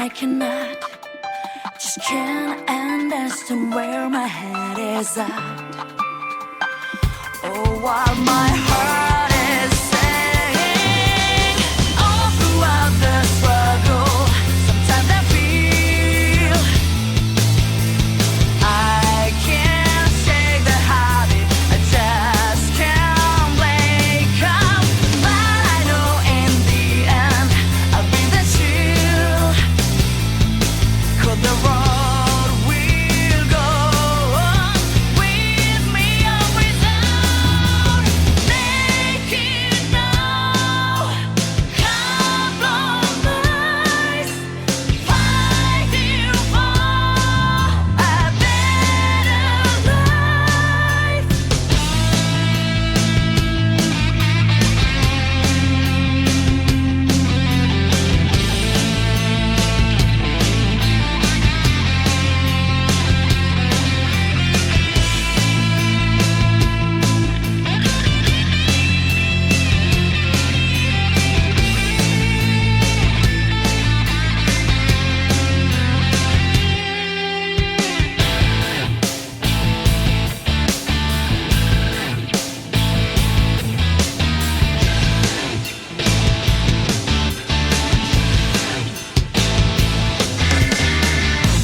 I cannot, just can't understand where my head is at. Oh, what my heart is saying all throughout the struggle. Sometimes I feel I can't shake the habit, I just can't wake up. But I know in the end I'll be the shield, 'cause the road will go on with me or without. Make it now, compromise, fighting for a better life.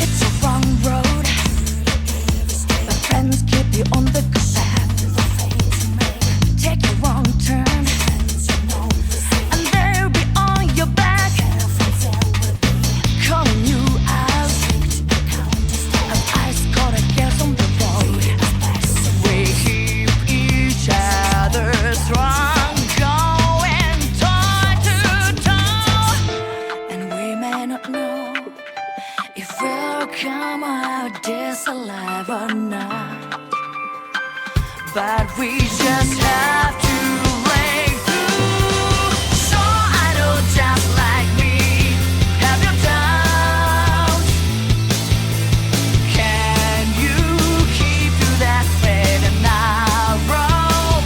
It's a wrong road, but friends keep you on the good path. Take a wrong turn, and they'll be on your back, calling you out. And ice got a gas on the road. We keep each other strong, going toe to toe. And we may not know if we'll come out this alive or not, but we just have to break through. So I know just like me, have your doubts. Can you keep to that straight and narrow?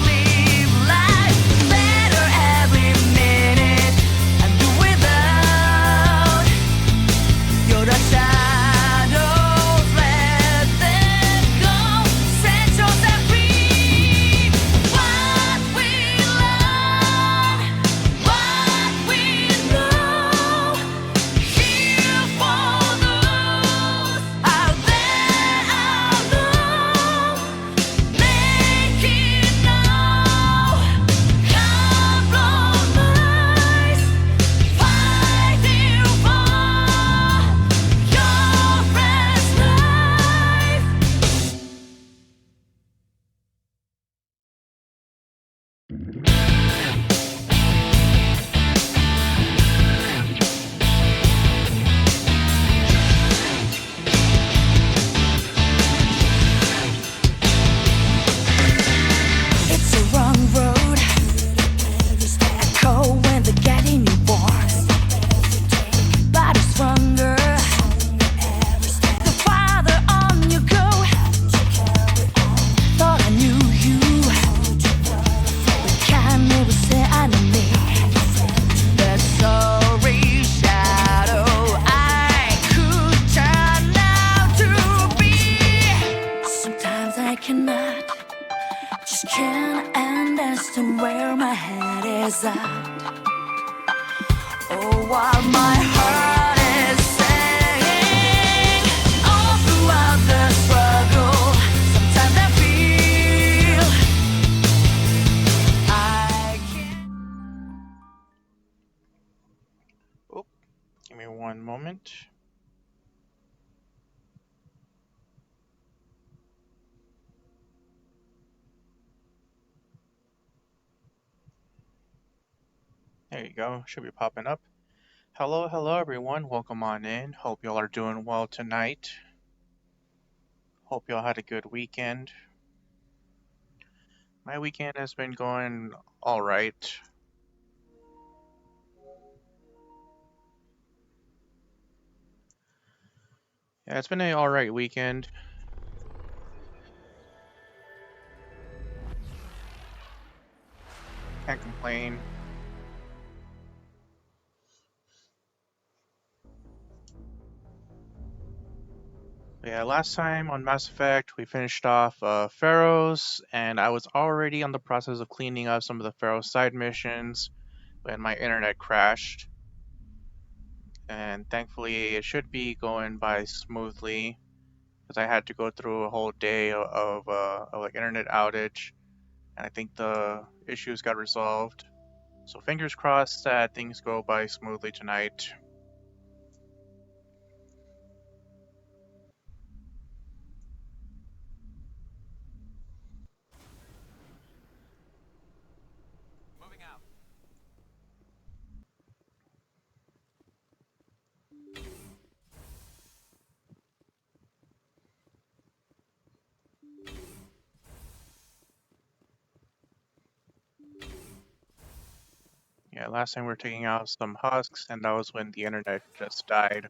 Live life better every minute and do without your shadows. Let them go, set yourself free. What we learn, what we know, here for those out there alone. Make it now, compromise, fighting for your best life. It's a wrong road, echo when they're getting you born. But it's stronger the farther on you go. Thought I knew you, but can't never say I know me. That sorry shadow I could turn out to be. Sometimes I cannot, just can't understand where my head is at. Oh, what my heart is saying all throughout the struggle. Sometimes I feel I can't. Oh, give me one moment. There you go. Should be popping up. Hello, hello everyone. Welcome on in. Hope y'all are doing well tonight. Hope y'all had a good weekend. My weekend has been going all right. Yeah, it's been an all right weekend. Can't complain. Yeah, last time on Mass Effect, we finished off Pharaohs, and I was already on the process of cleaning up some of the Pharaoh side missions when my internet crashed. And thankfully, it should be going by smoothly because I had to go through a whole day of like internet outage, and I think the issues got resolved. So fingers crossed that things go by smoothly tonight. Yeah, last time we were taking out some husks, and that was when the internet just died.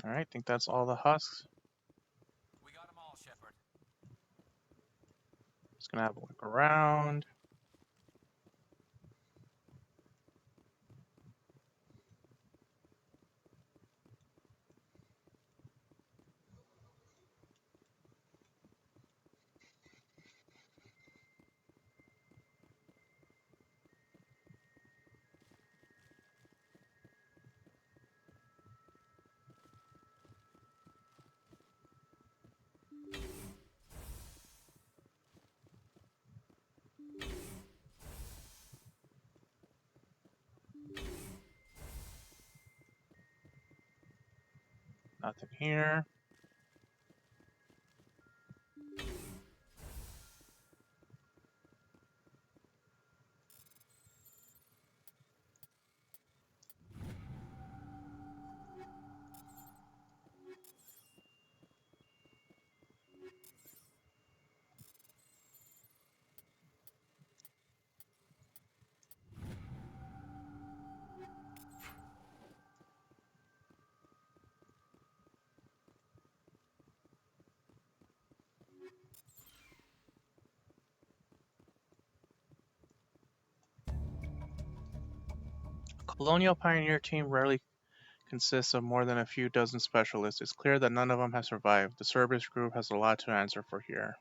Alright, I think that's all the husks. We got them all, Shepard. Just gonna have a look around. Nothing here. Colonial Pioneer team rarely consists of more than a few dozen specialists. It's clear that none of them have survived. The Cerberus group has a lot to answer for here.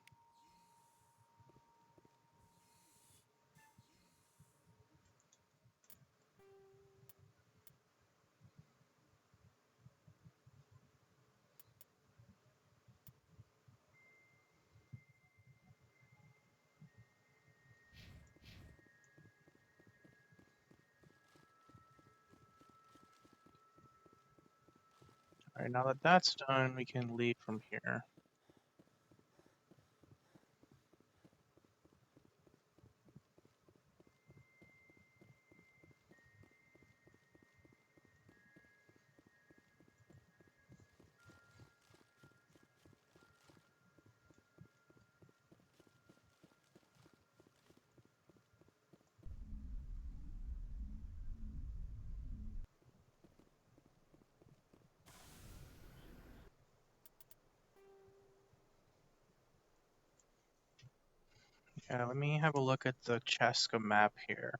Alright, now that that's done, we can leave from here. Yeah, let me have a look at the Chaska map here.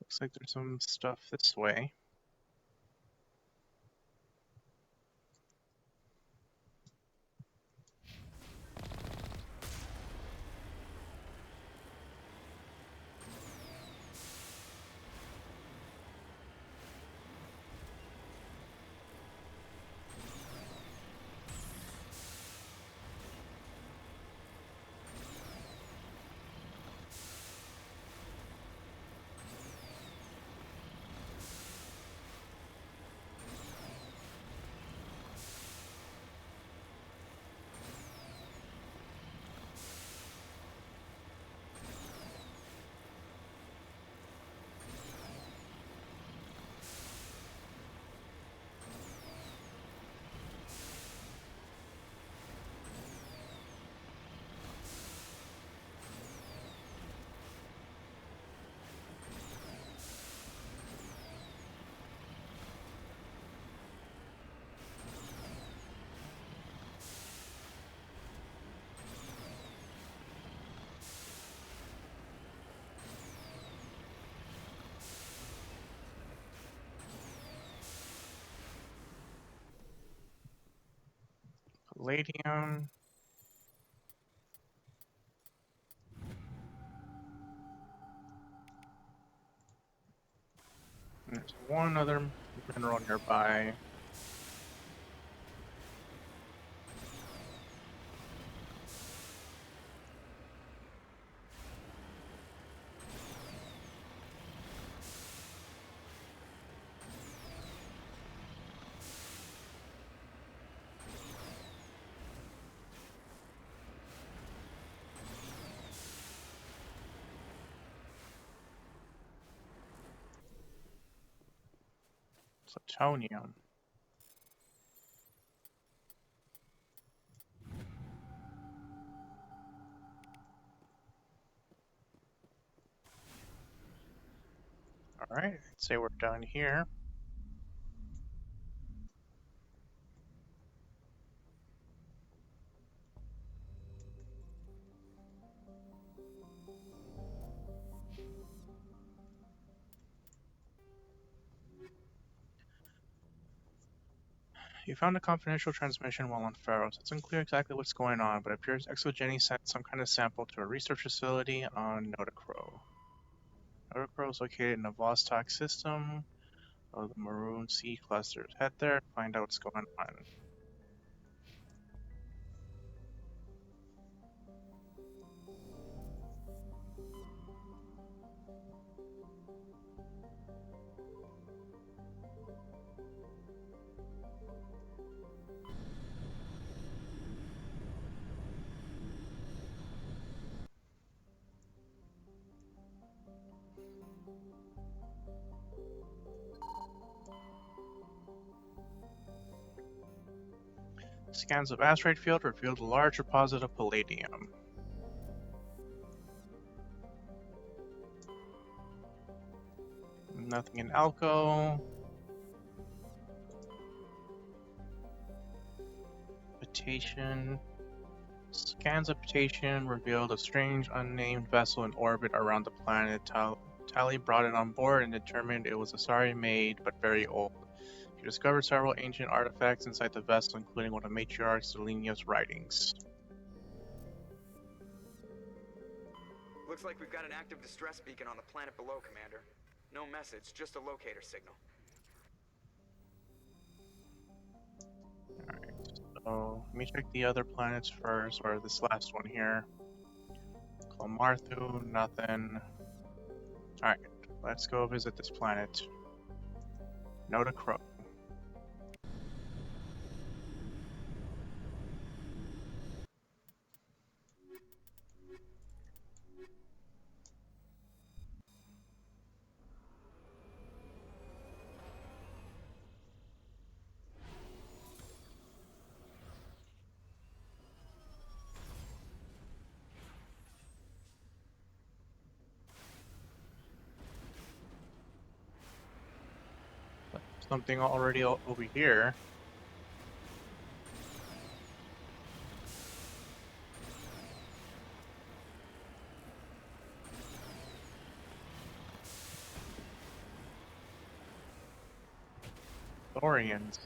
Looks like there's some stuff this way. palladium. And there's one other mineral nearby. Plutonium. Alright, I'd say we're done here. You found a confidential transmission while on Pharos. It's unclear exactly what's going on, but it appears Exogeny sent some kind of sample to a research facility on Nodacro. Nodacro is located in the Vostok system of the Maroon Sea clusters. Head there and find out what's going on. Scans of asteroid field revealed a large deposit of palladium. Nothing in Alco. Ptation. Scans of Ptation revealed a strange unnamed vessel in orbit around the planet. Tally brought it on board and determined it was Asari made but very old. She discovered several ancient artifacts inside the vessel, including one of Matriarch Selenia's writings. Looks like we've got an active distress beacon on the planet below, Commander. No message, just a locator signal. Alright, so let me check the other planets first, or this last one here. Clomarthu, nothing. Alright, let's go visit this planet. Nodacro. Something already over here. Thorians.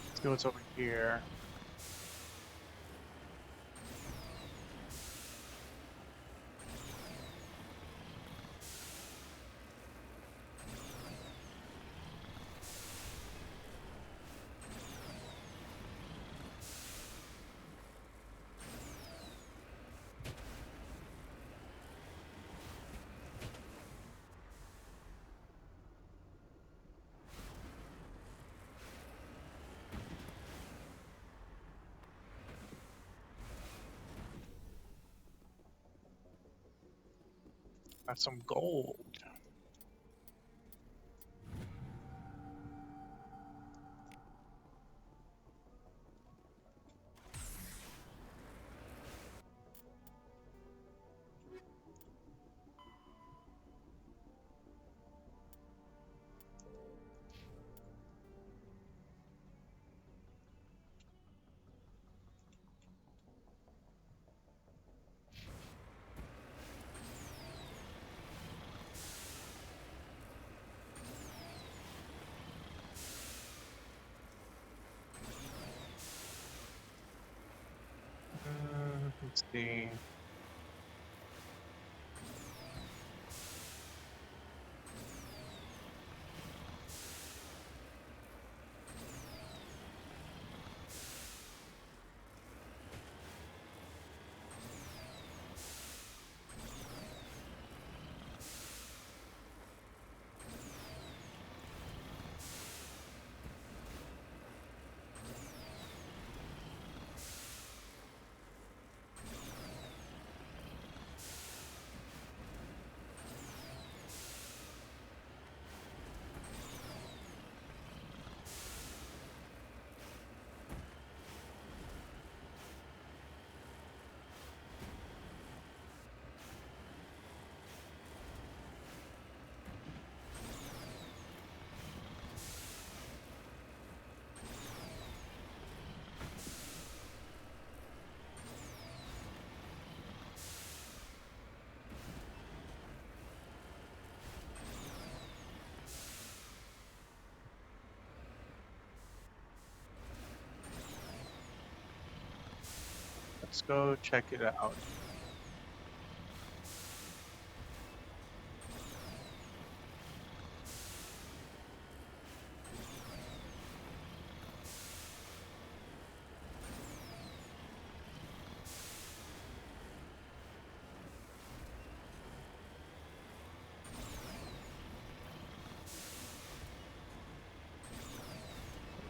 Let's see what's over here. Got some gold. Let's see. Let's go check it out.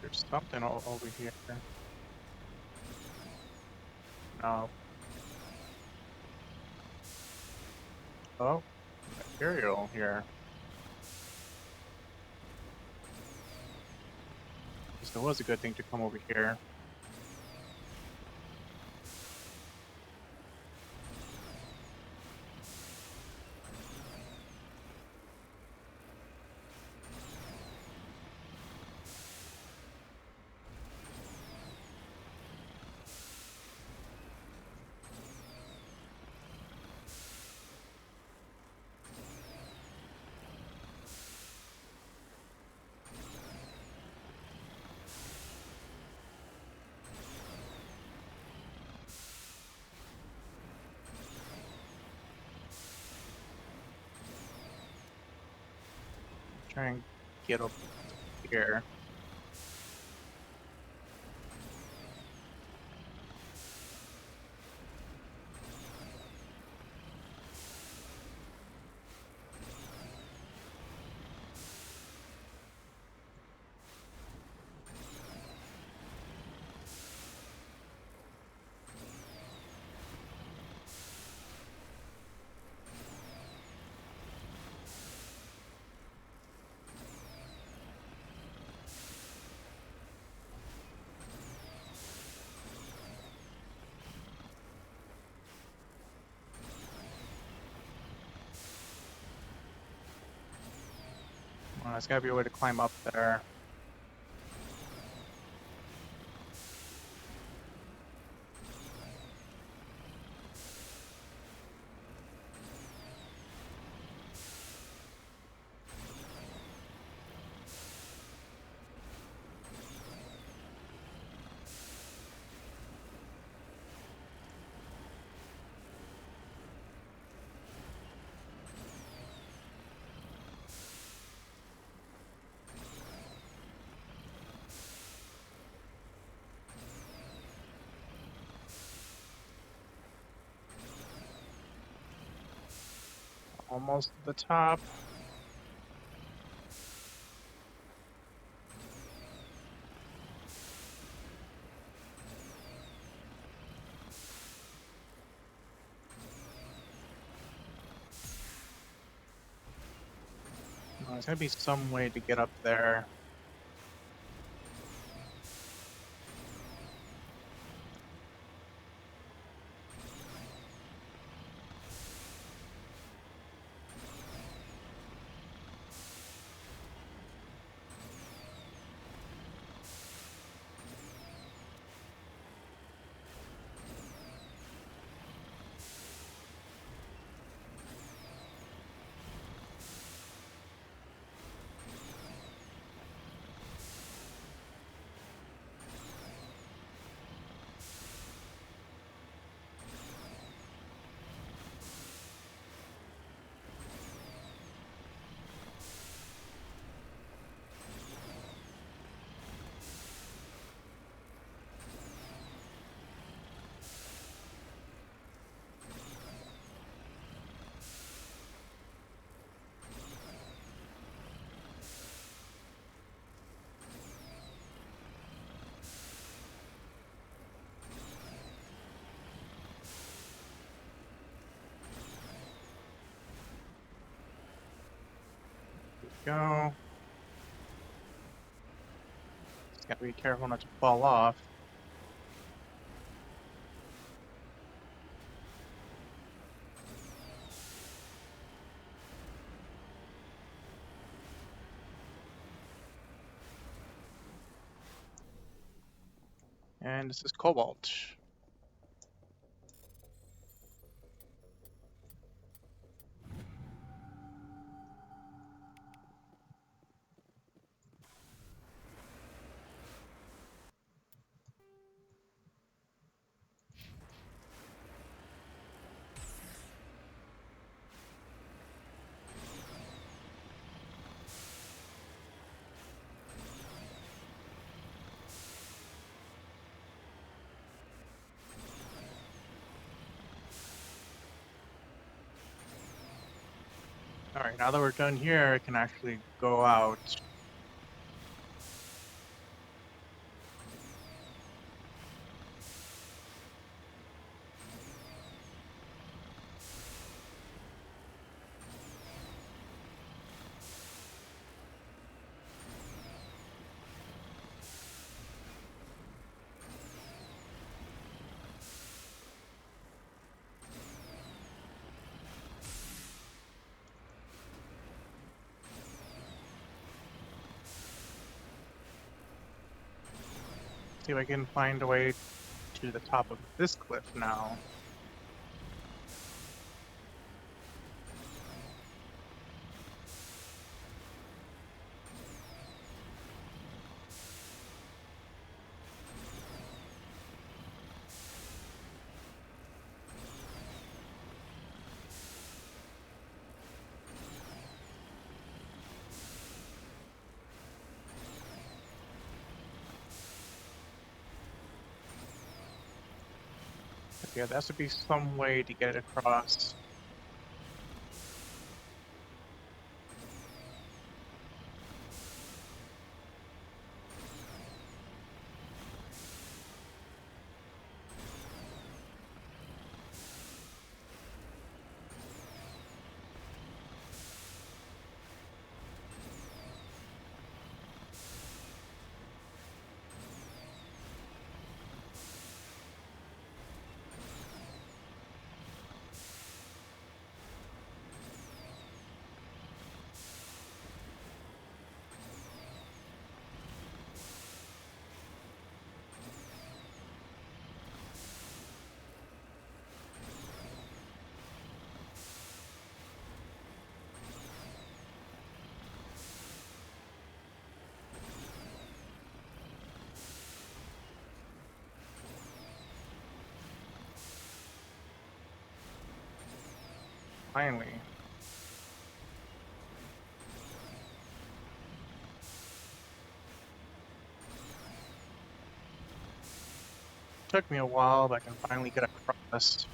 There's something over here. No. Oh, material here. It was a good thing to come over here. Try and get up here. There's gotta be a way to climb up there. Almost at the top. There's gotta be some way to get up there. Go. Just gotta be careful not to fall off. And this is Cobalt. Alright, now that we're done here, I can actually go out. See if I can find a way to the top of this cliff now. Okay, there has to be some way to get it across. Finally. Took me a while, but I can finally get across.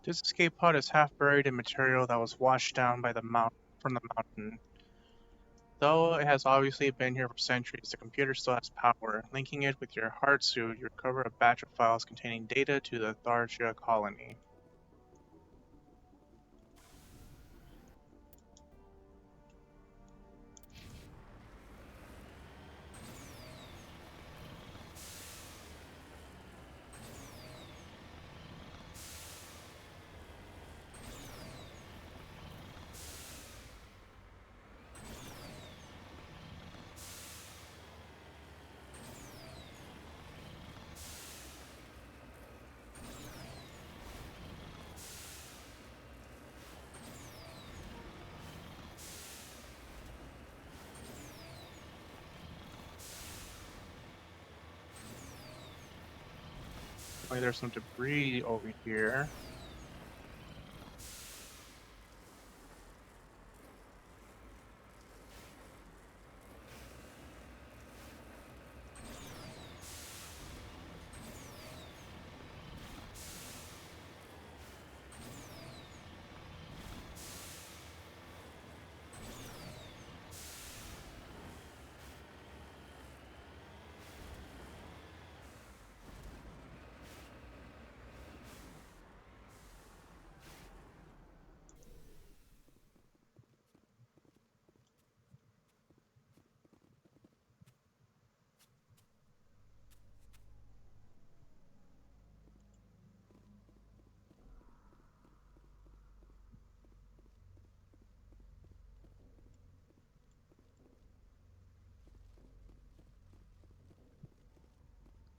This escape pod is half buried in material that was washed down by the from the mountain. Though it has obviously been here for centuries, the computer still has power. Linking it with your heart suit, you recover a batch of files containing data to the Tharja colony. There's some debris over here.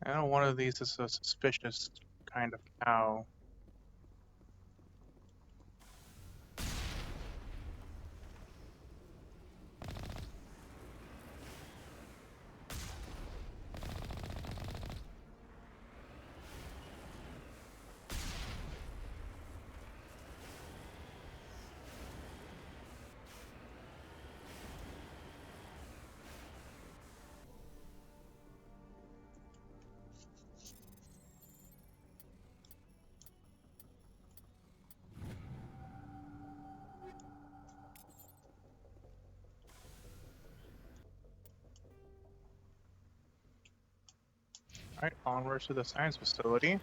I know one of these is a suspicious kind of cow. Alright, onwards to the science facility.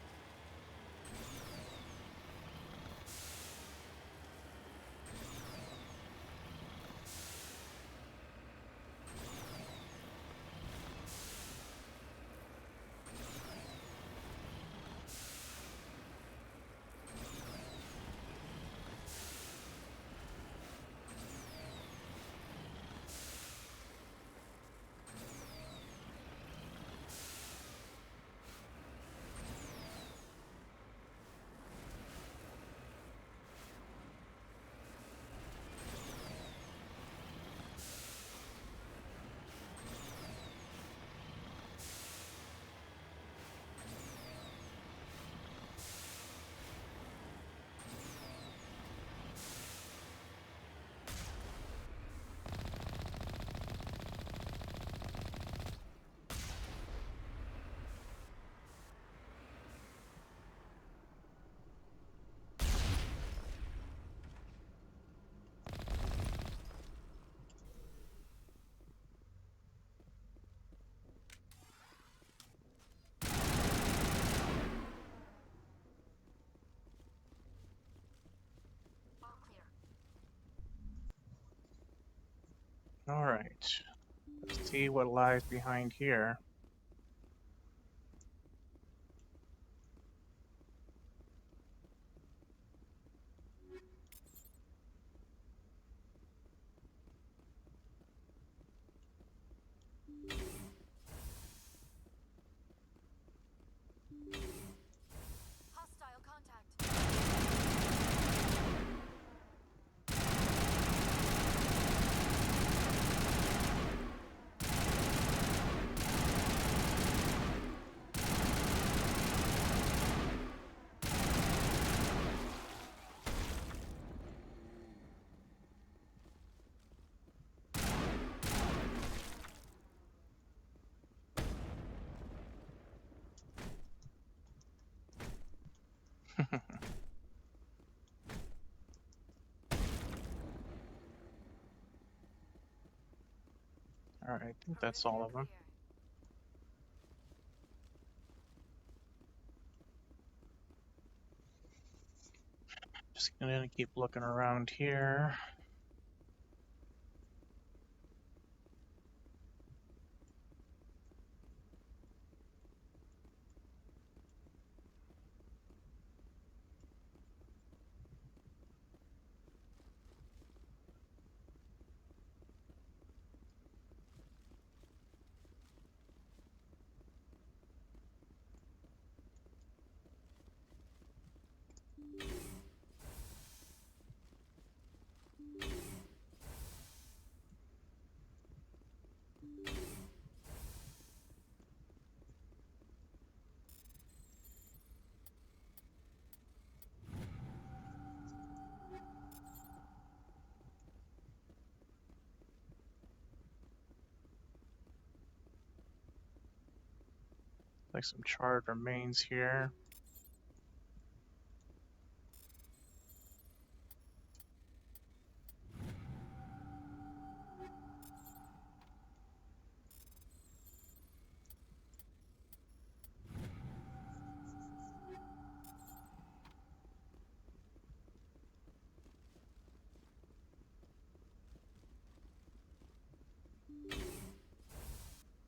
Alright, let's see what lies behind here. Hostile contact. Alright, I think that's all of them. Just gonna keep looking around here. Like some charred remains here.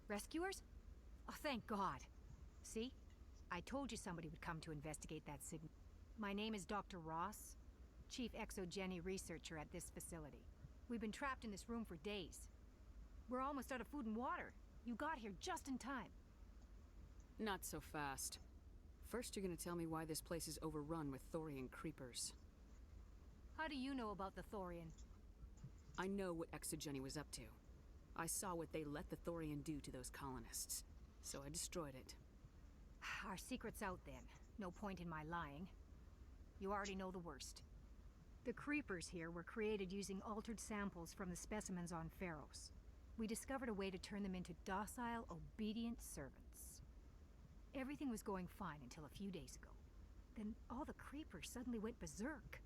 Rescuers? Oh, thank God. See? I told you somebody would come to investigate that signal. My name is Dr. Ross, Chief Exogeny Researcher at this facility. We've been trapped in this room for days. We're almost out of food and water. You got here just in time. Not so fast. First, you're gonna tell me why this place is overrun with Thorian creepers. How do you know about the Thorian? I know what Exogeny was up to. I saw what they let the Thorian do to those colonists, so I destroyed it. Our secret's out then. No point in my lying. You already know the worst. The creepers here were created using altered samples from the specimens on Pharos. We discovered a way to turn them into docile, obedient servants. Everything was going fine until a few days ago. Then all the creepers suddenly went berserk.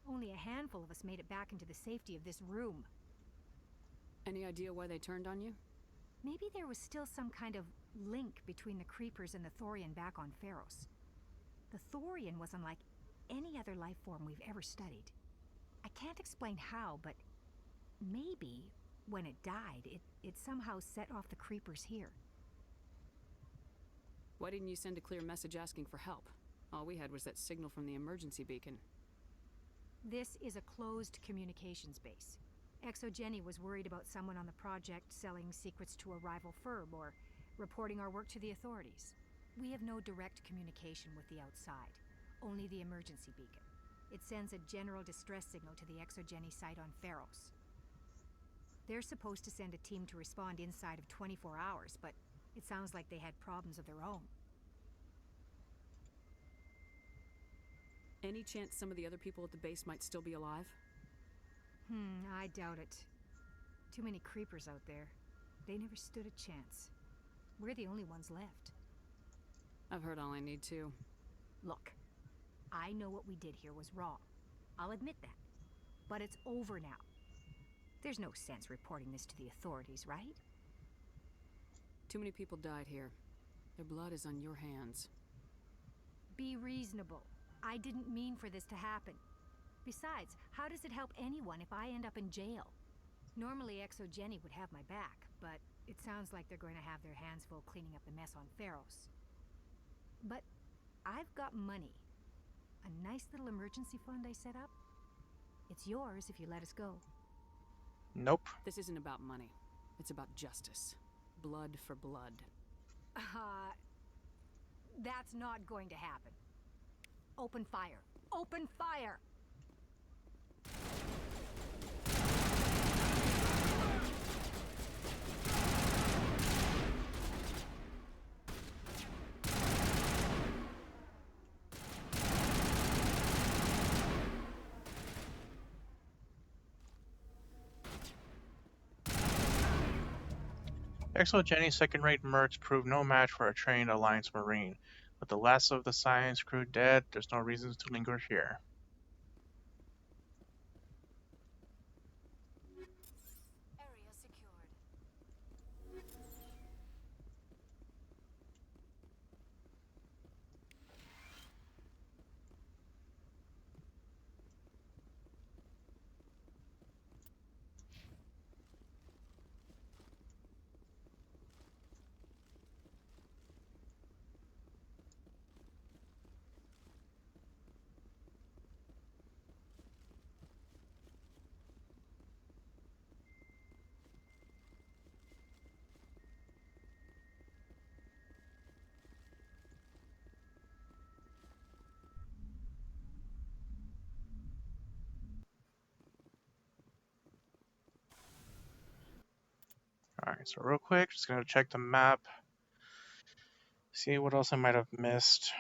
Only a handful of us made it back into the safety of this room. Any idea why they turned on you? Maybe there was still some kind of link between the creepers and the Thorian back on Pharos. The Thorian was unlike any other life form we've ever studied. I can't explain how, but maybe when it died, it somehow set off the creepers here. Why didn't you send a clear message asking for help? All we had was that signal from the emergency beacon. This is a closed communications base. Exogeny was worried about someone on the project selling secrets to a rival firm or reporting our work to the authorities. We have no direct communication with the outside, only the emergency beacon. It sends a general distress signal to the Exogeny site on Pharos. They're supposed to send a team to respond inside of 24 hours, but it sounds like they had problems of their own. Any chance some of the other people at the base might still be alive? I doubt it. Too many creepers out there. They never stood a chance. We're the only ones left. I've heard all I need to. Look, I know what we did here was wrong. I'll admit that. But it's over now. There's no sense reporting this to the authorities, right? Too many people died here. Their blood is on your hands. Be reasonable. I didn't mean for this to happen. Besides, how does it help anyone if I end up in jail? Normally Exogeny would have my back, but it sounds like they're going to have their hands full cleaning up the mess on Pharos. But I've got money. A nice little emergency fund I set up. It's yours if you let us go. Nope. This isn't about money. It's about justice. Blood for blood. That's not going to happen. Open fire. Open fire! Exogeny's second-rate mercs proved no match for a trained Alliance Marine. With the last of the science crew dead, there's no reason to linger here. Area secured. Alright, so real quick, just gonna check the map. See what else I might have missed.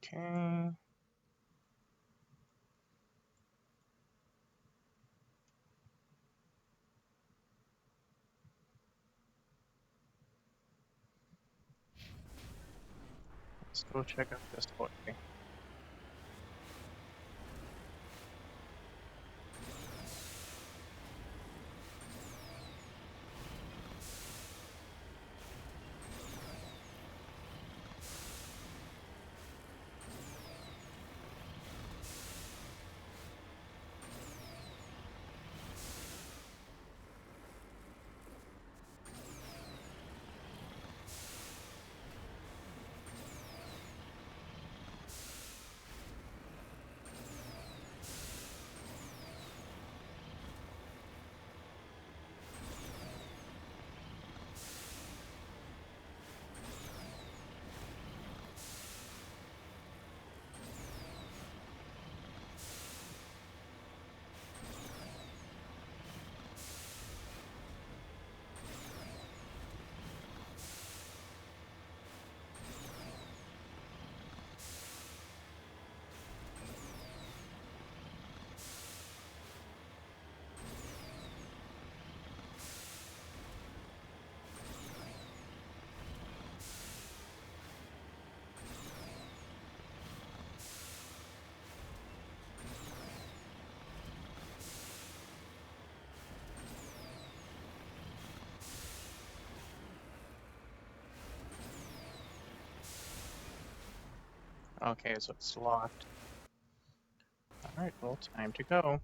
Okay. Let's go check out this way. Okay, so it's locked. Alright, well, time to go.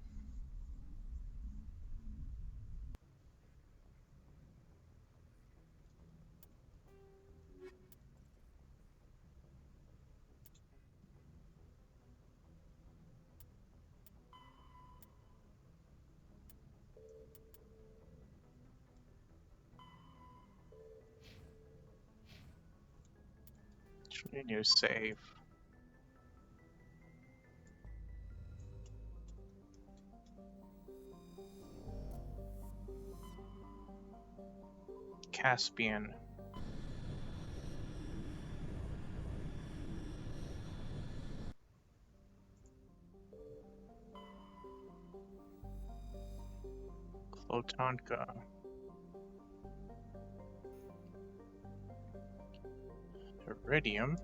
Actually, new save. Caspian. Klotanka. Iridium.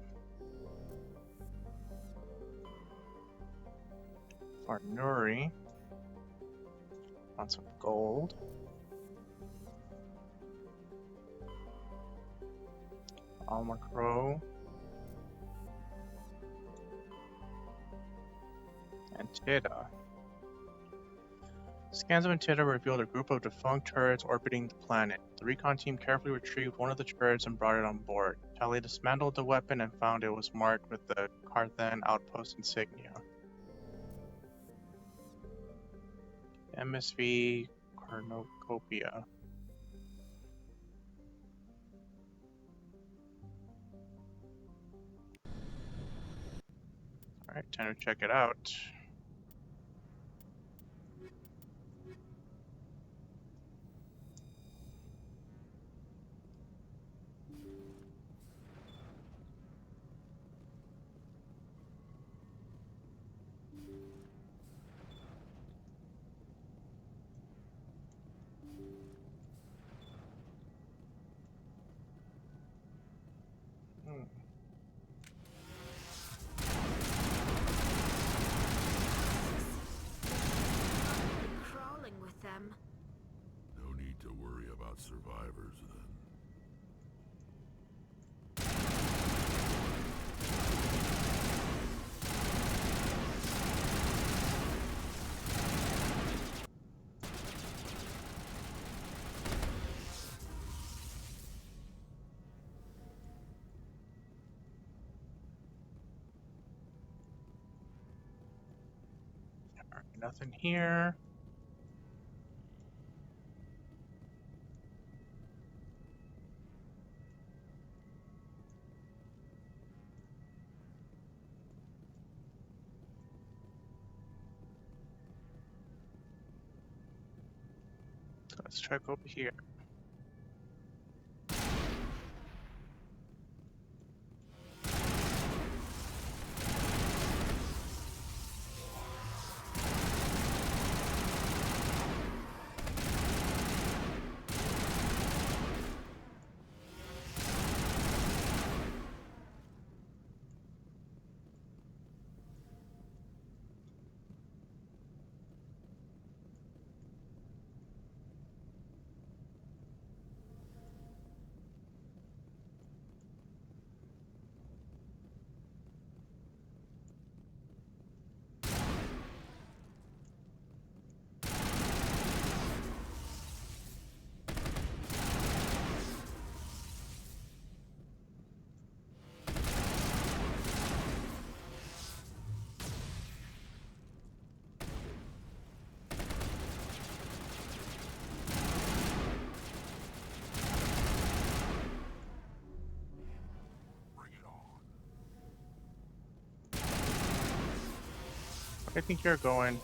Varnuri. Lots of gold. Almacro. And Tida. Scans of Antida revealed a group of defunct turrets orbiting the planet. The recon team carefully retrieved one of the turrets and brought it on board. Tali dismantled the weapon and found it was marked with the Carthan outpost insignia. MSV Cornucopia. Alright, time to check it out. Crawling with them. No need to worry about survivors then. Alright, nothing here. Let's check over here. I think you're going.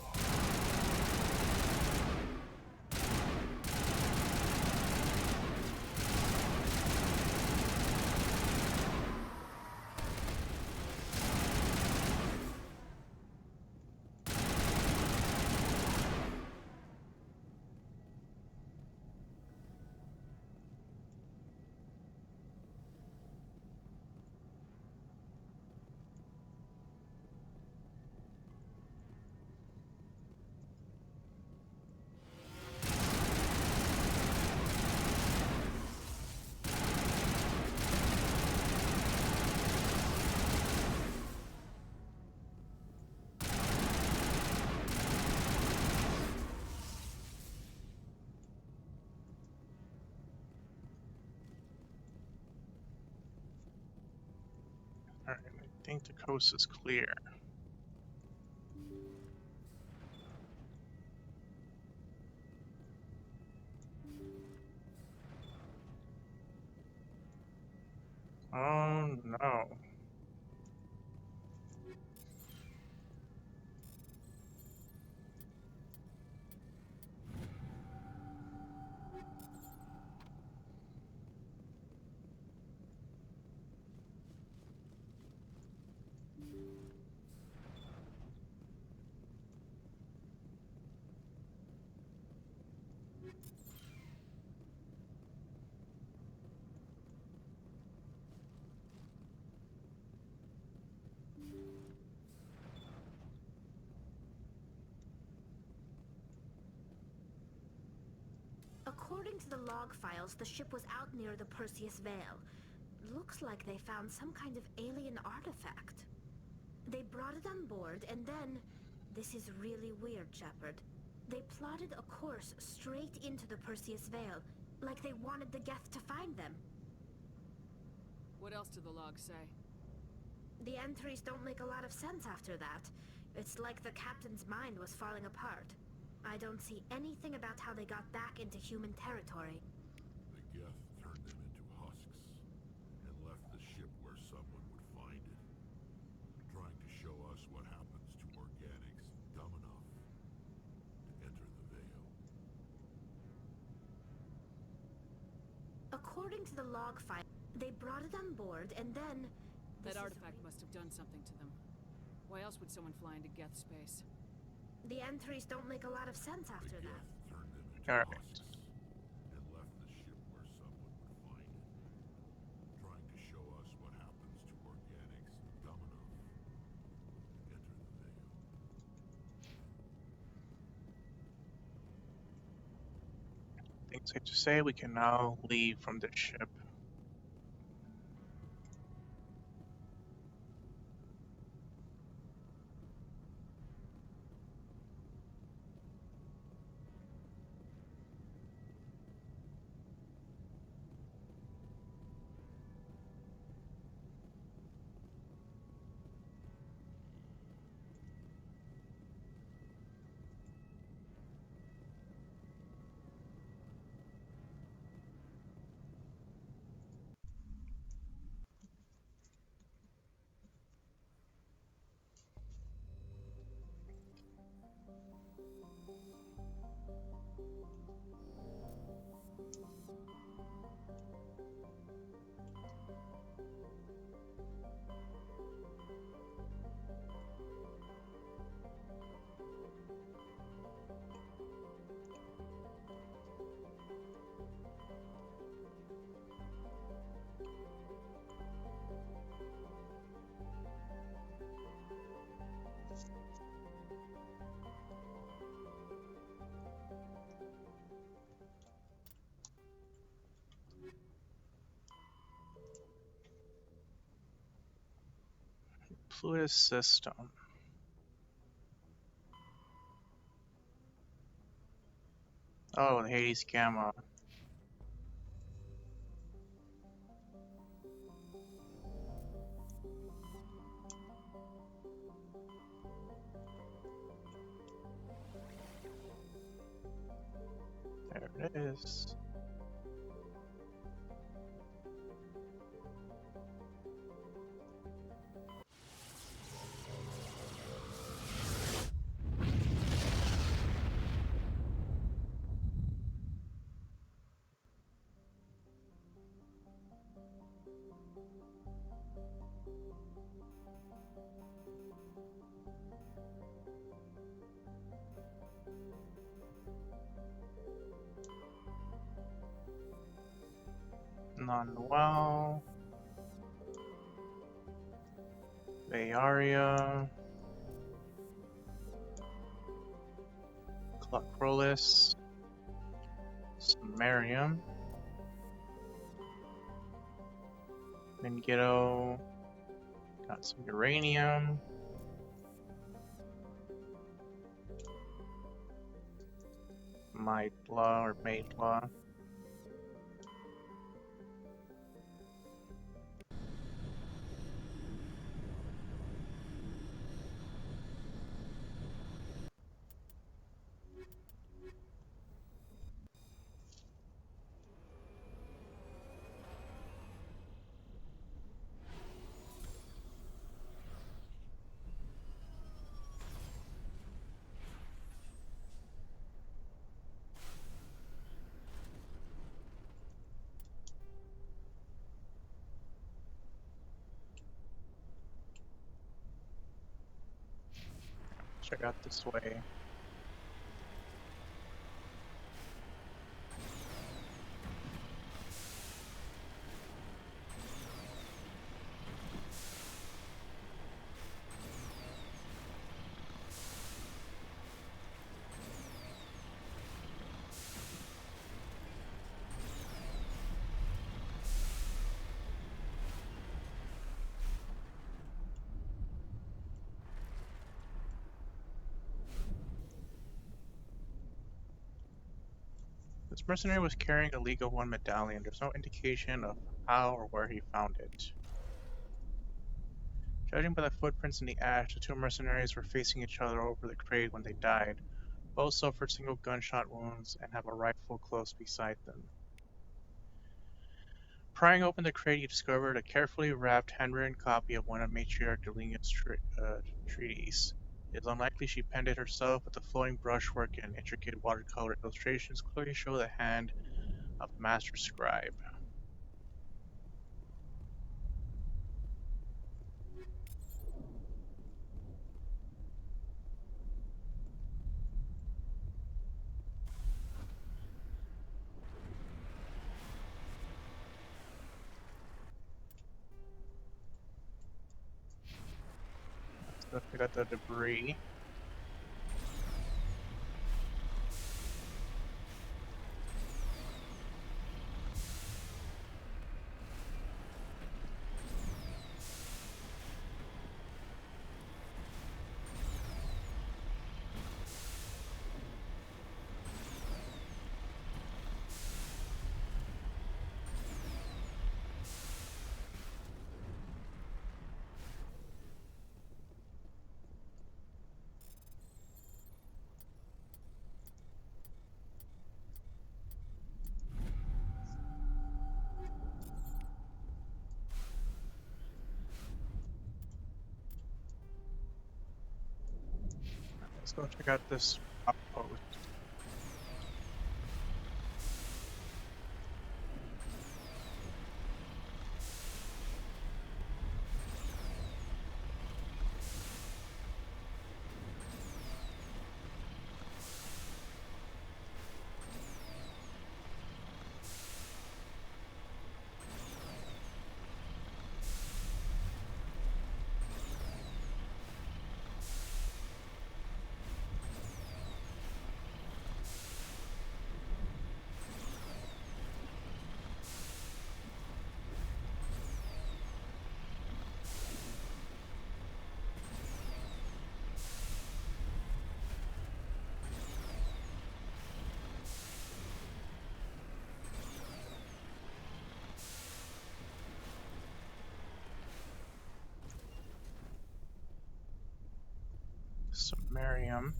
Alright, I think the coast is clear. Oh no. According to the log files, the ship was out near the Perseus Veil. Looks like they found some kind of alien artifact. They brought it on board, and then... This is really weird, Shepard. They plotted a course straight into the Perseus Veil, like they wanted the Geth to find them. What else do the logs say? The entries don't make a lot of sense after that. It's like the captain's mind was falling apart. I don't see anything about how they got back into human territory. The Geth turned them into husks and left the ship where someone would find it, trying to show us what happens to organics dumb enough to enter the Veil. According to the log file, they brought it on board, and then... That artifact must have done something to them. Why else would someone fly into Geth space? The entries don't make a lot of sense after The that. Geth turned them into Alright. husks and left the ship where someone would find it, trying to show us what happens to organics dumb enough to enter the Veil. I think it's safe to say we can now leave from this ship. Fluid system. Oh, the Hades Gamma. There it is. Non-well. Vayaria. Clocrolis. Samarium. Mingitto. Got some uranium. Maitla or Maitla. Check out this way. This mercenary was carrying a League of One medallion. There's no indication of how or where he found it. Judging by the footprints in the ash, the two mercenaries were facing each other over the crate when they died. Both suffered single gunshot wounds and have a rifle close beside them. Prying open the crate, you discovered a carefully wrapped handwritten copy of one of Matriarch Delinia's treaties. It is unlikely she penned it herself, but the flowing brushwork and intricate watercolor illustrations clearly show the hand of a master scribe. Let's look at the debris. Let's go check out this outpost. Miriam.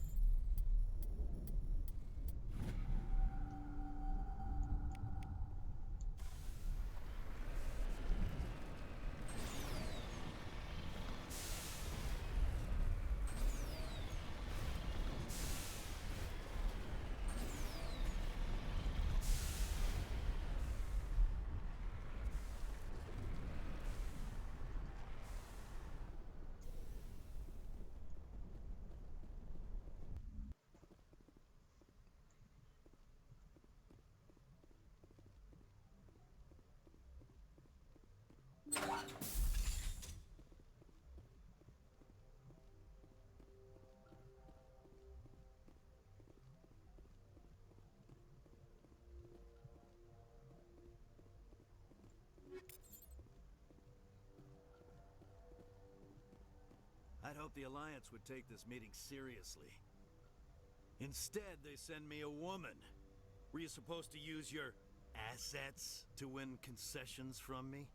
I'd hoped the Alliance would take this meeting seriously. Instead, they send me a woman. Were you supposed to use your assets to win concessions from me?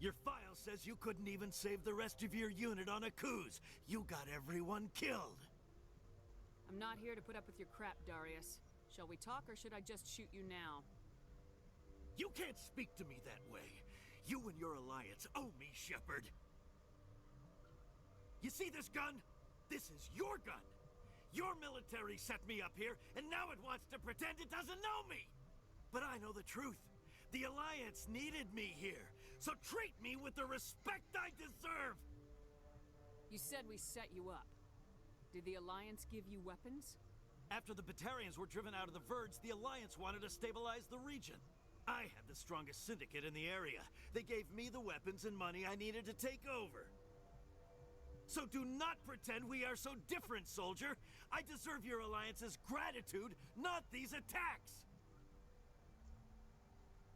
Your file says you couldn't even save the rest of your unit on a cruise. You got everyone killed. I'm not here to put up with your crap, Darius. Shall we talk, or should I just shoot you now? You can't speak to me that way. You and your Alliance owe me, Shepard. You see this gun? This is your gun. Your military set me up here, and now it wants to pretend it doesn't know me. But I know the truth. The Alliance needed me here, so treat me with the respect I deserve! You said we set you up. Did the Alliance give you weapons? After the Batarians were driven out of the Verge, the Alliance wanted to stabilize the region. I had the strongest syndicate in the area. They gave me the weapons and money I needed to take over. So do not pretend we are so different, soldier. I deserve your Alliance's gratitude, not these attacks!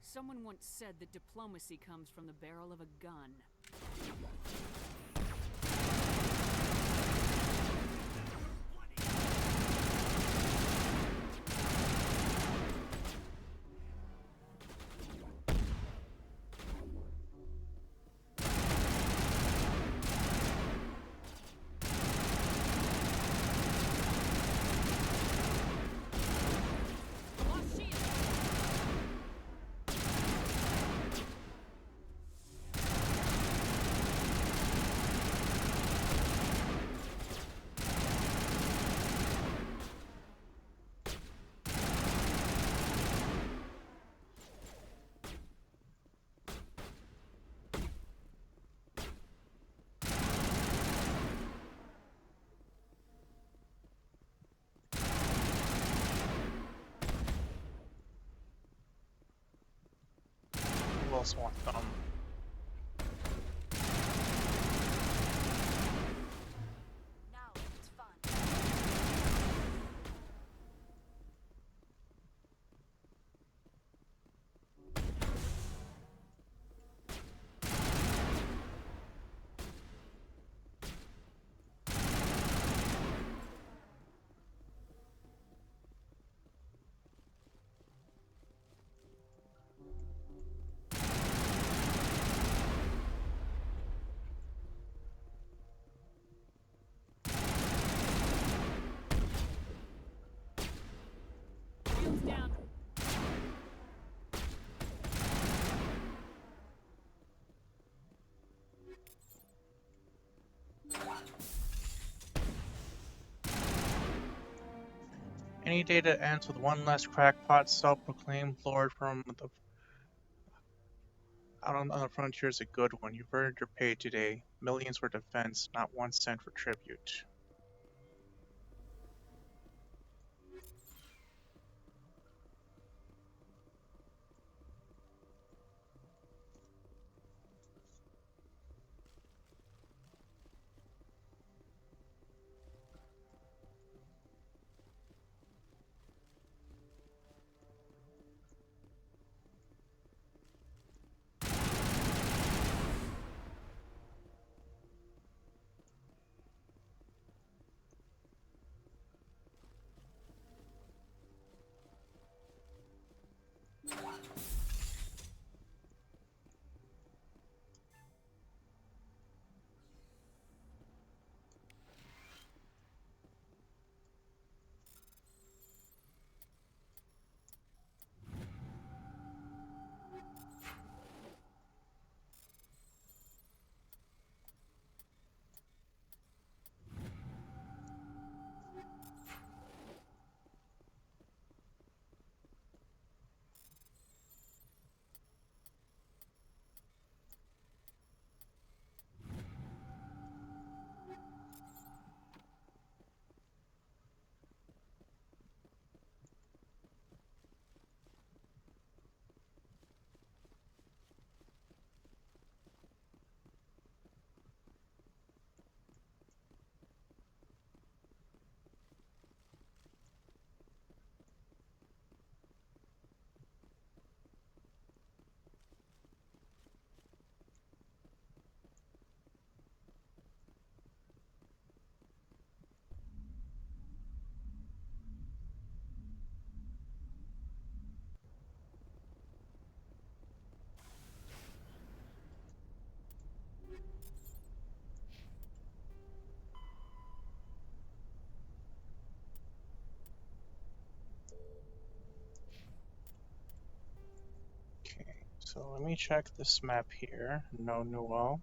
Someone once said that diplomacy comes from the barrel of a gun. Who else wants them? Now it's fun. Shields down. Any day that ends with one less crackpot self-proclaimed lord from the out on the frontier is a good one. You've earned your pay today. Millions for defense, not 1 cent for tribute. So let me check this map here. No Newell.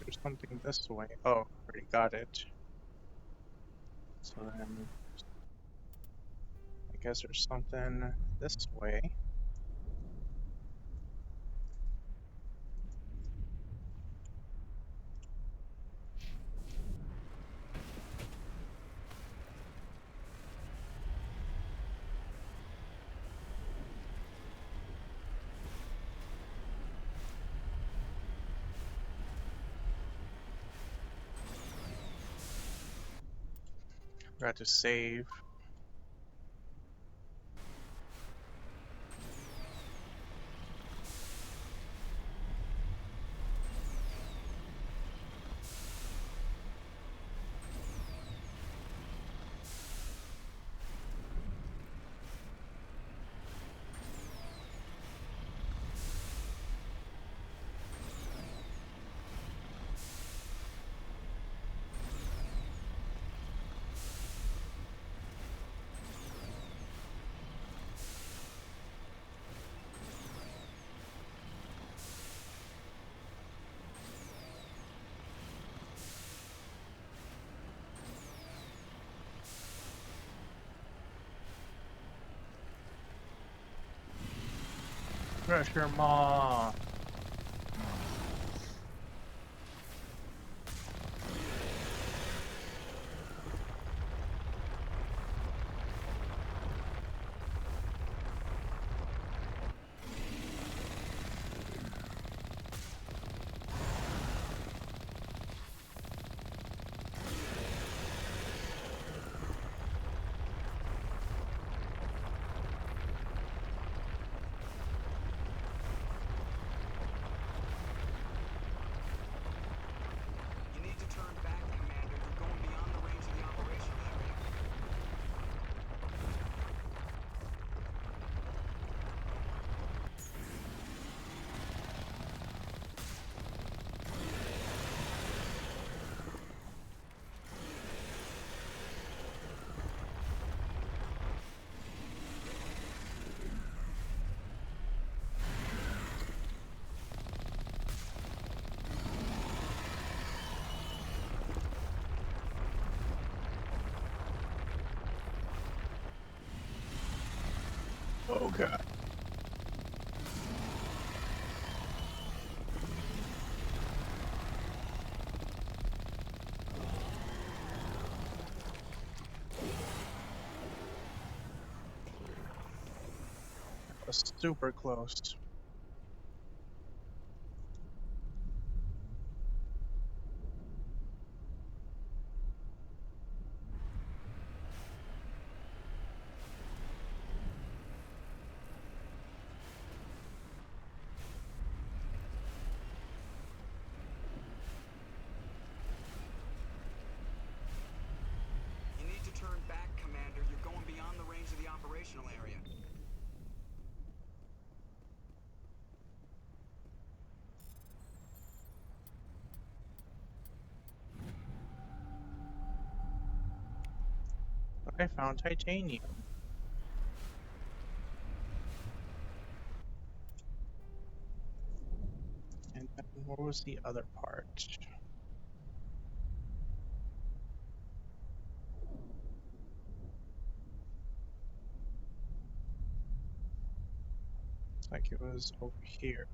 There's something this way. Oh, already got it. So then I guess there's something this way. Forgot to save. Pressure Maw. You need to turn back, Commander. You're going beyond the range of the operational area. Oh god. That was super close. You need to turn back, Commander. You're going beyond the range of the operational area. I found titanium. And then what was the other part? It's like it was over here.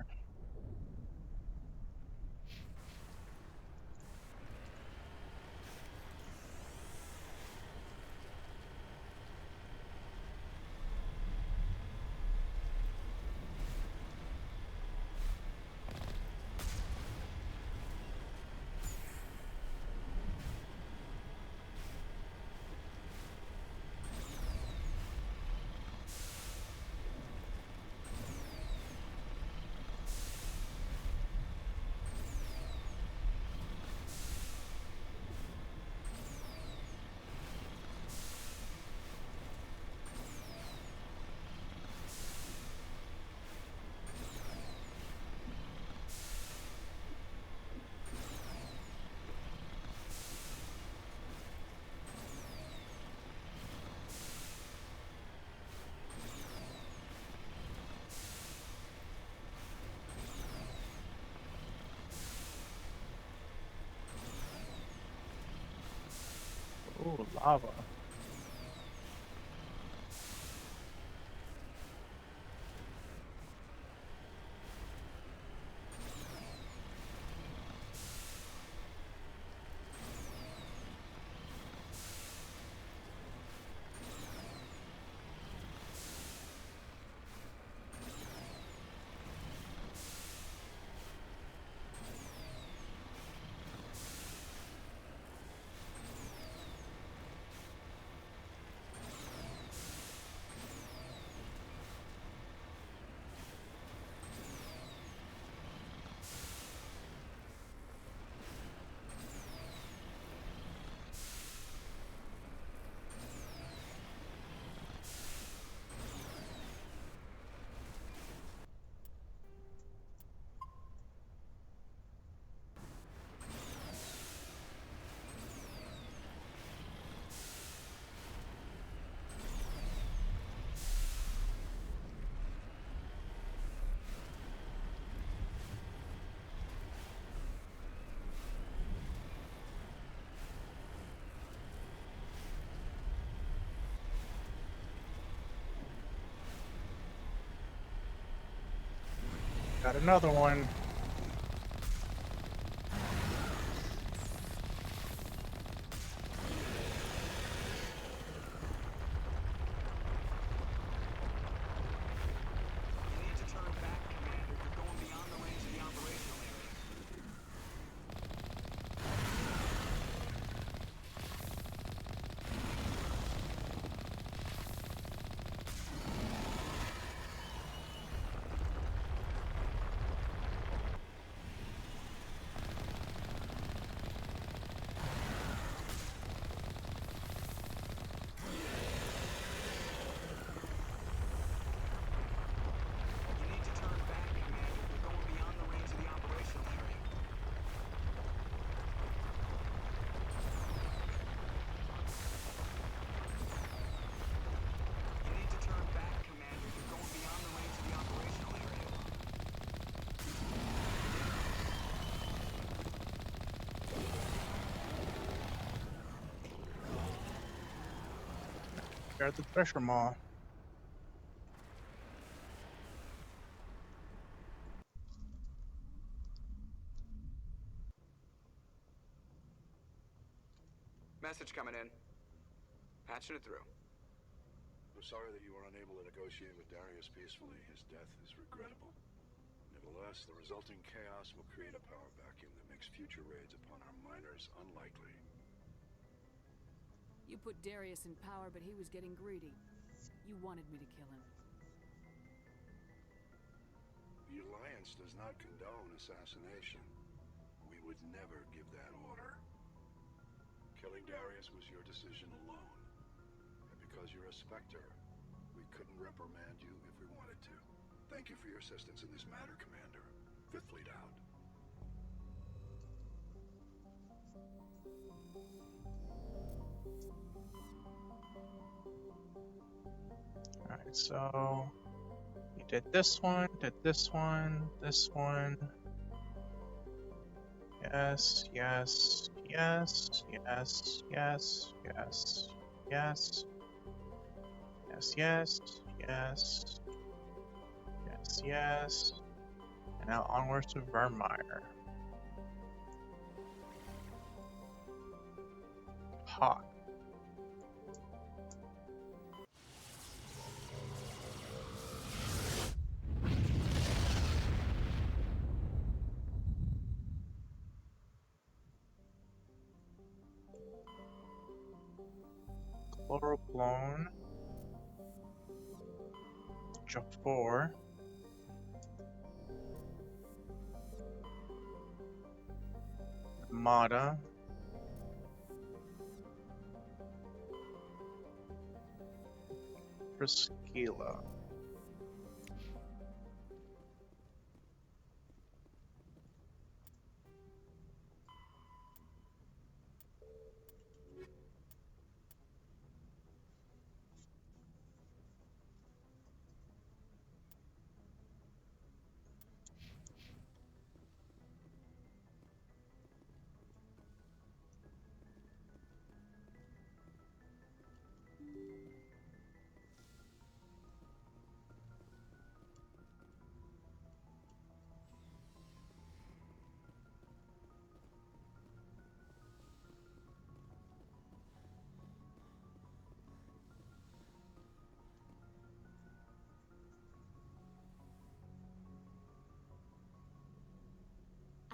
Ooh, lava. Got another one. You need to turn back, Commander. You're going beyond the range of the operational area. You need to turn back, Commander. You're going beyond the range of the operational area. You need to turn back, Commander. You're going beyond the range of the operational area. Got the treasure maw. Message coming in. Patching it through. We're sorry that you were unable to negotiate with Darius peacefully. His death is regrettable. Nevertheless, the resulting chaos will create a power vacuum that makes future raids upon our miners unlikely. You put Darius in power, but he was getting greedy. You wanted me to kill him. The Alliance does not condone assassination. We would never give that order. Killing Darius was your decision alone. And because you're a Spectre, we couldn't reprimand you if we wanted to. Thank you for your assistance in this matter, Commander. Fifth Fleet out. Alright, so we did this one, this one. Yes, yes, yes, yes, yes, yes, yes, yes, yes, yes, yes, yes. And now onwards to Virmire. Hawk. Chloroplone. Jafor. Mata. Priscilla.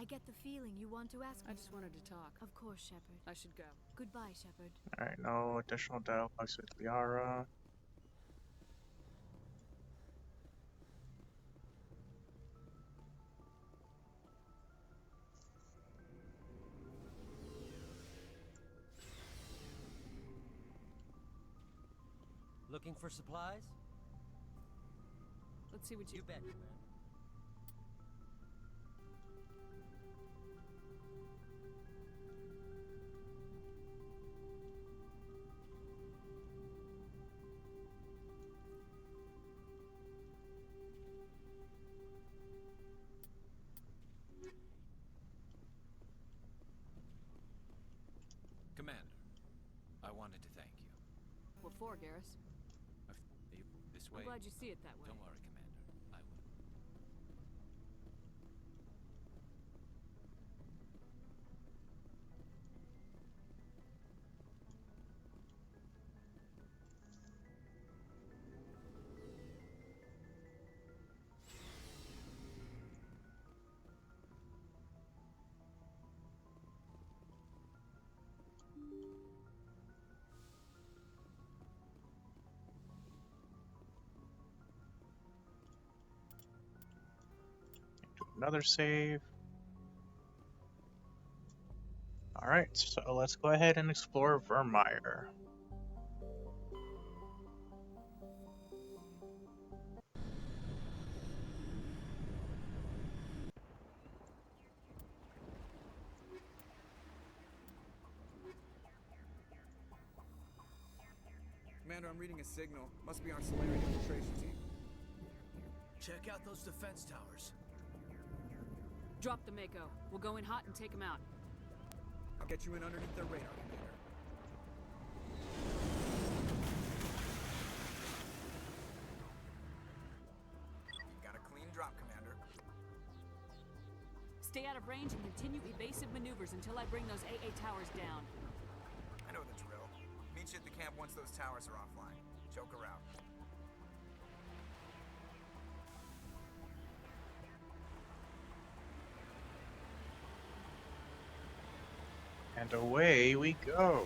I get the feeling you want to ask me. I just wanted to talk. Of course, Shepard. I should go. Goodbye, Shepard. Alright, no additional dialogues with Liara. Looking for supplies? Let's see what you... You bet, man. Commander, I wanted to thank you. What for, Garrus? This way. I'm glad you see it that way. Don't worry, Commander. I will. Do another save. Alright, so let's go ahead and explore Virmire. Commander, I'm reading a signal. Must be our Solarian infiltration team. Check out those defense towers. Drop the Mako. We'll go in hot and take him out. I'll get you in underneath their radar, Commander. Got a clean drop, Commander. Stay out of range and continue evasive maneuvers until I bring those AA towers down. I know the drill. Meet you at the camp once those towers are offline. Joke around. And away we go.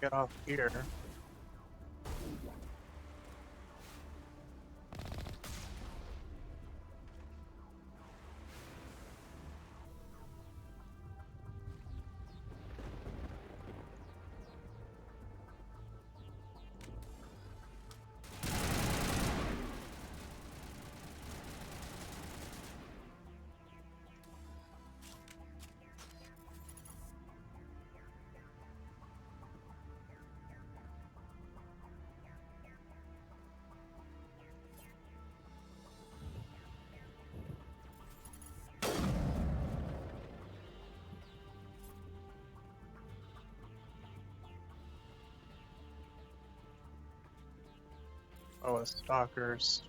Get off here. Oh, stalkers.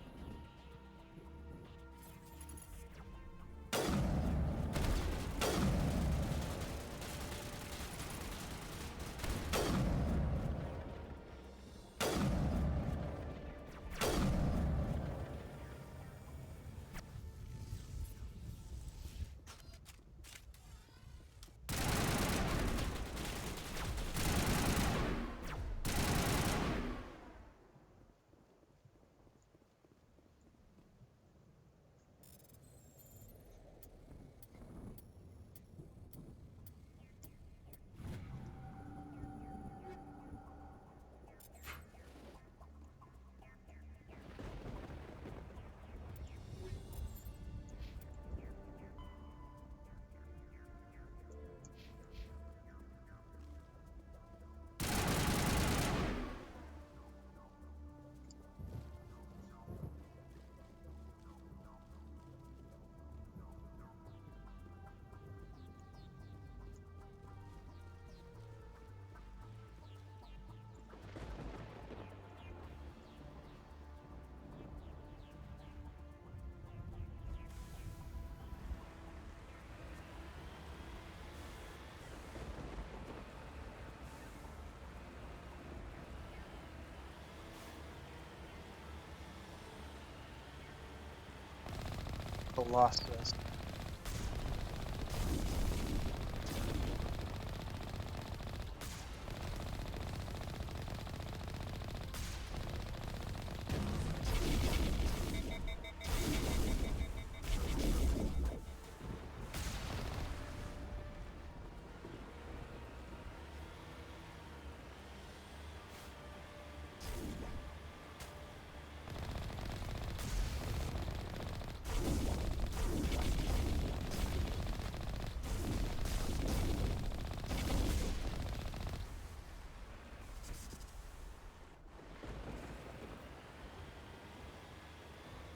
Colossus.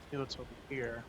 See what's over here.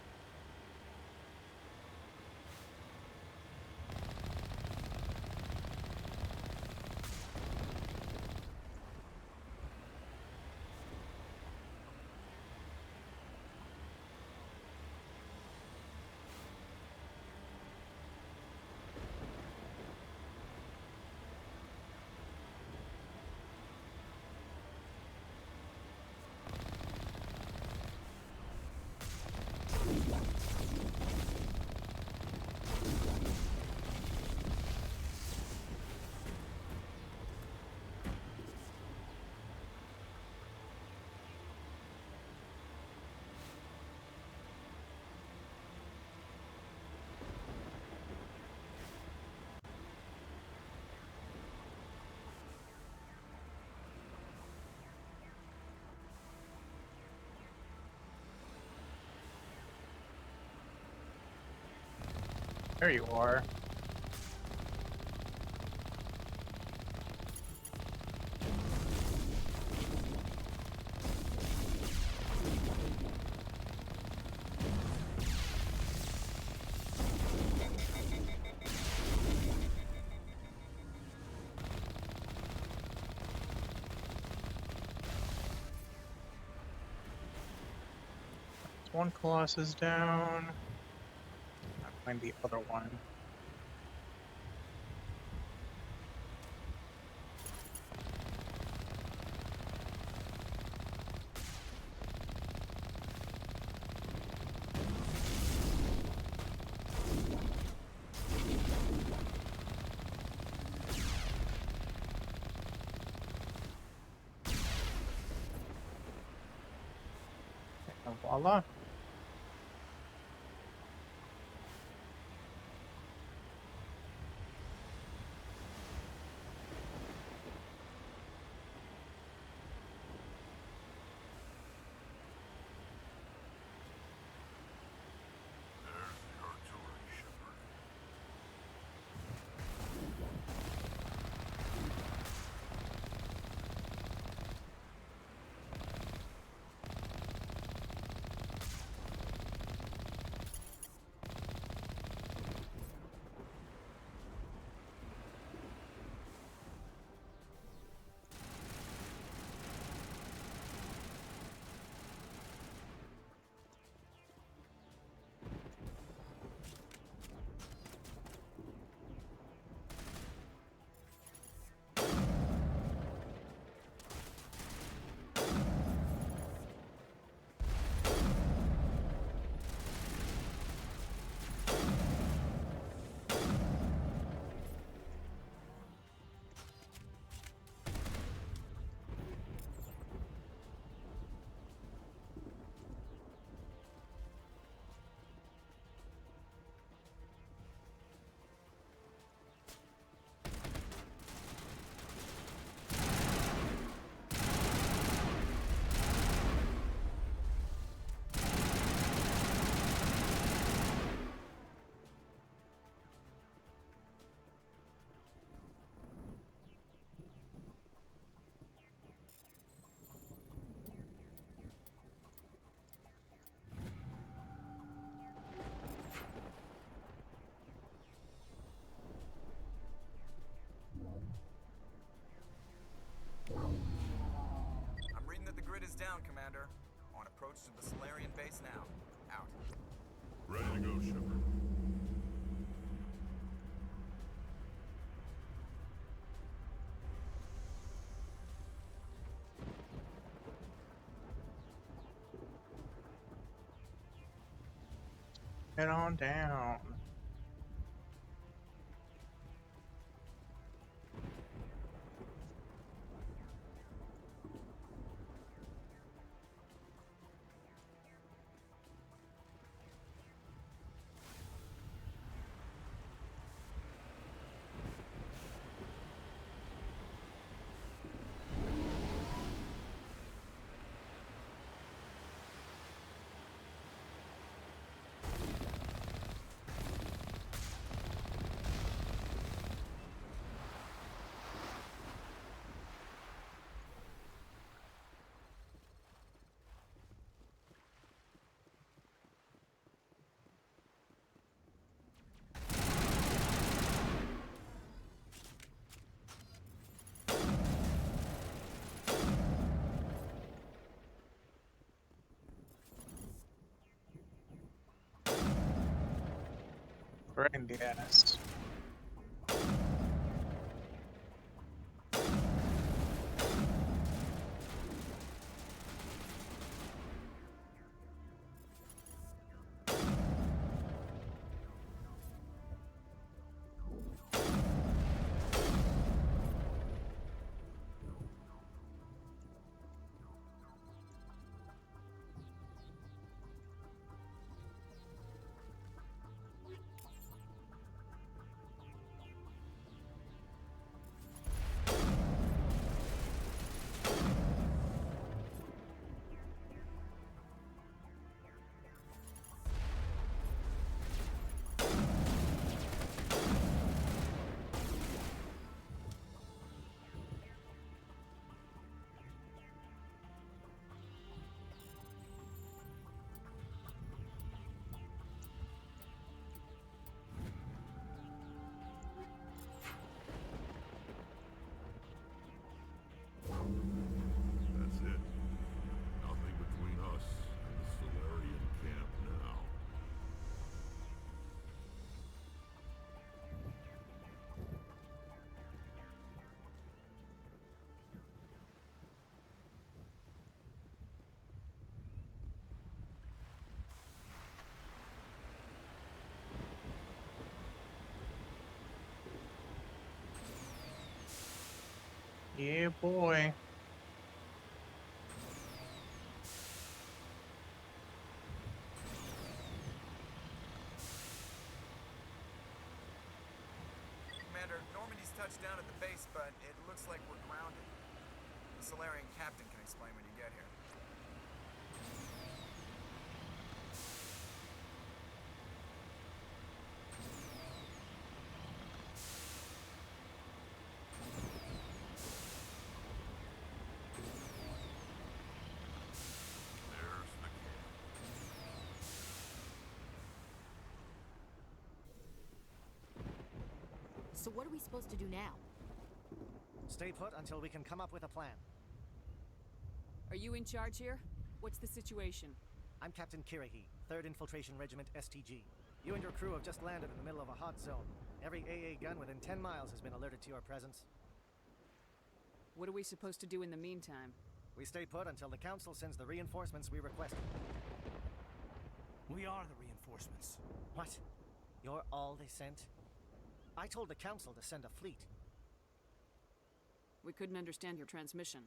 There you are. One Colossus down. I'll find the other one. Voila. There's the artillery, Shepard. I'm reading that the grid is down, Commander. On approach to the Solarian base now. Out. Ready to go, Shepard. Head on down. Right in the ass. That's it. Nothing between us and the Solarian camp now. Yeah, boy. touched down at the base, but it looks like we're grounded. The Solarian captain can explain when you get here. There's the camp. So what are we supposed to do now? Stay put until we can come up with a plan. Are you in charge here? What's the situation? I'm Captain Kirahi, 3rd Infiltration Regiment STG. You and your crew have just landed in the middle of a hot zone. Every AA gun within 10 miles has been alerted to your presence. What are we supposed to do in the meantime? We stay put until the Council sends the reinforcements we requested. We are the reinforcements. What? You're all they sent? I told the Council to send a fleet. We couldn't understand your transmission.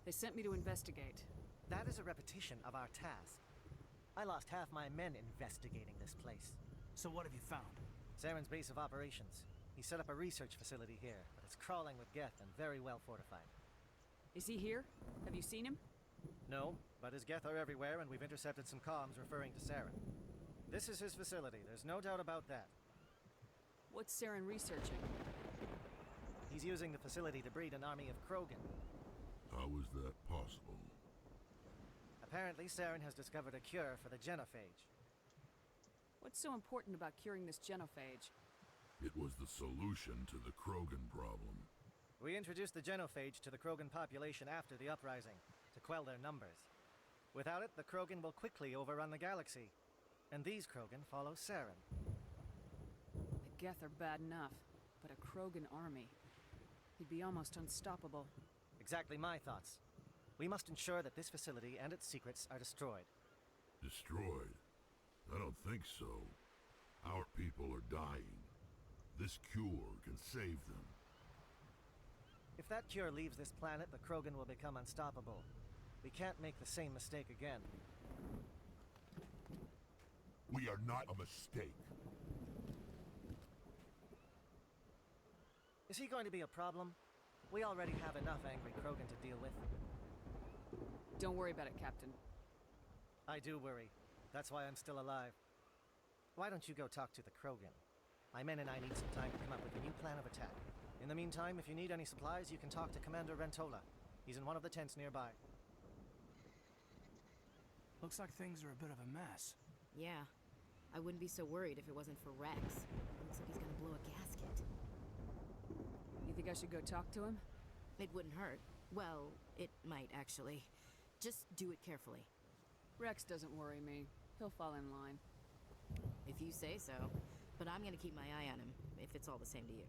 They sent me to investigate. That is a repetition of our task. I lost half my men investigating this place. So what have you found? Saren's base of operations. He set up a research facility here, but it's crawling with Geth and very well fortified. Is he here? Have you seen him? No, but his Geth are everywhere, and we've intercepted some comms referring to Saren. This is his facility, there's no doubt about that. What's Saren researching? He's using the facility to breed an army of Krogan. How is that possible? Apparently, Saren has discovered a cure for the genophage. What's so important about curing this genophage? It was the solution to the Krogan problem. We introduced the genophage to the Krogan population after the uprising, to quell their numbers. Without it, the Krogan will quickly overrun the galaxy. And these Krogan follow Saren. The Geth are bad enough, but a Krogan army. He'd be almost unstoppable. Exactly my thoughts. We must ensure that this facility and its secrets are destroyed. Destroyed? I don't think so. Our people are dying. This cure can save them. If that cure leaves this planet, the Krogan will become unstoppable. We can't make the same mistake again. We are not a mistake. Is he going to be a problem? We already have enough angry Krogan to deal with. Don't worry about it, Captain. I do worry. That's why I'm still alive. Why don't you go talk to the Krogan? My men and I need some time to come up with a new plan of attack. In the meantime, if you need any supplies, you can talk to Commander Rentola. He's in one of the tents nearby. Looks like things are a bit of a mess. Yeah. I wouldn't be so worried if it wasn't for Rex. Looks like he's gonna blow a gasket. You think I should go talk to him? It wouldn't hurt. Well, it might, actually. Just do it carefully. Rex doesn't worry me. He'll fall in line. If you say so. But I'm gonna keep my eye on him, if it's all the same to you.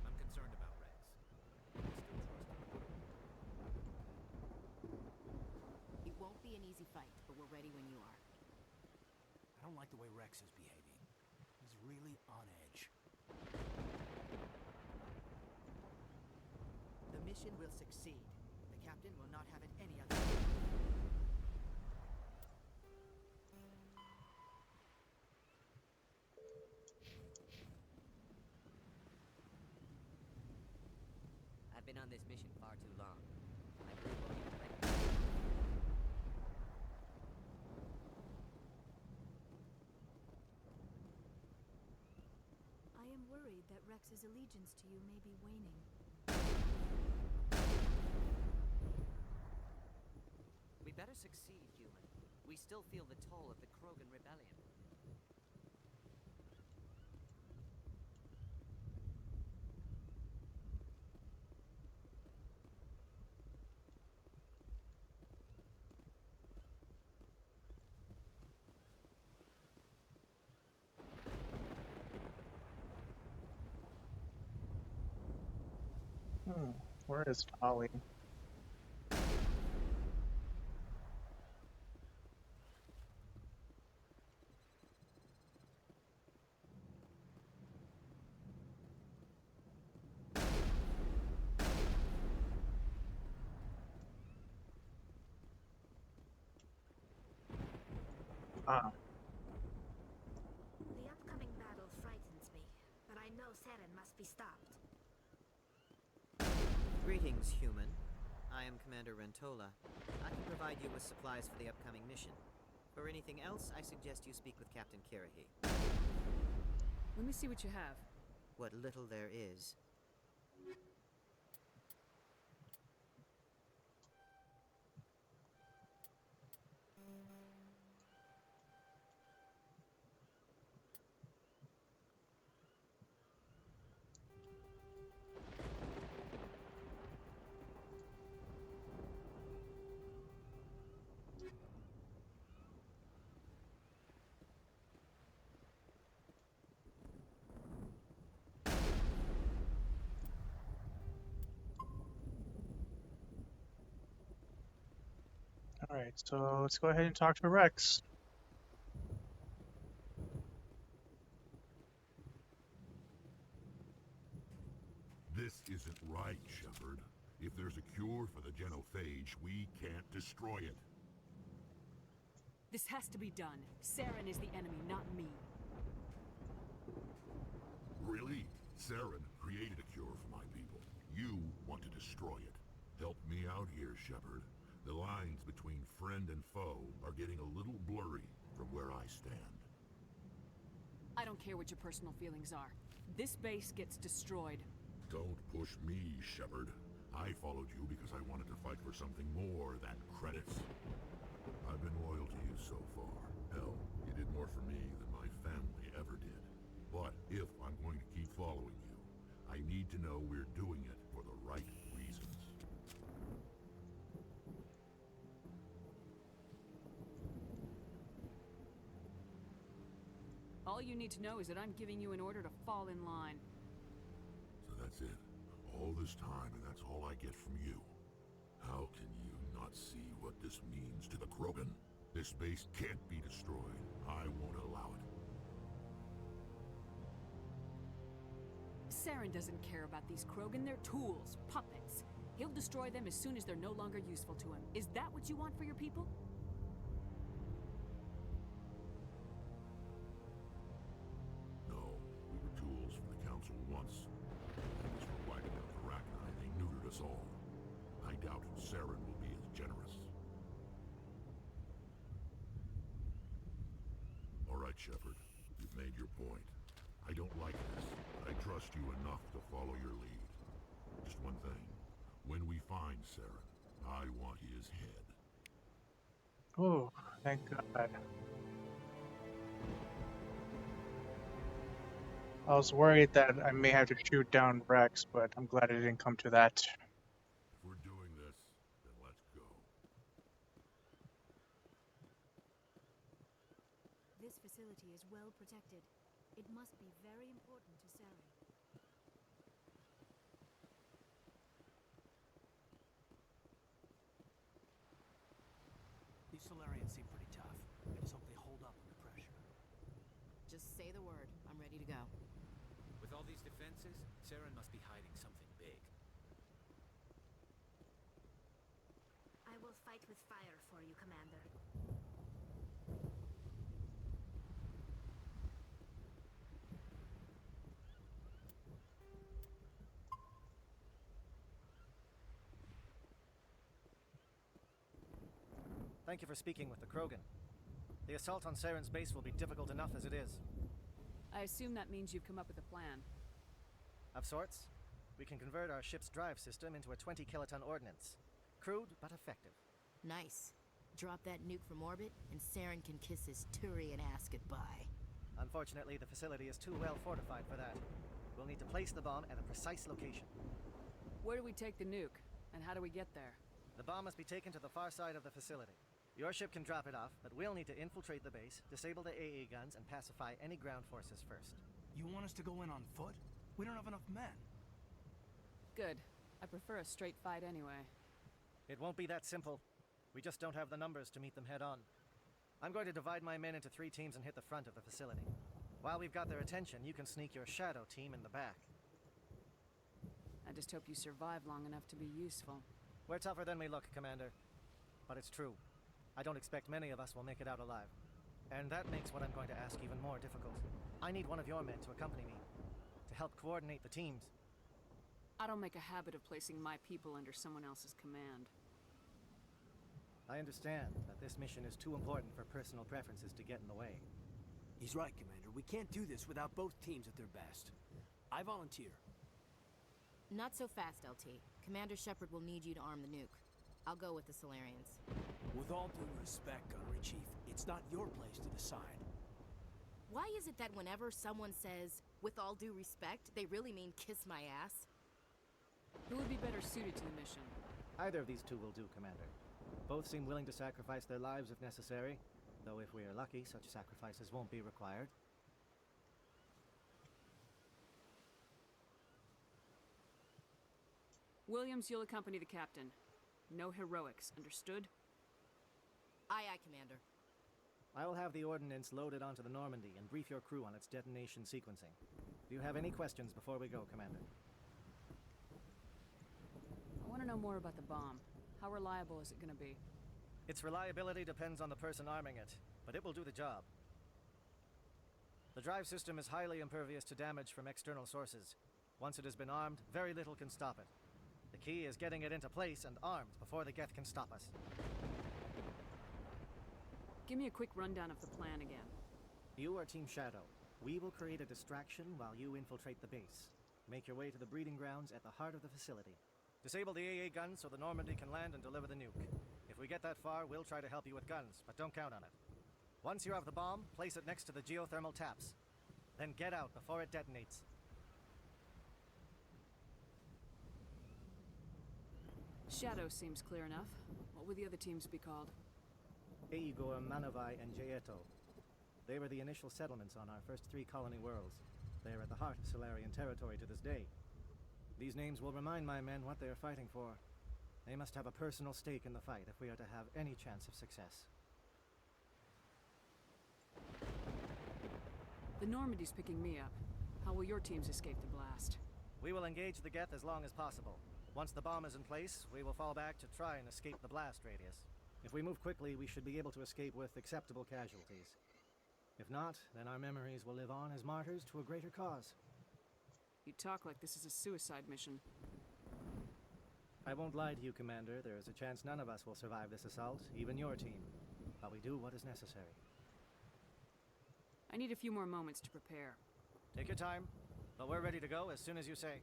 I'm concerned about Rex. I still trust him. It won't be an easy fight, but we're ready when you are. I don't like the way Rex is behaving. He's really on edge. The mission will succeed. The captain will not have it any other way. I've been on this mission far too long. My crew won't even let me. I am worried that Rex's allegiance to you may be waning. We better succeed, human. We still feel the toll of the Krogan rebellion. Where is Tali? Ah, The upcoming battle frightens me, but I know Saren must be stopped. Greetings, human. I am Commander Rentola. I can provide you with supplies for the upcoming mission. For anything else, I suggest you speak with Captain Kirahi. Let me see what you have. What little there is. alright, so let's go ahead and talk to Rex. This isn't right, Shepard. If there's a cure for the genophage, we can't destroy it. This has to be done. Saren is the enemy, not me. Really? Saren created a cure for my people. You want to destroy it. Help me out here, Shepard. The lines between friend and foe are getting a little blurry from where I stand. I don't care what your personal feelings are. This base gets destroyed. Don't push me, Shepard. I followed you because I wanted to fight for something more than credits. I've been loyal to you so far. Hell, you did more for me than my family ever did. But if I'm going to keep following you, I need to know we're doing it for the right reasons. All you need to know is that I'm giving you an order to fall in line. So that's it. All this time, and that's all I get from you. How can you not see what this means to the Krogan? This base can't be destroyed. I won't allow it. Saren doesn't care about these Krogan. They're tools, puppets. He'll destroy them as soon as they're no longer useful to him. Is that what you want for your people? No, we were tools for the Council once. That was for wiping out the Rachni. They neutered us all. I doubt Saren will be as generous. All right, Shepard. You've made your point. I don't like this, but I trust you enough to follow your lead. Just one thing. When we find Saren, I want his head. Oh, thank God. I was worried that I may have to shoot down Rex, but I'm glad it didn't come to that. If we're doing this, then let's go. This facility is well protected. It must be very important to Saren. These Solarians seem pretty tough. I just hope they hold up under pressure. Just say the word. I'm ready to go. With all these defenses, Saren must be hiding something big. I will fight with fire for you, Commander. Thank you for speaking with the Krogan. The assault on Saren's base will be difficult enough as it is. I assume that means you've come up with a plan. Of sorts. We can convert our ship's drive system into a 20-kiloton ordnance. Crude, but effective. Nice. Drop that nuke from orbit, and Saren can kiss his Turian ass goodbye. Unfortunately, the facility is too well fortified for that. We'll need to place the bomb at a precise location. Where do we take the nuke? And how do we get there? The bomb must be taken to the far side of the facility. Your ship can drop it off, but we'll need to infiltrate the base, disable the AA guns, and pacify any ground forces first. You want us to go in on foot? We don't have enough men. Good. I prefer a straight fight anyway. It won't be that simple. We just don't have the numbers to meet them head on. I'm going to divide my men into 3 teams and hit the front of the facility. While we've got their attention, you can sneak your shadow team in the back. I just hope you survive long enough to be useful. We're tougher than we look, Commander. But it's true. I don't expect many of us will make it out alive. And that makes what I'm going to ask even more difficult. I need one of your men to accompany me, to help coordinate the teams. I don't make a habit of placing my people under someone else's command. I understand that this mission is too important for personal preferences to get in the way. He's right, Commander. We can't do this without both teams at their best. I volunteer. Not so fast, LT. Commander Shepard will need you to arm the nuke. I'll go with the Solarians. With all due respect, Gunnery Chief, it's not your place to decide. Why is it that whenever someone says, with all due respect, they really mean kiss my ass? Who would be better suited to the mission? Either of these two will do, Commander. Both seem willing to sacrifice their lives if necessary, though if we are lucky, such sacrifices won't be required. Williams, you'll accompany the captain. No heroics, understood? Aye, aye, Commander. I will have the ordnance loaded onto the Normandy and brief your crew on its detonation sequencing. Do you have any questions before we go, Commander? I want to know more about the bomb. How reliable is it going to be? Its reliability depends on the person arming it, but it will do the job. The drive system is highly impervious to damage from external sources. Once it has been armed, very little can stop it. The key is getting it into place and armed before the Geth can stop us. Give me a quick rundown of the plan again. You are Team Shadow. We will create a distraction while you infiltrate the base. Make your way to the breeding grounds at the heart of the facility. Disable the AA guns so the Normandy can land and deliver the nuke. If we get that far, we'll try to help you with guns, but don't count on it. Once you have the bomb, place it next to the geothermal taps. Then get out before it detonates. Shadow seems clear enough. What would the other teams be called? Igor, Manavai, and Jaeto. They were the initial settlements on our first 3 colony worlds. They are at the heart of Solarian territory to this day. These names will remind my men what they are fighting for. They must have a personal stake in the fight if we are to have any chance of success. The Normandy's picking me up. How will your teams escape the blast? We will engage the Geth as long as possible. Once the bomb is in place, we will fall back to try and escape the blast radius. If we move quickly, we should be able to escape with acceptable casualties. If not, then our memories will live on as martyrs to a greater cause. You talk like this is a suicide mission. I won't lie to you, Commander. There is a chance none of us will survive this assault, even your team. But we do what is necessary. I need a few more moments to prepare. Take your time, but we're ready to go as soon as you say.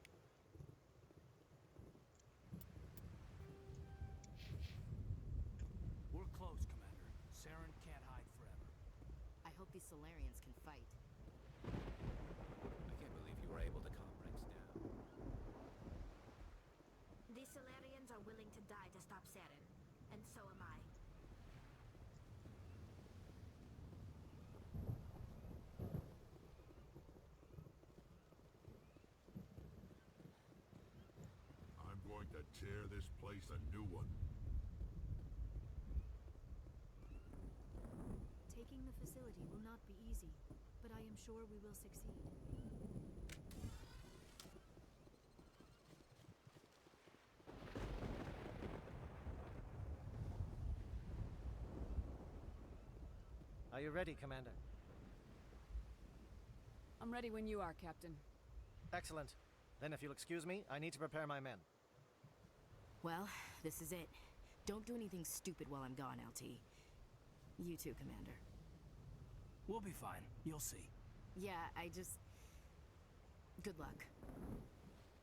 We're close, Commander. Saren can't hide forever. I hope these Solarians can fight. I can't believe you were able to calm Rex down. These Solarians are willing to die to stop Saren, and so am I. I'm going to tear this place a new one. Taking the facility will not be easy, but I am sure we will succeed. Are you ready, Commander? I'm ready when you are, Captain. Excellent. Then if you'll excuse me, I need to prepare my men. Well, this is it. Don't do anything stupid while I'm gone, LT. You too, Commander. We'll be fine. You'll see. Yeah, good luck.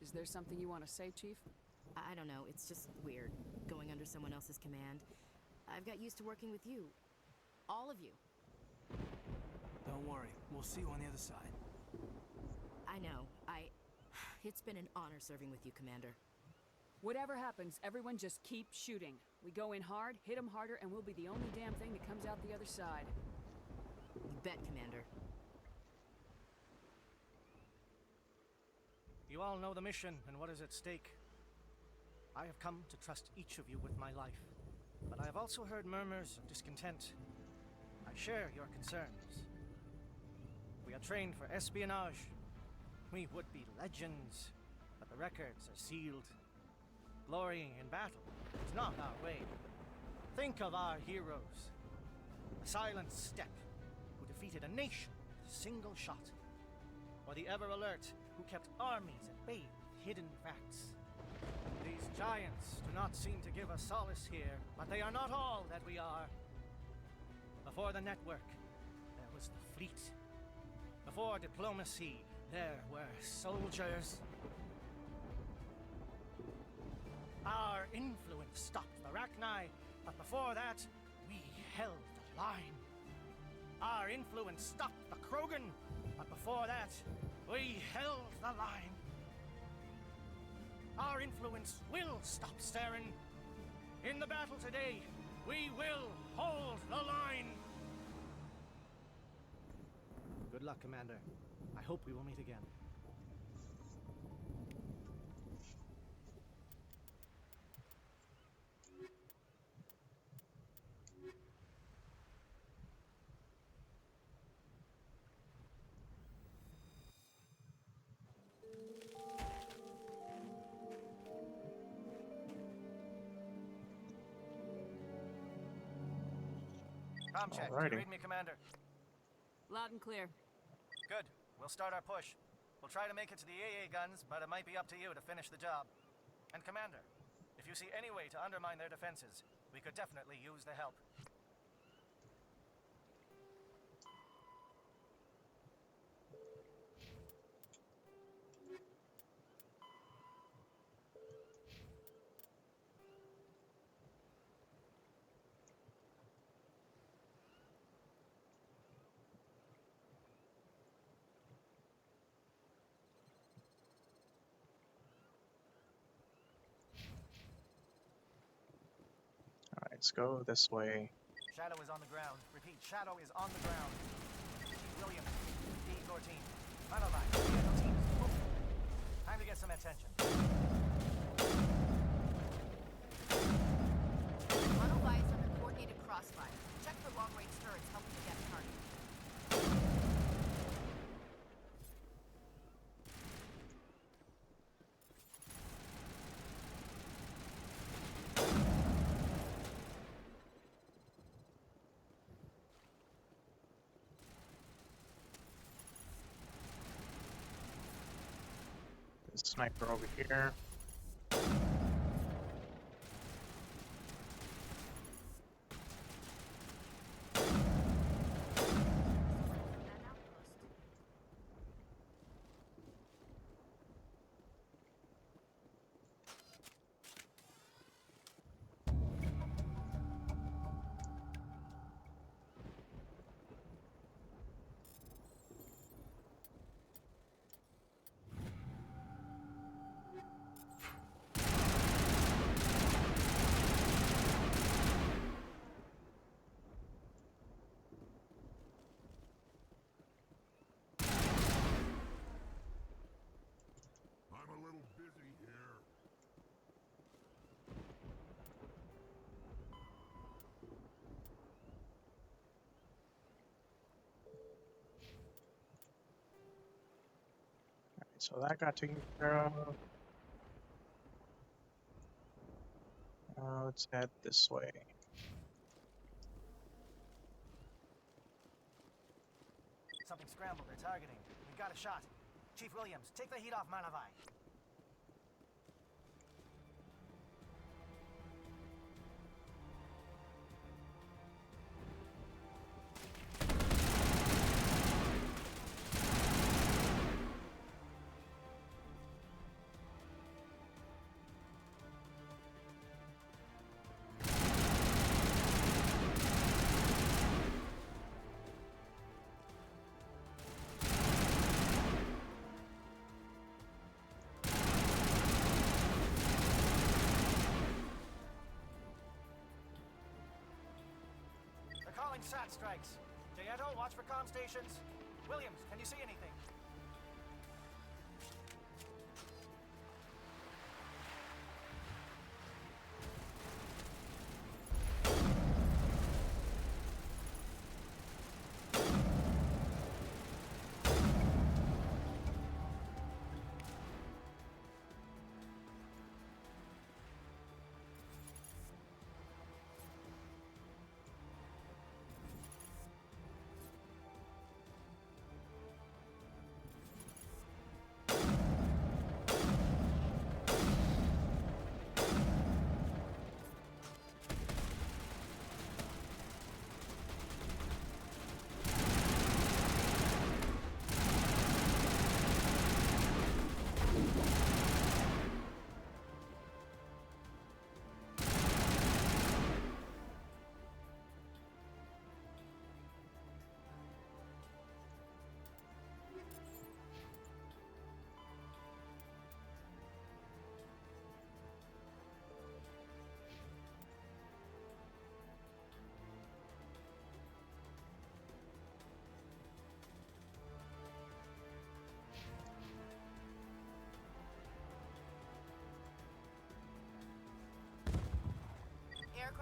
Is there something you want to say, Chief? I don't know, it's just weird, going under someone else's command. I've got used to working with you. All of you. Don't worry. We'll see you on the other side. I know. It's been an honor serving with you, Commander. Whatever happens, everyone just keep shooting. We go in hard, hit them harder, and we'll be the only damn thing that comes out the other side. You bet, Commander. You all know the mission and what is at stake. I have come to trust each of you with my life, but I have also heard murmurs of discontent. I share your concerns. We are trained for espionage. We would be legends, but the records are sealed. Glorying in battle is not our way. Think of our heroes. The silent step, defeated a nation with a single shot. Or the ever-alert, who kept armies at bay with hidden facts. These giants do not seem to give us solace here, but they are not all that we are. Before the network, there was the fleet. Before diplomacy, there were soldiers. Our influence stopped the Rachni, but before that, we held the line. Our influence stopped the Krogan, but before that, we held the line. Our influence will stop Saren. In the battle today, we will hold the line. Good luck, Commander. I hope we will meet again. Com check. Do you Alrighty. read me, Commander? Loud and clear. Good. We'll start our push. We'll try to make it to the AA guns, but it might be up to you to finish the job. And Commander, if you see any way to undermine their defenses, we could definitely use the help. Alright, let's go this way. Shadow is on the ground. Repeat, Shadow is on the ground. William, D14. Manolai, vehicle teams, move. Time to get some attention. Manolai is under coordinated crossfire. Check for long-range turrets helping to get a target. Sniper over here. I'm a little busy here. Alright, so that got taken care of. Let's head this way. Something scrambled. They're targeting. We've got a shot. Chief Williams, take the heat off Manavai. They're calling SAT strikes. Jayeto, watch for comm stations. Williams, can you see anything?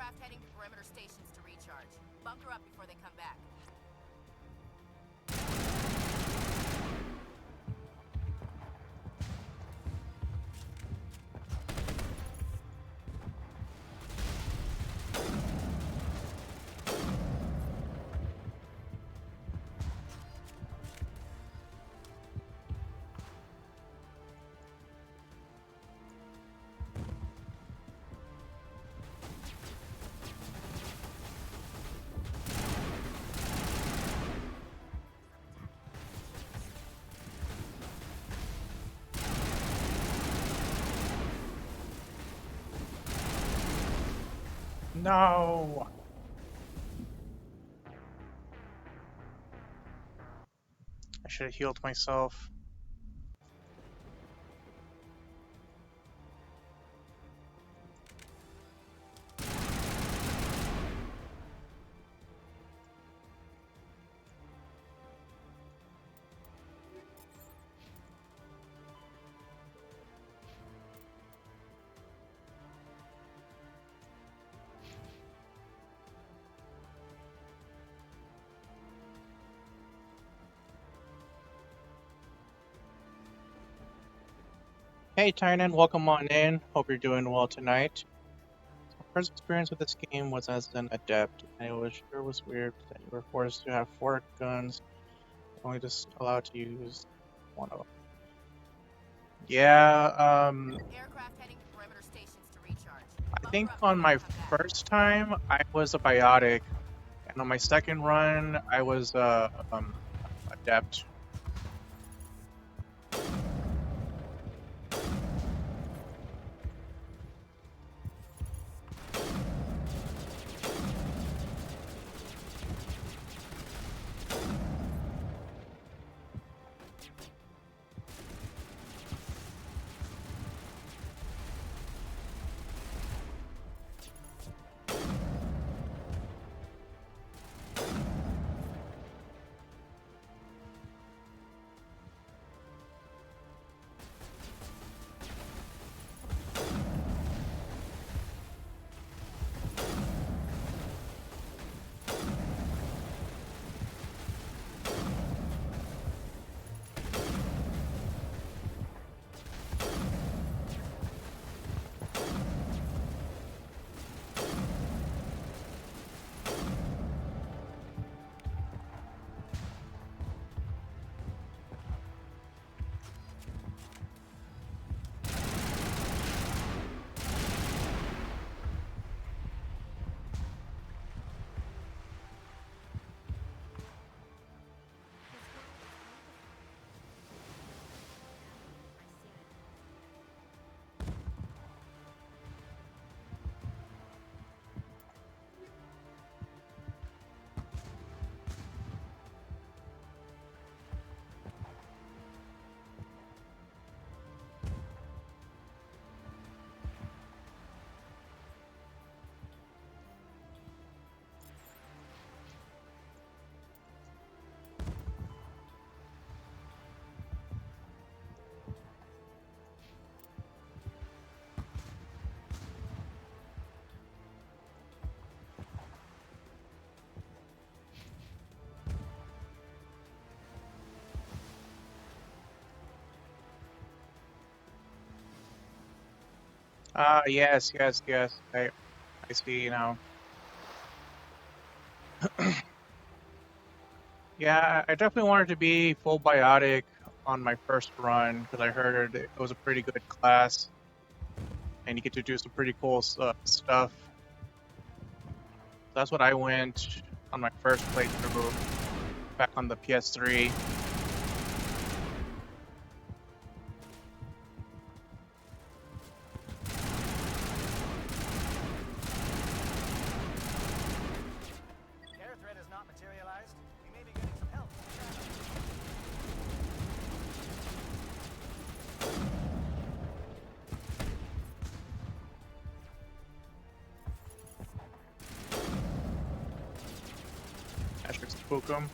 Aircraft heading to perimeter stations to recharge. Bunker up before they come back. No! I should have healed myself. Hey Tynan, welcome on in. Hope you're doing well tonight. My first experience with this game was as an adept, and it sure was weird that you were forced to have 4 guns, only just allowed to use one of them. Yeah, Aircraft heading to perimeter stations to recharge. I think on my Bunker up first time I was a biotic, and on my second run I was adept. Yes, yes, yes. I see now. Yeah, I definitely wanted to be full biotic on my first run because I heard it was a pretty good class and you get to do some pretty cool stuff. That's what I went on my first playthrough back on the PS3. Air threat has not materialized. We may be getting some help. I should spook him.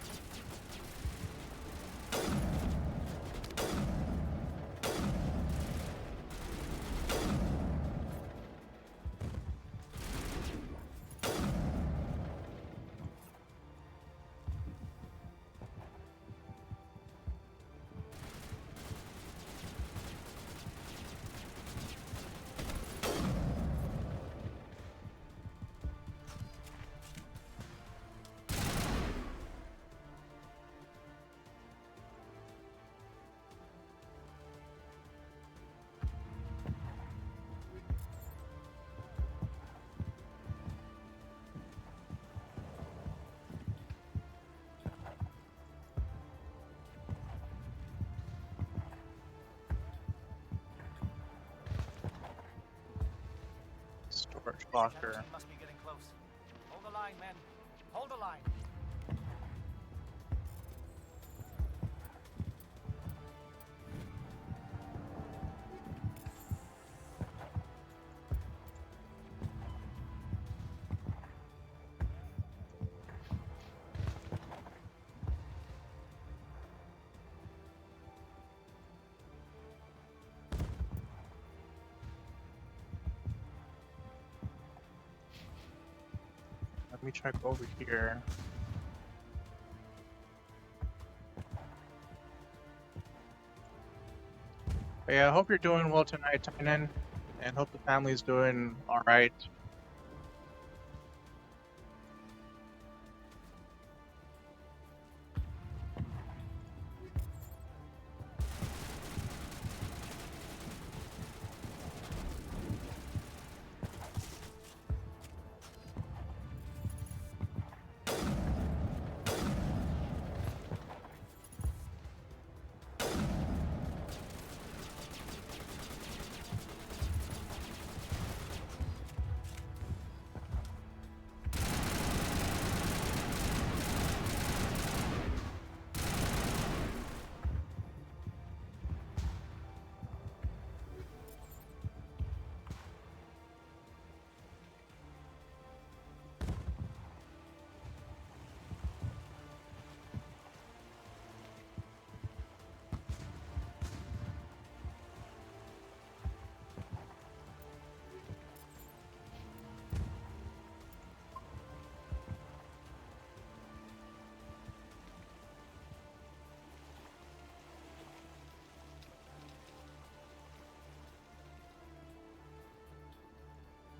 locker. Team must be getting close. Hold the line, men. Hold the line. Let me check over here. But yeah, I hope you're doing well tonight, Tynan, and hope the family's doing all right.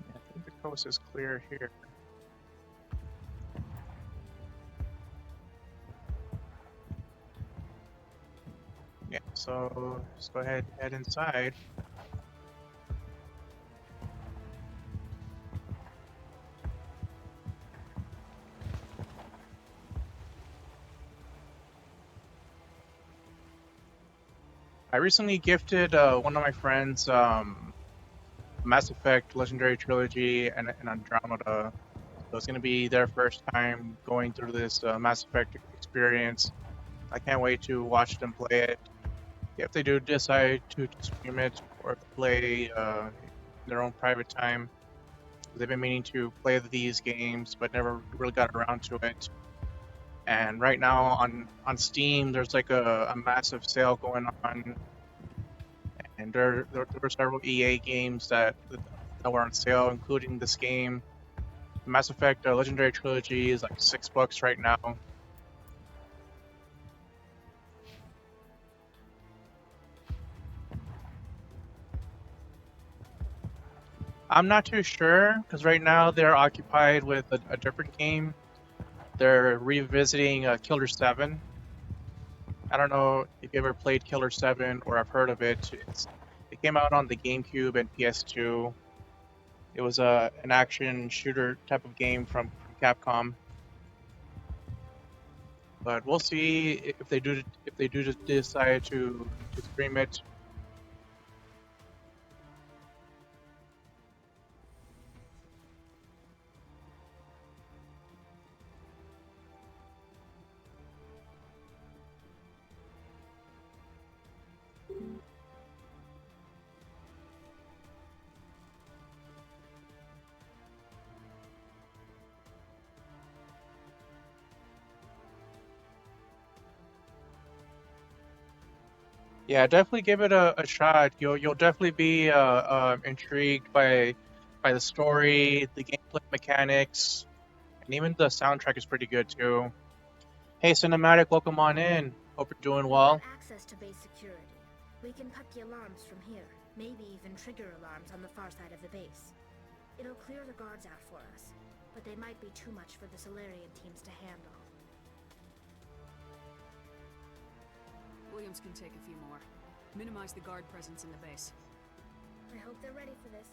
I think the coast is clear here. Yeah, so let's go ahead and head inside. I recently gifted one of my friends Mass Effect Legendary Trilogy and Andromeda. So it's going to be their first time going through this Mass Effect experience. I can't wait to watch them play it. If they do decide to stream it or play in their own private time, they've been meaning to play these games but never really got around to it. And right now on Steam, there's like a massive sale going on, and there were several EA games that were on sale, including this game. Mass Effect Legendary Trilogy is like $6 right now. I'm not too sure because right now they're occupied with a different game. They're revisiting Killer 7. I don't know if you ever played Killer 7 or have heard of it. It came out on the GameCube and PS2. It was an action shooter type of game from Capcom. But we'll see if they do just decide to stream it. Yeah, definitely give it a shot. You'll definitely be intrigued by the story, the gameplay mechanics, and even the soundtrack is pretty good too. Hey, Cinematic, welcome on in. Hope you're doing well. Access to base security. We can cut the alarms from here. Maybe even trigger alarms on the far side of the base. It'll clear the guards out for us, but they might be too much for the Solarian teams to handle. Williams can take a few more. Minimize the guard presence in the base. I hope they're ready for this.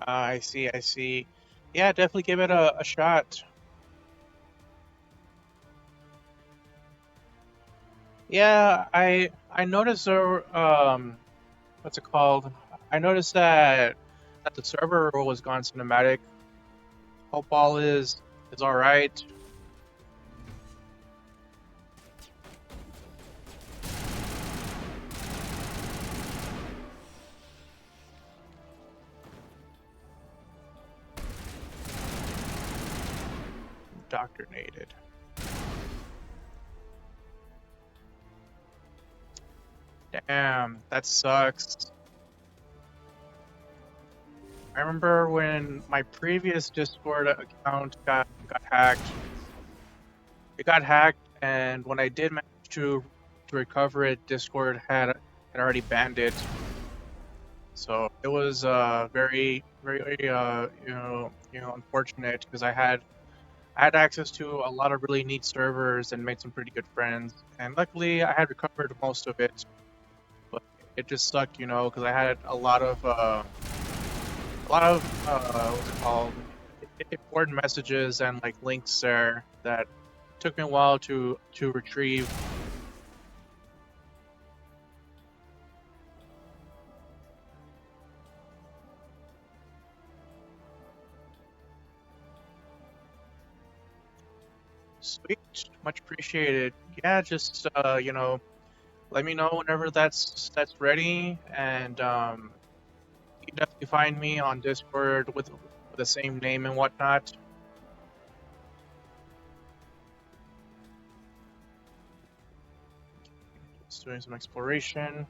I see. Yeah, definitely give it a shot. Yeah, I noticed there what's it called? I noticed that the server was gone cinematic. Hope all is all right. Indoctrinated. Damn, that sucks. I remember when my previous Discord account got hacked. It got hacked, and when I did manage to recover it, Discord had already banned it. So it was very unfortunate because I had access to a lot of really neat servers and made some pretty good friends, and luckily I had recovered most of it. But it just sucked, because I had a lot of what's it called, important messages and like links there that took me a while to retrieve. Sweet, much appreciated. Yeah, just let me know whenever that's ready, and you can definitely find me on Discord with the same name and whatnot. Just doing some exploration.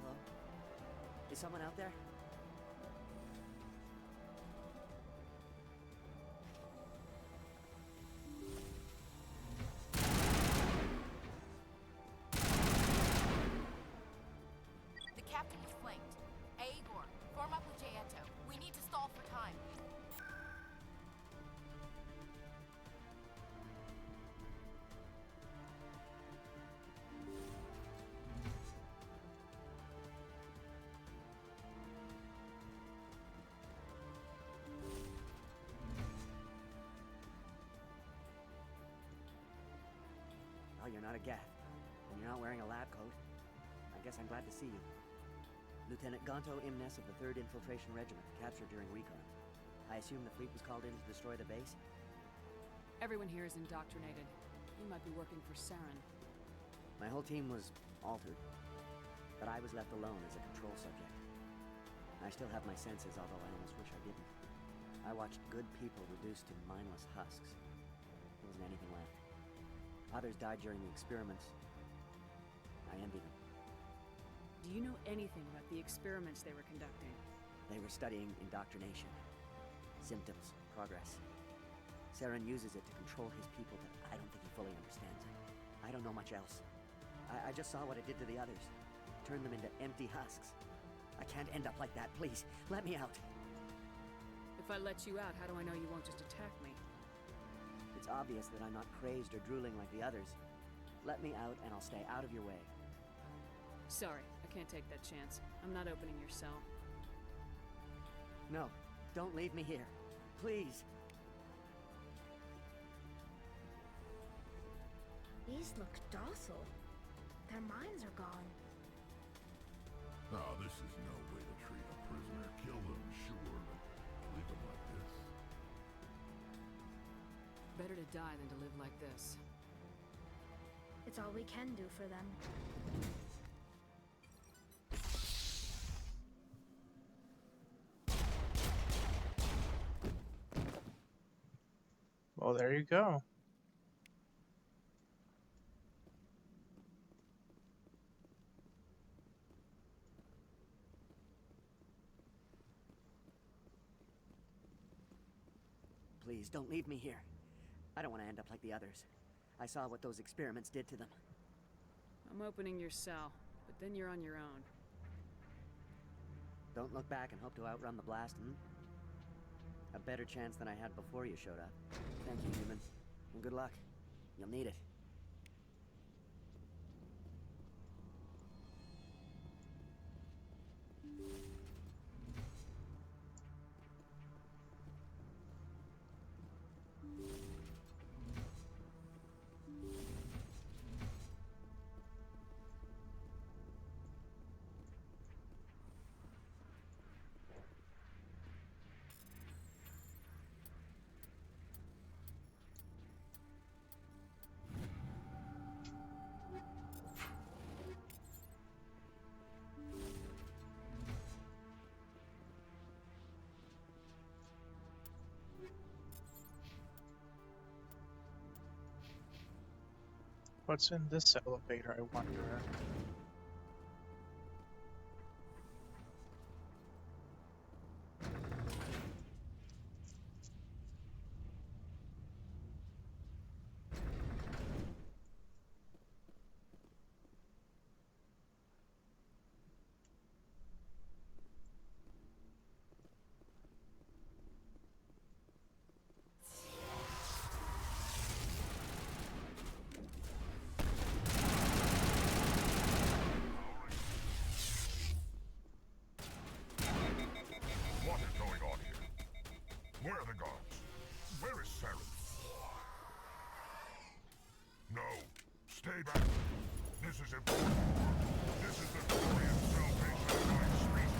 Hello? Is someone out there? The captain was flanked. Aegor, form up with Jaeto. We need to stall for time. Oh, you're not a Geth, and you're not wearing a lab coat. I guess I'm glad to see you. Lieutenant Gonto Imnes of the 3rd Infiltration Regiment, captured during recon. I assume the fleet was called in to destroy the base? Everyone here is indoctrinated. You might be working for Saren. My whole team was altered, but I was left alone as a control subject. I still have my senses, although I almost wish I didn't. I watched good people reduced to mindless husks. There wasn't anything left. Others died during the experiments. I envy them. Do you know anything about the experiments they were conducting? They were studying indoctrination. Symptoms, progress. Saren uses it to control his people, but I don't think he fully understands it. I don't know much else. I just saw what it did to the others. Turned them into empty husks. I can't end up like that, please. Let me out. If I let you out, how do I know you won't just attack me? It's obvious that I'm not crazed or drooling like the others. Let me out and I'll stay out of your way. Sorry, I can't take that chance. I'm not opening your cell. No, don't leave me here. Please. These look docile. Their minds are gone. Oh, this is no way to treat a prisoner. Kill them, sure, but leave them like this. Better to die than to live like this. It's all we can do for them. Well, there you go. Please, don't leave me here. I don't want to end up like the others. I saw what those experiments did to them. I'm opening your cell, but then you're on your own. Don't look back and hope to outrun the blast, A better chance than I had before you showed up. Thank you, human. And good luck. You'll need it. What's in this elevator, I wonder? What is going on here? Where are the guards? Where is Sarah? No. Stay back. This is important. This is the glorious salvation of my species.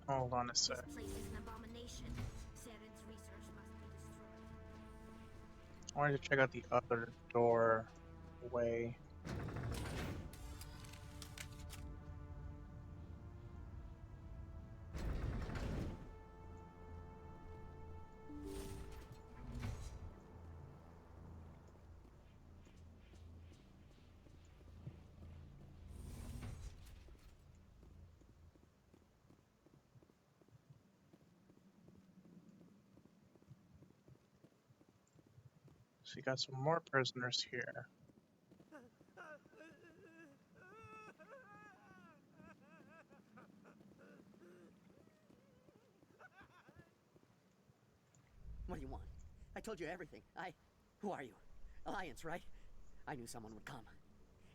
Hold on a sec. This place is an abomination. Saren's research must be destroyed. I wanted to check out the other doorway. So you got some more prisoners here. What do you want? I told you everything. Who are you? Alliance, right? I knew someone would come.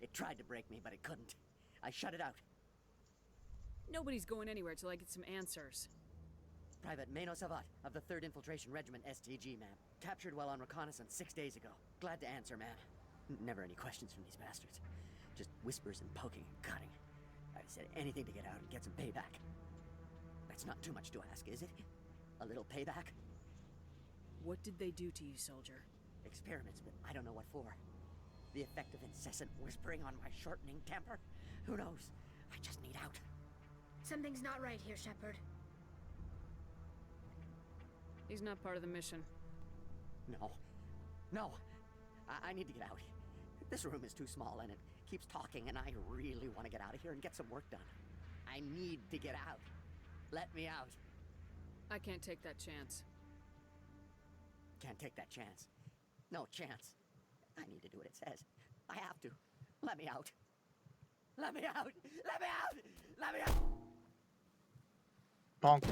It tried to break me, but it couldn't. I shut it out. Nobody's going anywhere till I get some answers. Private Mano Savat of the 3rd Infiltration Regiment STG, ma'am. Captured while on reconnaissance 6 days ago. Glad to answer, ma'am. Never any questions from these bastards. Just whispers and poking and cutting. I said anything to get out and get some payback. That's not too much to ask, is it? A little payback? What did they do to you, soldier? Experiments, but I don't know what for. The effect of incessant whispering on my shortening temper? Who knows? I just need out. Something's not right here, Shepard. He's not part of the mission. No. No! I need to get out. This room is too small and it keeps talking and I really want to get out of here and get some work done. I need to get out. Let me out. I can't take that chance. Can't take that chance. No chance. I need to do what it says. I have to. Let me out. Let me out! Let me out! Let me out! Bonk.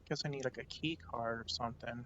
Guess I need like a key card or something.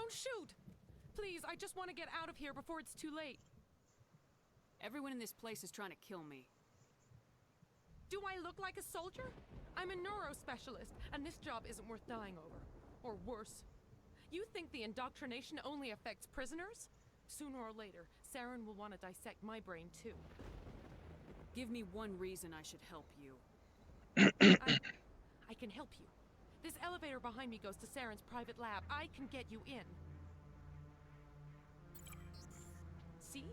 Don't shoot! Please, I just want to get out of here before it's too late. Everyone in this place is trying to kill me. Do I look like a soldier? I'm a neurospecialist, and this job isn't worth dying over. Or worse. You think the indoctrination only affects prisoners? Sooner or later, Saren will want to dissect my brain too. Give me one reason I should help you. I can help you. This elevator behind me goes to Saren's private lab. I can get you in. See?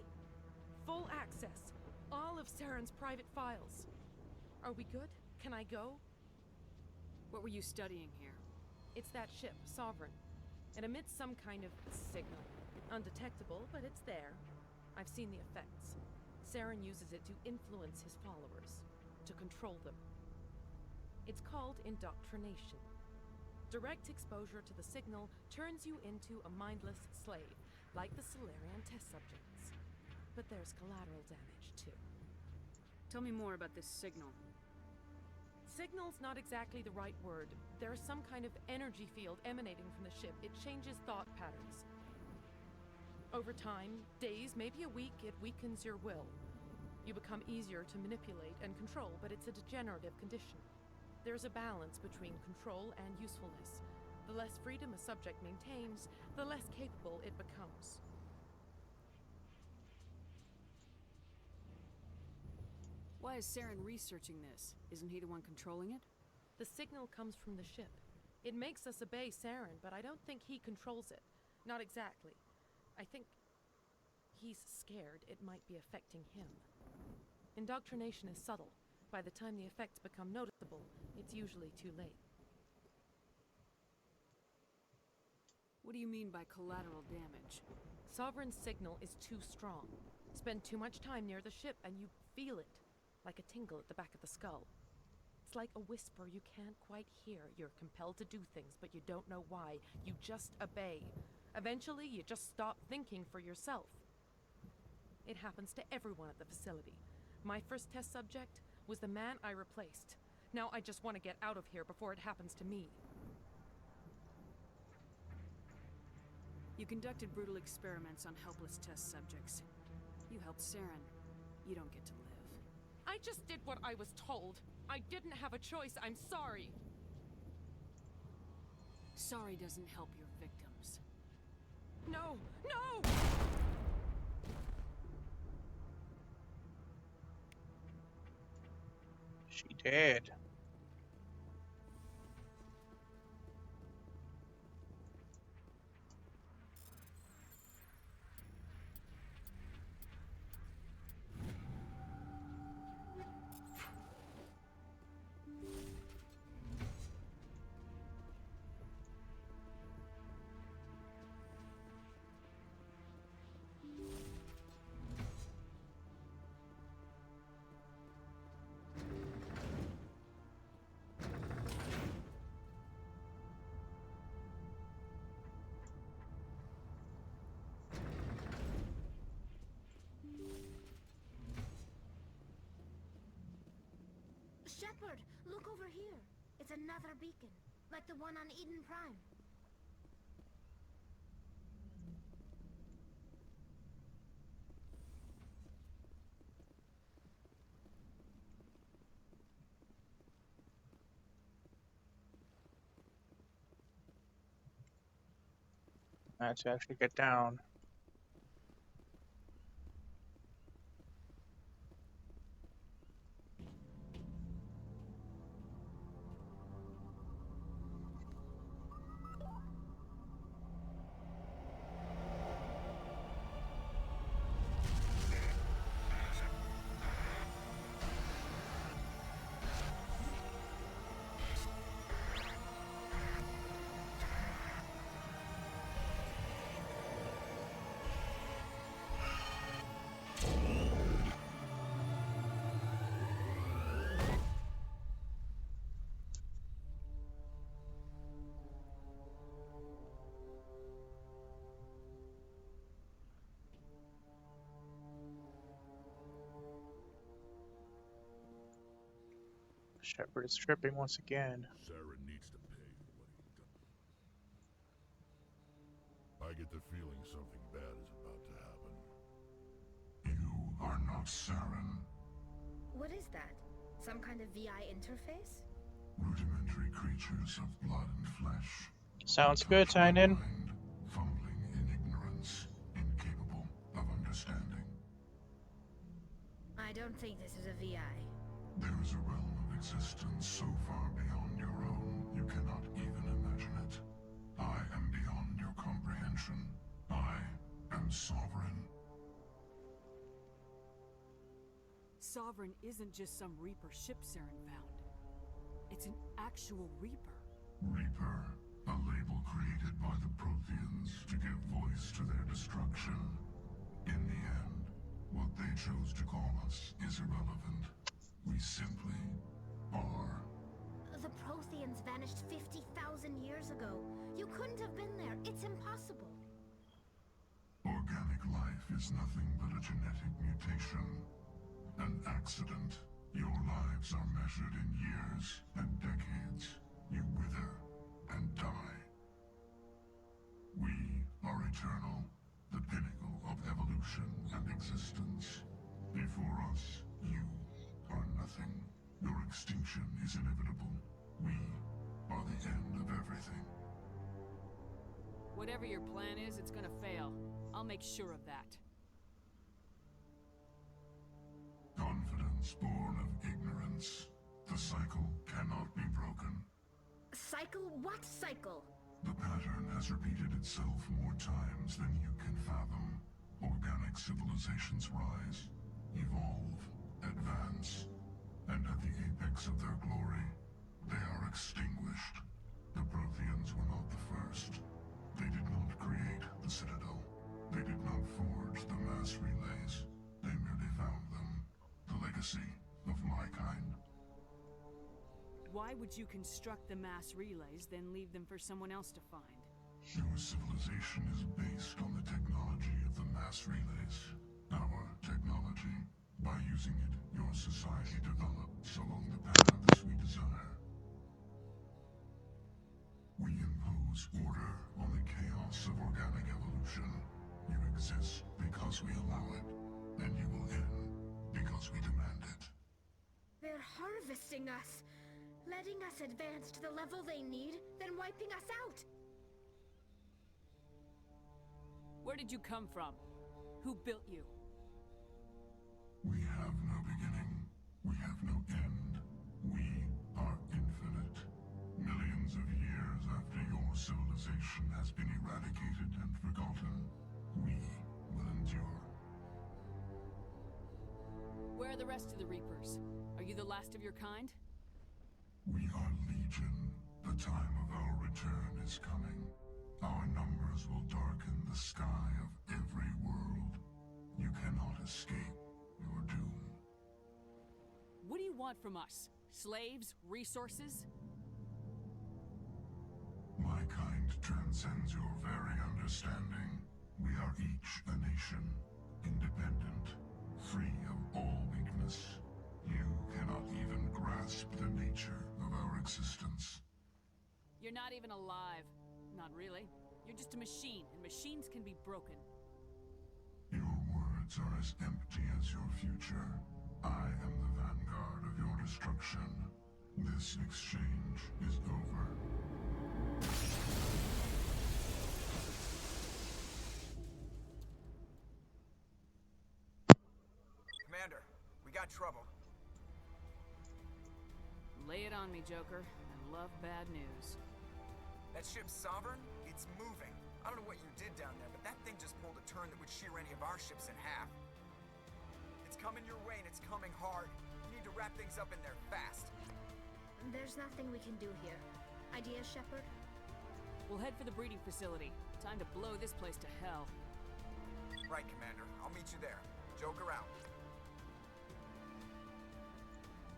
Full access. All of Saren's private files. Are we good? Can I go? What were you studying here? It's that ship, Sovereign. It emits some kind of signal. Undetectable, but it's there. I've seen the effects. Saren uses it to influence his followers, to control them. It's called indoctrination. Direct exposure to the signal turns you into a mindless slave, like the Solarian test subjects. But there's collateral damage, too. Tell me more about this signal. Signal's not exactly the right word. There's some kind of energy field emanating from the ship. It changes thought patterns. Over time, days, maybe a week, it weakens your will. You become easier to manipulate and control, but it's a degenerative condition. There's a balance between control and usefulness. The less freedom a subject maintains, the less capable it becomes. Why is Saren researching this? Isn't he the one controlling it? The signal comes from the ship. It makes us obey Saren, but I don't think he controls it. Not exactly. I think he's scared it might be affecting him. Indoctrination is subtle. By the time the effects become noticeable, it's usually too late. What do you mean by collateral damage? Sovereign's signal is too strong. Spend too much time near the ship and you feel it, like a tingle at the back of the skull. It's like a whisper you can't quite hear. You're compelled to do things, but you don't know why. You just obey. Eventually, you just stop thinking for yourself. It happens to everyone at the facility. My first test subject was the man I replaced. Now I just want to get out of here before it happens to me. You conducted brutal experiments on helpless test subjects. You helped Saren. You don't get to live. I just did what I was told. I didn't have a choice. I'm sorry. Sorry doesn't help your victims. No! No! She did. Shepard, look over here. It's another beacon, like the one on Eden Prime. I had to actually get down. Shepard is tripping once again. Saren needs to pay for what he's done. I get the feeling something bad is about to happen. You are not Saren. What is that? Some kind of VI interface? Rudimentary creatures of blood and flesh. Sounds good, Tynan. Fumbling in ignorance, incapable of understanding. I don't think this is a VI. There is a realm of existence so far beyond your own, you cannot even imagine it. I am beyond your comprehension. I am sovereign. Sovereign isn't just some Reaper ship Saren found. It's an actual Reaper. Reaper, a label created by the Protheans to give voice to their destruction. In the end, what they chose to call us is irrelevant. We simply are. The Protheans vanished 50,000 years ago. You couldn't have been there. It's impossible. Organic life is nothing but a genetic mutation. An accident. Your lives are measured in years and decades. You wither and die. We are eternal, the pinnacle of evolution and existence. Before us, you are nothing. Your extinction is inevitable. We are the end of everything. Whatever your plan is, it's gonna fail. I'll make sure of that. Confidence born of ignorance. The cycle cannot be broken. Cycle? What cycle? The pattern has repeated itself more times than you can fathom. Organic civilizations rise, evolve, advance, and at the apex of their glory, they are extinguished. The Protheans were not the first. They did not create the Citadel. They did not forge the mass relays. They merely found them. The legacy of my kind. Why would you construct the mass relays, then leave them for someone else to find? Your civilization is based on the technology of the mass relays. Our technology. By using it, your society develops along the paths we desire. We impose order on the chaos of organic evolution. You exist because we allow it, and you will end because we demand it. harvesting us, letting us advance to the level they need, then wiping us out. Where did you come from? Who built you? We have no beginning. We have no end. We are infinite. Millions of years after your civilization has been eradicated and forgotten, we will endure. Where are the rest of the Reapers? Are you the last of your kind? We are Legion. The time of our return is coming. Our numbers will darken the sky of every world. You cannot escape your doom. What do you want from us? Slaves? Resources? My kind transcends your very understanding. We are each a nation, independent, free of all weakness. You cannot even grasp the nature of our existence. You're not even alive. Not really. You're just a machine, and machines can be broken. Your words are as empty as your future. I am the vanguard of your destruction. This exchange is over. Commander, we got trouble. Lay it on me, Joker. I love bad news. That ship Sovereign, it's moving. I don't know what you did down there, but that thing just pulled a turn that would shear any of our ships in half. It's coming your way and it's coming hard. You need to wrap things up in there fast. There's nothing we can do here. Idea, Shepard? We'll head for the breeding facility. Time to blow this place to hell. Right, Commander. I'll meet you there. Joker out.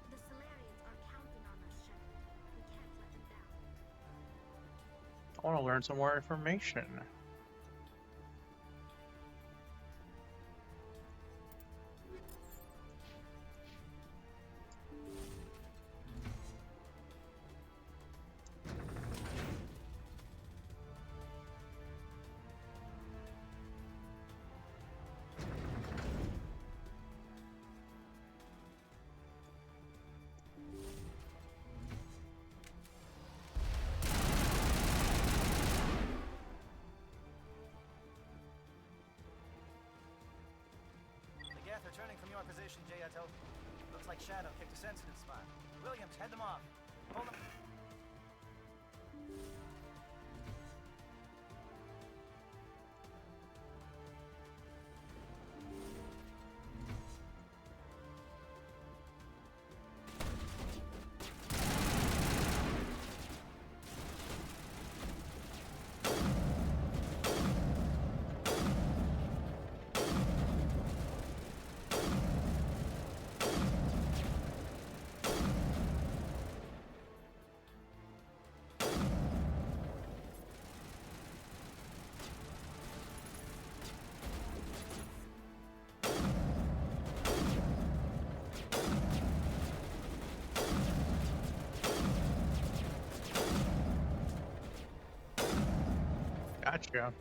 The Solarians are counting on us, Shepard. We can't let them down. I want to learn some more information. Returning from your position, Jayato. Looks like Shadow kicked a sensitive spot. Williams, head them off. Pull them. Gotcha.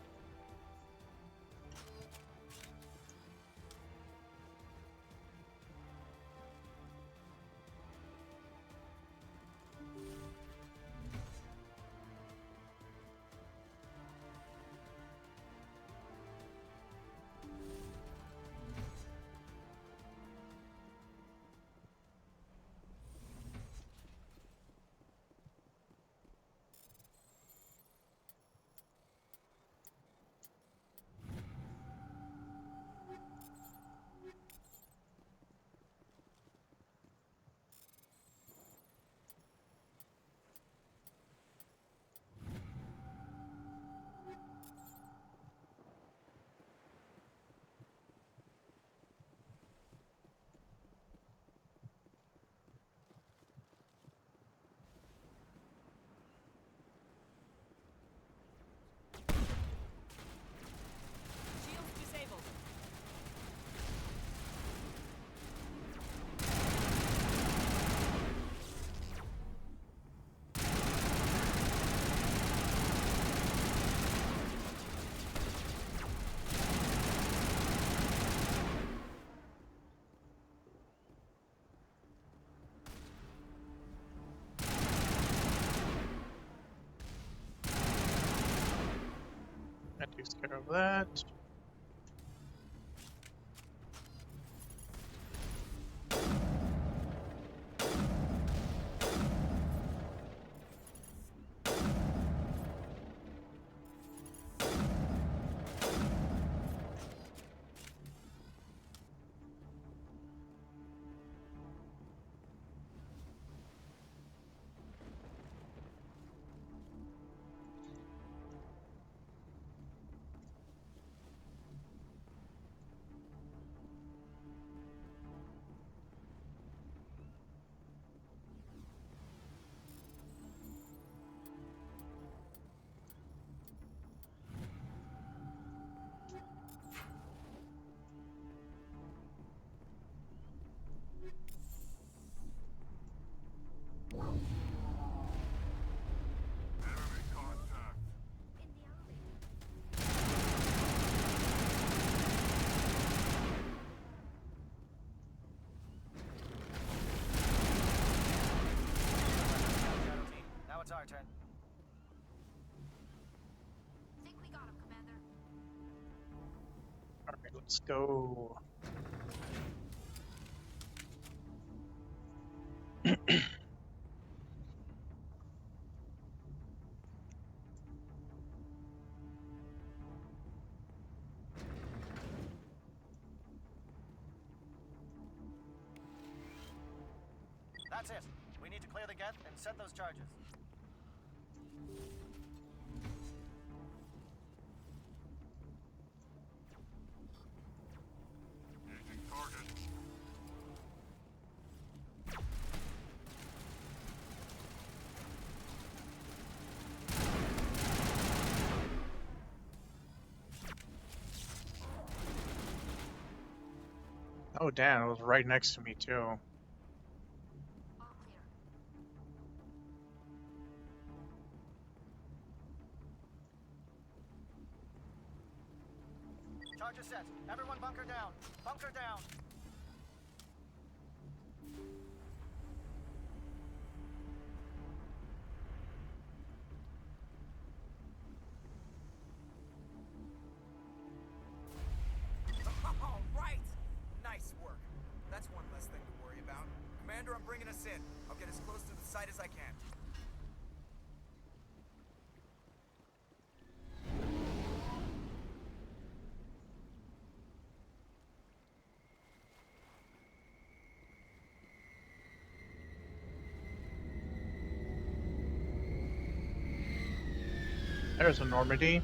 takes care of that. Now it's our turn. Think we got him, Commander. Alright, let's go. That's it. We need to clear the gate and set those charges. Engaging target. Oh damn, it was right next to me too. All clear. Charges set. Everyone bunker down. Bunker down. All right! Nice work. That's one less thing to worry about. Commander, I'm bringing us in. I'll get as close to the site as I can. There's a Normandy.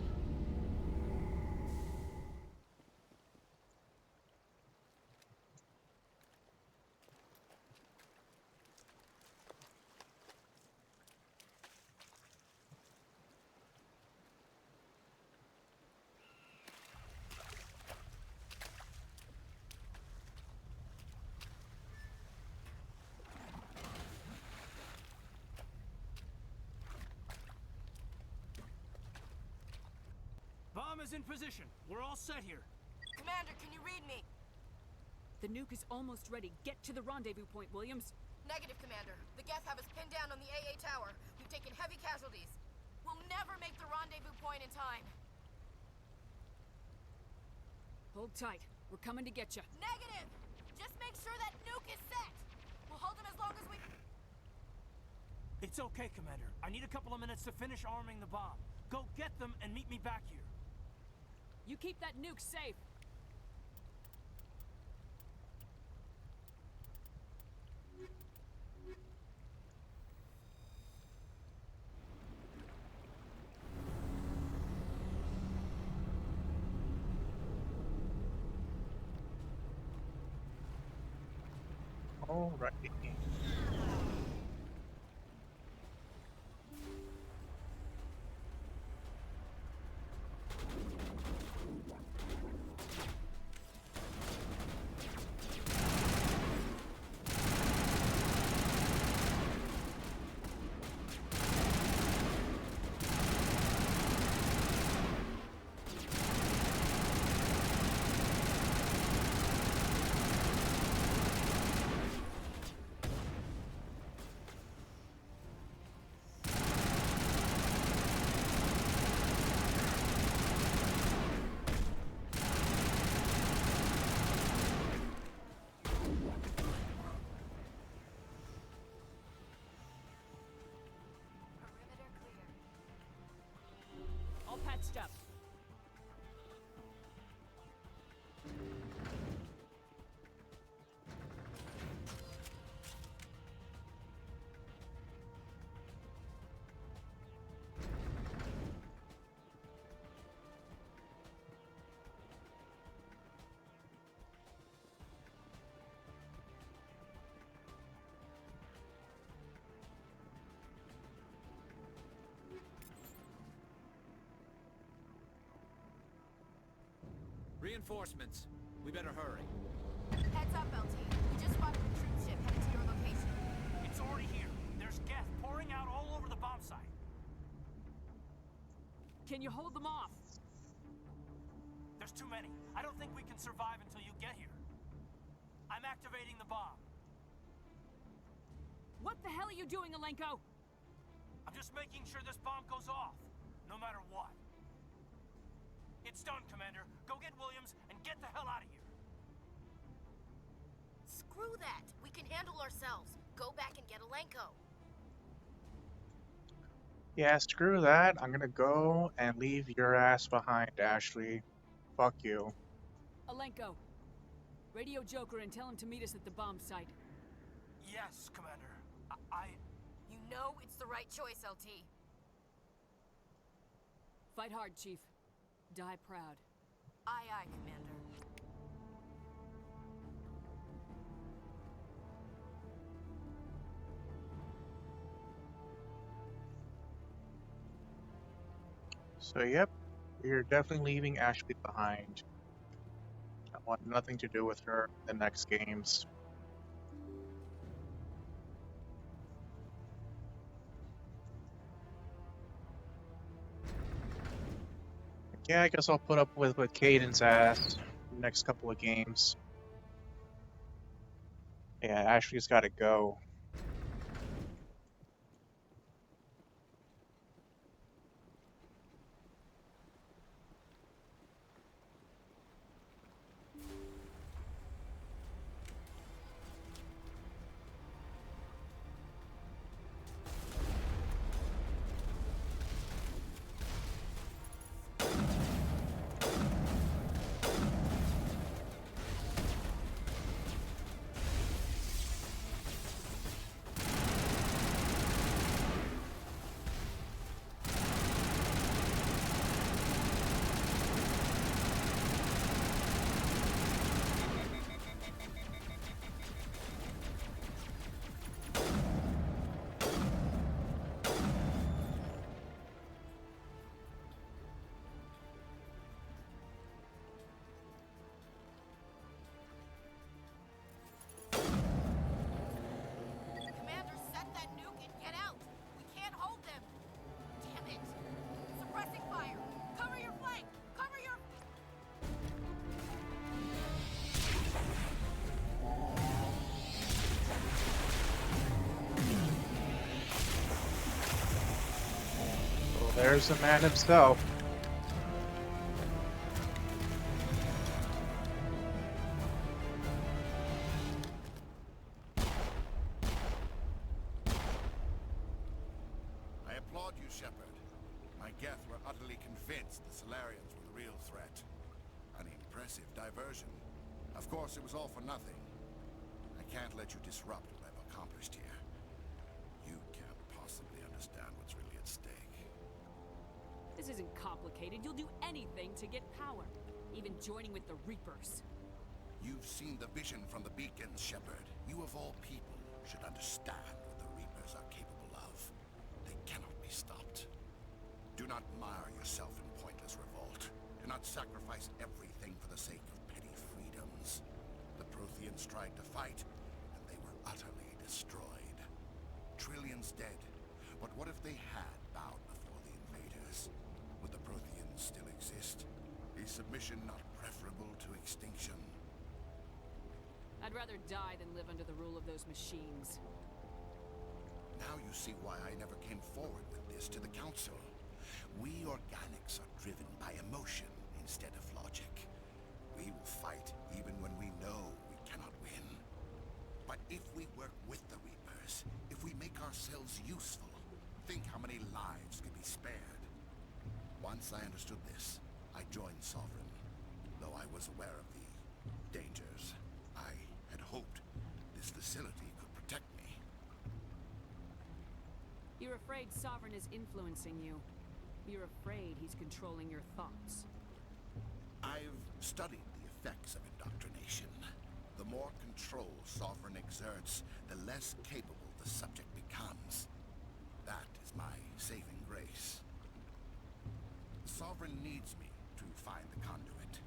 Bomb is in position. We're all set here. Commander, can you read me? The nuke is almost ready. Get to the rendezvous point, Williams. Negative, Commander. The Geth have us pinned down on the AA tower. We've taken heavy casualties. We'll never make the rendezvous point in time. Hold tight. We're coming to get you. Negative! Just make sure that nuke is set! We'll hold them as long as we... It's okay, Commander. I need a couple of minutes to finish arming the bomb. Go get them and meet me back here. You keep that nuke safe. Alrighty. Reinforcements. We better hurry. Heads up, LT. We just spotted a troop ship headed to your location. It's already here. There's gas pouring out all over the bomb site. Can you hold them off? There's too many. I don't think we can survive until you get here. I'm activating the bomb. What the hell are you doing, Alenko? I'm just making sure this bomb goes off, no matter what. It's done, Commander. Go get Williams and get the hell out of here. Screw that. We can handle ourselves. Go back and get Alenko. Yeah, screw that. I'm gonna go and leave your ass behind, Ashley. Fuck you. Alenko, radio Joker and tell him to meet us at the bomb site. Yes, Commander. You know it's the right choice, LT. Fight hard, Chief. Die proud. Aye, aye, Commander. So, yep, we're definitely leaving Ashley behind. I want nothing to do with her in the next games. Yeah, I guess I'll put up with Caden's ass the next couple of games. Yeah, Ashley's gotta go. Commander, set that nuke and get out. We can't hold them. Damn it. Suppressing fire. Cover your flank. Cover your... Well, there's the man himself. I applaud you, Shepard. My Geth were utterly convinced the Solarians were the real threat. An impressive diversion. Of course, it was all for nothing. I can't let you disrupt what I've accomplished here. You can't possibly understand what's really at stake. This isn't complicated. You'll do anything to get power. Even joining with the Reapers. You've seen the vision from the beacons, Shepard. You of all people should understand what the Reapers are capable of. They cannot be stopped. Do not mire yourself in pointless revolt. Do not sacrifice everything for the sake of petty freedoms. The Protheans tried to fight, and they were utterly destroyed. Trillions dead. But what if they had bowed before the invaders? Would the Protheans still exist? Is submission not preferable to extinction? I'd rather die than live under the rule of those machines. Now you see why I never came forward with this to the Council. We organics are driven by emotion instead of logic. We will fight even when we know we cannot win. But if we work with the Reapers, if we make ourselves useful, think how many lives could be spared. Once I understood this, I joined Sovereign. Though I was aware of the dangers, I had hoped this facility could protect me. You're afraid Sovereign is influencing you. You're afraid he's controlling your thoughts. I've studied the effects of indoctrination. The more control Sovereign exerts, the less capable the subject becomes. That is my saving grace. Sovereign needs me to find the conduit.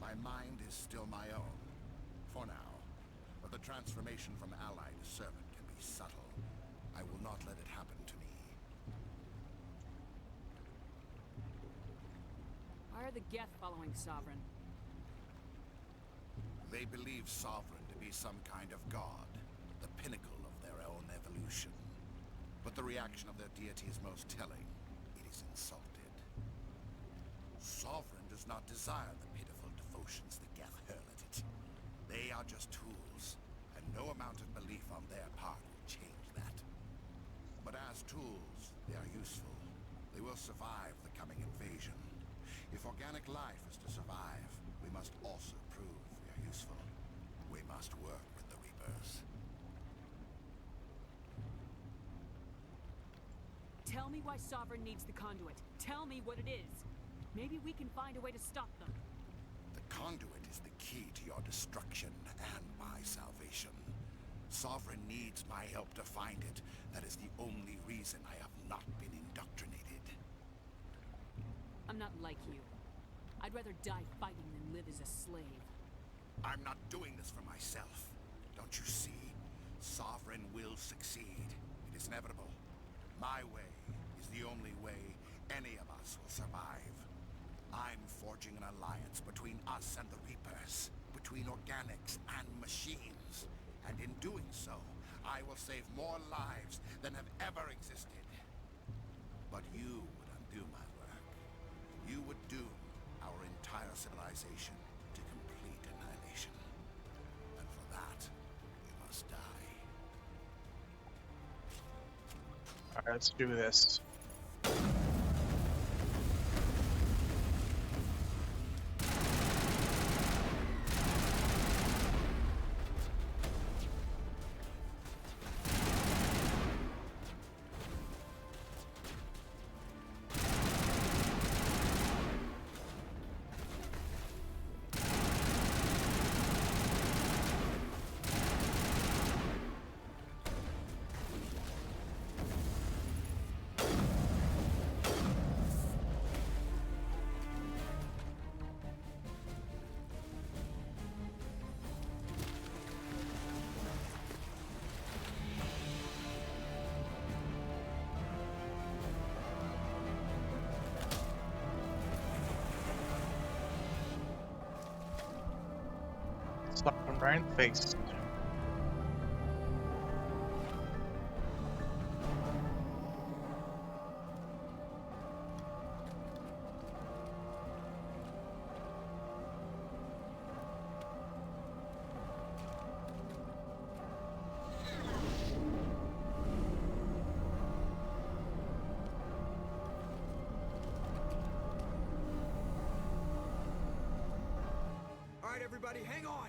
My mind is still my own, for now. But the transformation from ally to servant can be subtle. I will not let it happen to me. Why are the Geth following Sovereign? They believe Sovereign to be some kind of god, the pinnacle of their own evolution. But the reaction of their deity is most telling. It is insulted. Sovereign does not desire the pitiful devotions the Geth hurl at it. They are just tools, and no amount of belief on their part will change that. But as tools, they are useful. They will survive the coming invasion. If organic life is to survive, we must also prove we are useful. We must work with the Reapers. Tell me why Sovereign needs the conduit. Tell me what it is. Maybe we can find a way to stop them. The conduit is the key to your destruction and my salvation. Sovereign needs my help to find it. That is the only reason I have not been indoctrinated. I'm not like you. I'd rather die fighting than live as a slave. I'm not doing this for myself. Don't you see? Sovereign will succeed. It is inevitable. My way is the only way any of us will survive. I'm forging an alliance between us and the Reapers, between organics and machines. And in doing so, I will save more lives than have ever existed. But you would undo my work. You would doom our entire civilization to complete annihilation. And for that, you must die. Alright, let's do this. Slap him right in the face. All right, everybody, hang on.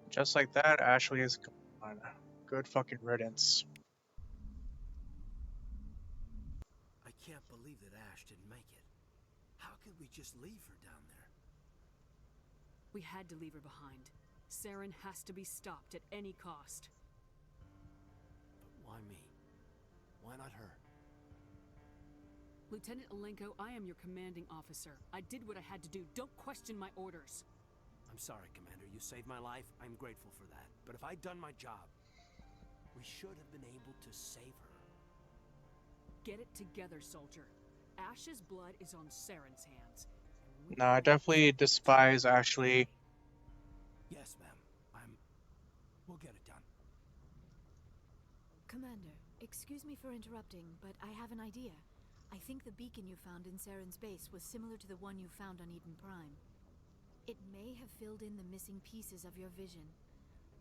Just like that, Ashley is gone. Good fucking riddance. I can't believe that Ash didn't make it. How could we just leave her down there? We had to leave her behind. Saren has to be stopped at any cost. But why me? Why not her? Lieutenant Alenko, I am your commanding officer. I did what I had to do. Don't question my orders. I'm sorry, Commander. You saved my life. I'm grateful for that. But if I'd done my job, we should have been able to save her. Get it together, soldier. Ash's blood is on Saren's hands. No, I definitely despise Ashley. Yes, ma'am. We'll get it done. Commander, excuse me for interrupting, but I have an idea. I think the beacon you found in Saren's base was similar to the one you found on Eden Prime. It may have filled in the missing pieces of your vision.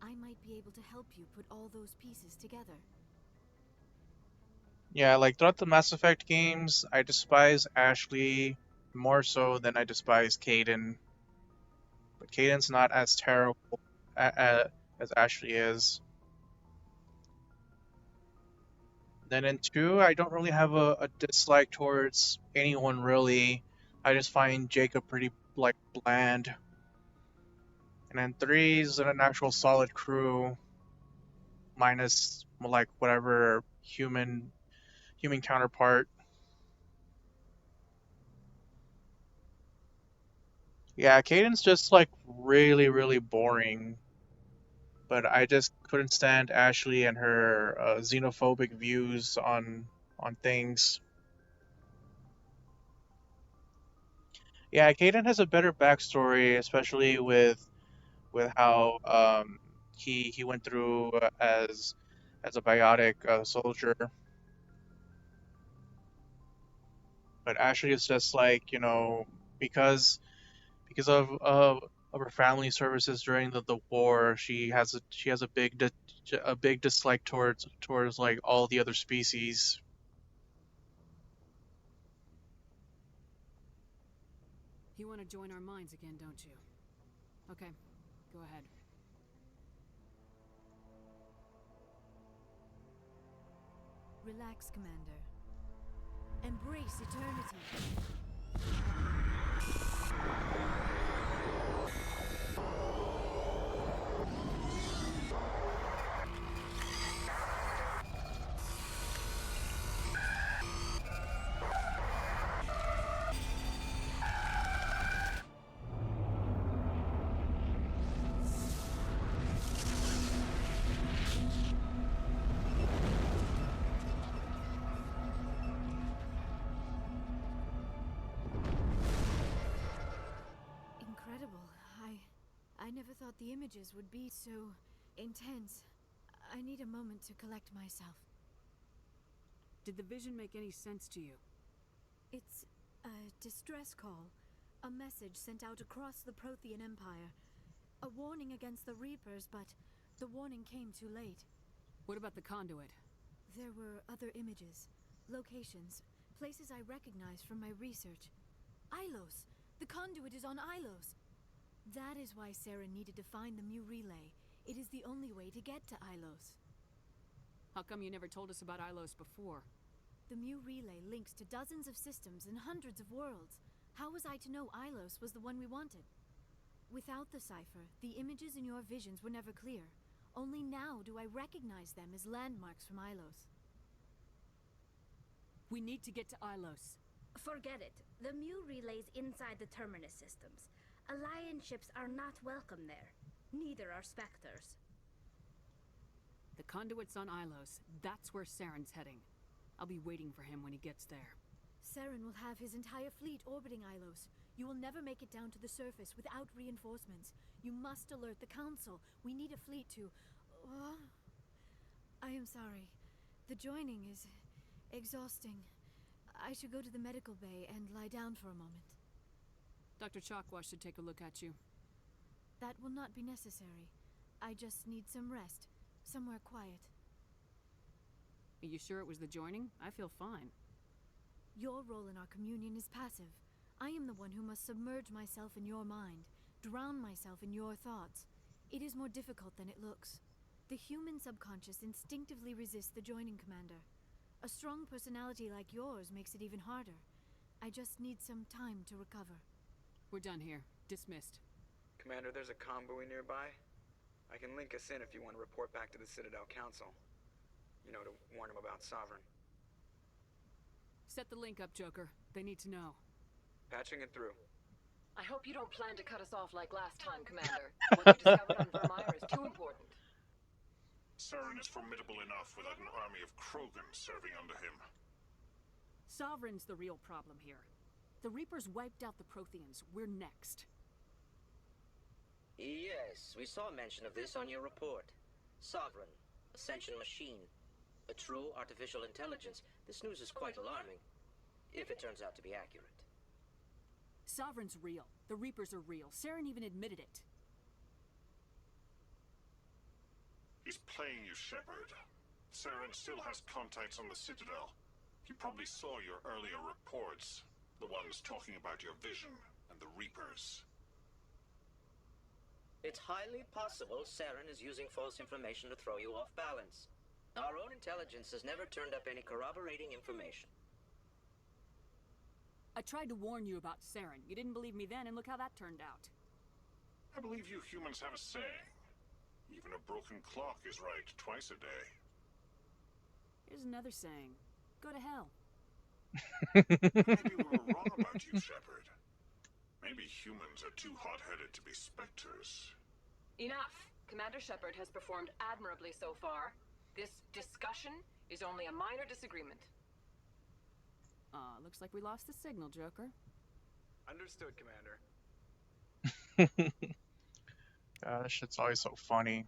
I might be able to help you put all those pieces together. Yeah, like throughout the Mass Effect games, I despise Ashley more so than I despise Kaidan. But Kaidan's not as terrible as Ashley is. Then in 2, I don't really have a dislike towards anyone really. I just find Jacob pretty like bland. And then 3 is an actual solid crew, minus like whatever human counterpart. Yeah, Caden's just like really, really boring. But I just couldn't stand Ashley and her xenophobic views on things. Yeah, Caden has a better backstory, especially with how he went through as a biotic soldier. But Ashley is just like, because of her family services during the war, she has a big dislike towards like all the other species. You want to join our minds again, don't you? Okay, go ahead. Relax, Commander. Embrace eternity. Incredible. I never thought the images would be so intense. I need a moment to collect myself. Did the vision make any sense to you? It's a distress call. A message sent out across the Prothean Empire. A warning against the Reapers, but the warning came too late. What about the conduit? There were other images, locations, places I recognized from my research. Ilos! The conduit is on Ilos! That is why Saren needed to find the Mu Relay. It is the only way to get to Ilos. How come you never told us about Ilos before? The Mu Relay links to dozens of systems and hundreds of worlds. How was I to know Ilos was the one we wanted? Without the cipher, the images in your visions were never clear. Only now do I recognize them as landmarks from Ilos. We need to get to Ilos. Forget it. The Mu Relay's inside the Terminus systems. Alliance ships are not welcome there. Neither are Spectres. The conduit's on Ilos. That's where Saren's heading. I'll be waiting for him when he gets there. Saren will have his entire fleet orbiting Ilos. You will never make it down to the surface without reinforcements. You must alert the Council. We need a fleet to... I am sorry. The joining is exhausting. I should go to the medical bay and lie down for a moment. Dr. Chakwa should take a look at you. That will not be necessary. I just need some rest. Somewhere quiet. Are you sure it was the joining? I feel fine. Your role in our communion is passive. I am the one who must submerge myself in your mind, drown myself in your thoughts. It is more difficult than it looks. The human subconscious instinctively resists the joining, Commander. A strong personality like yours makes it even harder. I just need some time to recover. We're done here. Dismissed. Commander, there's a convoy nearby. I can link us in if you want to report back to the Citadel Council. You know, to warn them about Sovereign. Set the link up, Joker. They need to know. Patching it through. I hope you don't plan to cut us off like last time, Commander. What you discovered on Virmire is too important. Saren is formidable enough without an army of Krogan serving under him. Sovereign's the real problem here. The Reapers wiped out the Protheans. We're next. Yes, we saw mention of this on your report. Sovereign, Ascension machine, a true artificial intelligence. This news is quite alarming, if it turns out to be accurate. Sovereign's real. The Reapers are real. Saren even admitted it. He's playing you, Shepard. Saren still has contacts on the Citadel. He probably saw your earlier reports. The ones talking about your vision and the Reapers. It's highly possible Saren is using false information to throw you off balance. Our own intelligence has never turned up any corroborating information. I tried to warn you about Saren. You didn't believe me then, and look how that turned out. I believe you humans have a saying. Even a broken clock is right twice a day. Here's another saying. Go to hell. Maybe we were wrong about you, Shepard. Maybe humans are too hot-headed to be specters. Enough! Commander Shepard has performed admirably so far. This discussion is only a minor disagreement. Looks like we lost the signal, Joker. Understood, Commander. God, that shit's always so funny.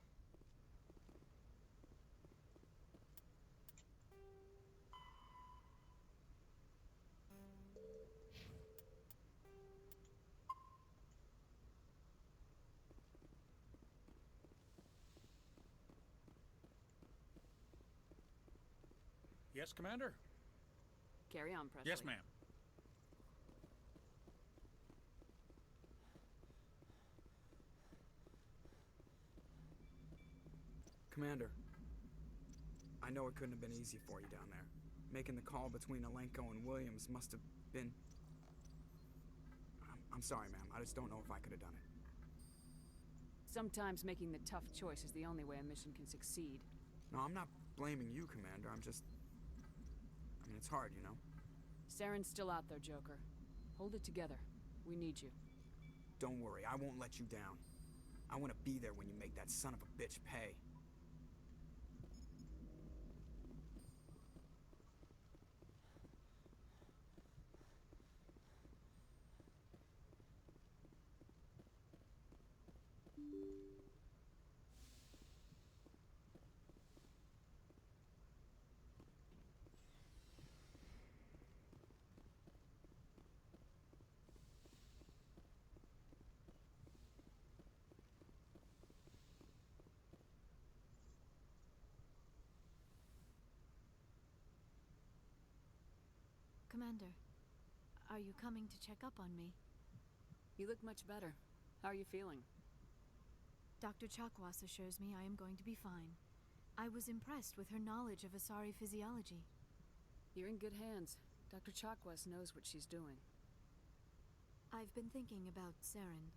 Yes, Commander? Carry on, Presley. Yes, ma'am. Commander, I know it couldn't have been easy for you down there. Making the call between Alenko and Williams must have been... I'm sorry, ma'am. I just don't know if I could have done it. Sometimes making the tough choice is the only way a mission can succeed. No, I'm not blaming you, Commander. I'm just... I mean, it's hard, you know? Saren's still out there, Joker. Hold it together. We need you. Don't worry, I won't let you down. I want to be there when you make that son of a bitch pay. Commander, are you coming to check up on me? You look much better. How are you feeling? Dr. Chakwas assures me I am going to be fine. I was impressed with her knowledge of Asari physiology. You're in good hands. Dr. Chakwas knows what she's doing. I've been thinking about Saren.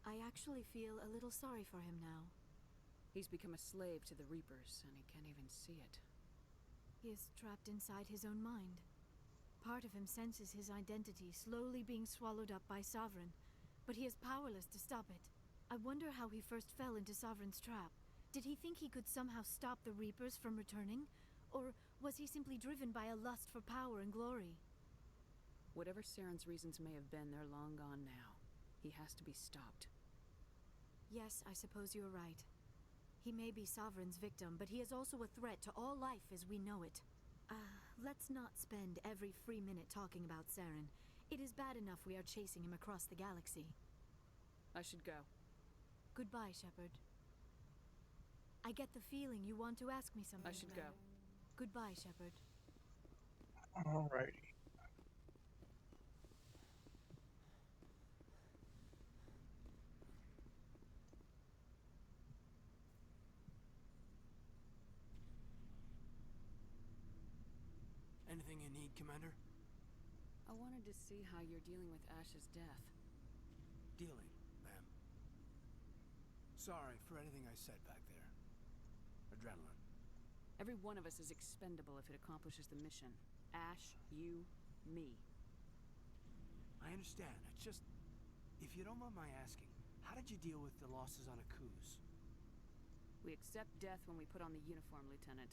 I actually feel a little sorry for him now. He's become a slave to the Reapers, and he can't even see it. He is trapped inside his own mind. Part of him senses his identity slowly being swallowed up by Sovereign, but he is powerless to stop it. I wonder how he first fell into Sovereign's trap. Did he think he could somehow stop the Reapers from returning? Or was he simply driven by a lust for power and glory? Whatever Saren's reasons may have been, they're long gone now. He has to be stopped. Yes, I suppose you're right. He may be Sovereign's victim, but he is also a threat to all life as we know it. Let's not spend every free minute talking about Saren. It is bad enough we are chasing him across the galaxy. I should go. Goodbye, Shepard. I get the feeling you want to ask me something. I should go. Goodbye, Shepard. Alrighty. Anything you need, Commander? I wanted to see how you're dealing with Ash's death. Dealing, ma'am. Sorry for anything I said back there. Adrenaline. Every one of us is expendable if it accomplishes the mission. Ash, you, me. I understand. It's just... If you don't mind my asking, how did you deal with the losses on Akuz? We accept death when we put on the uniform, Lieutenant.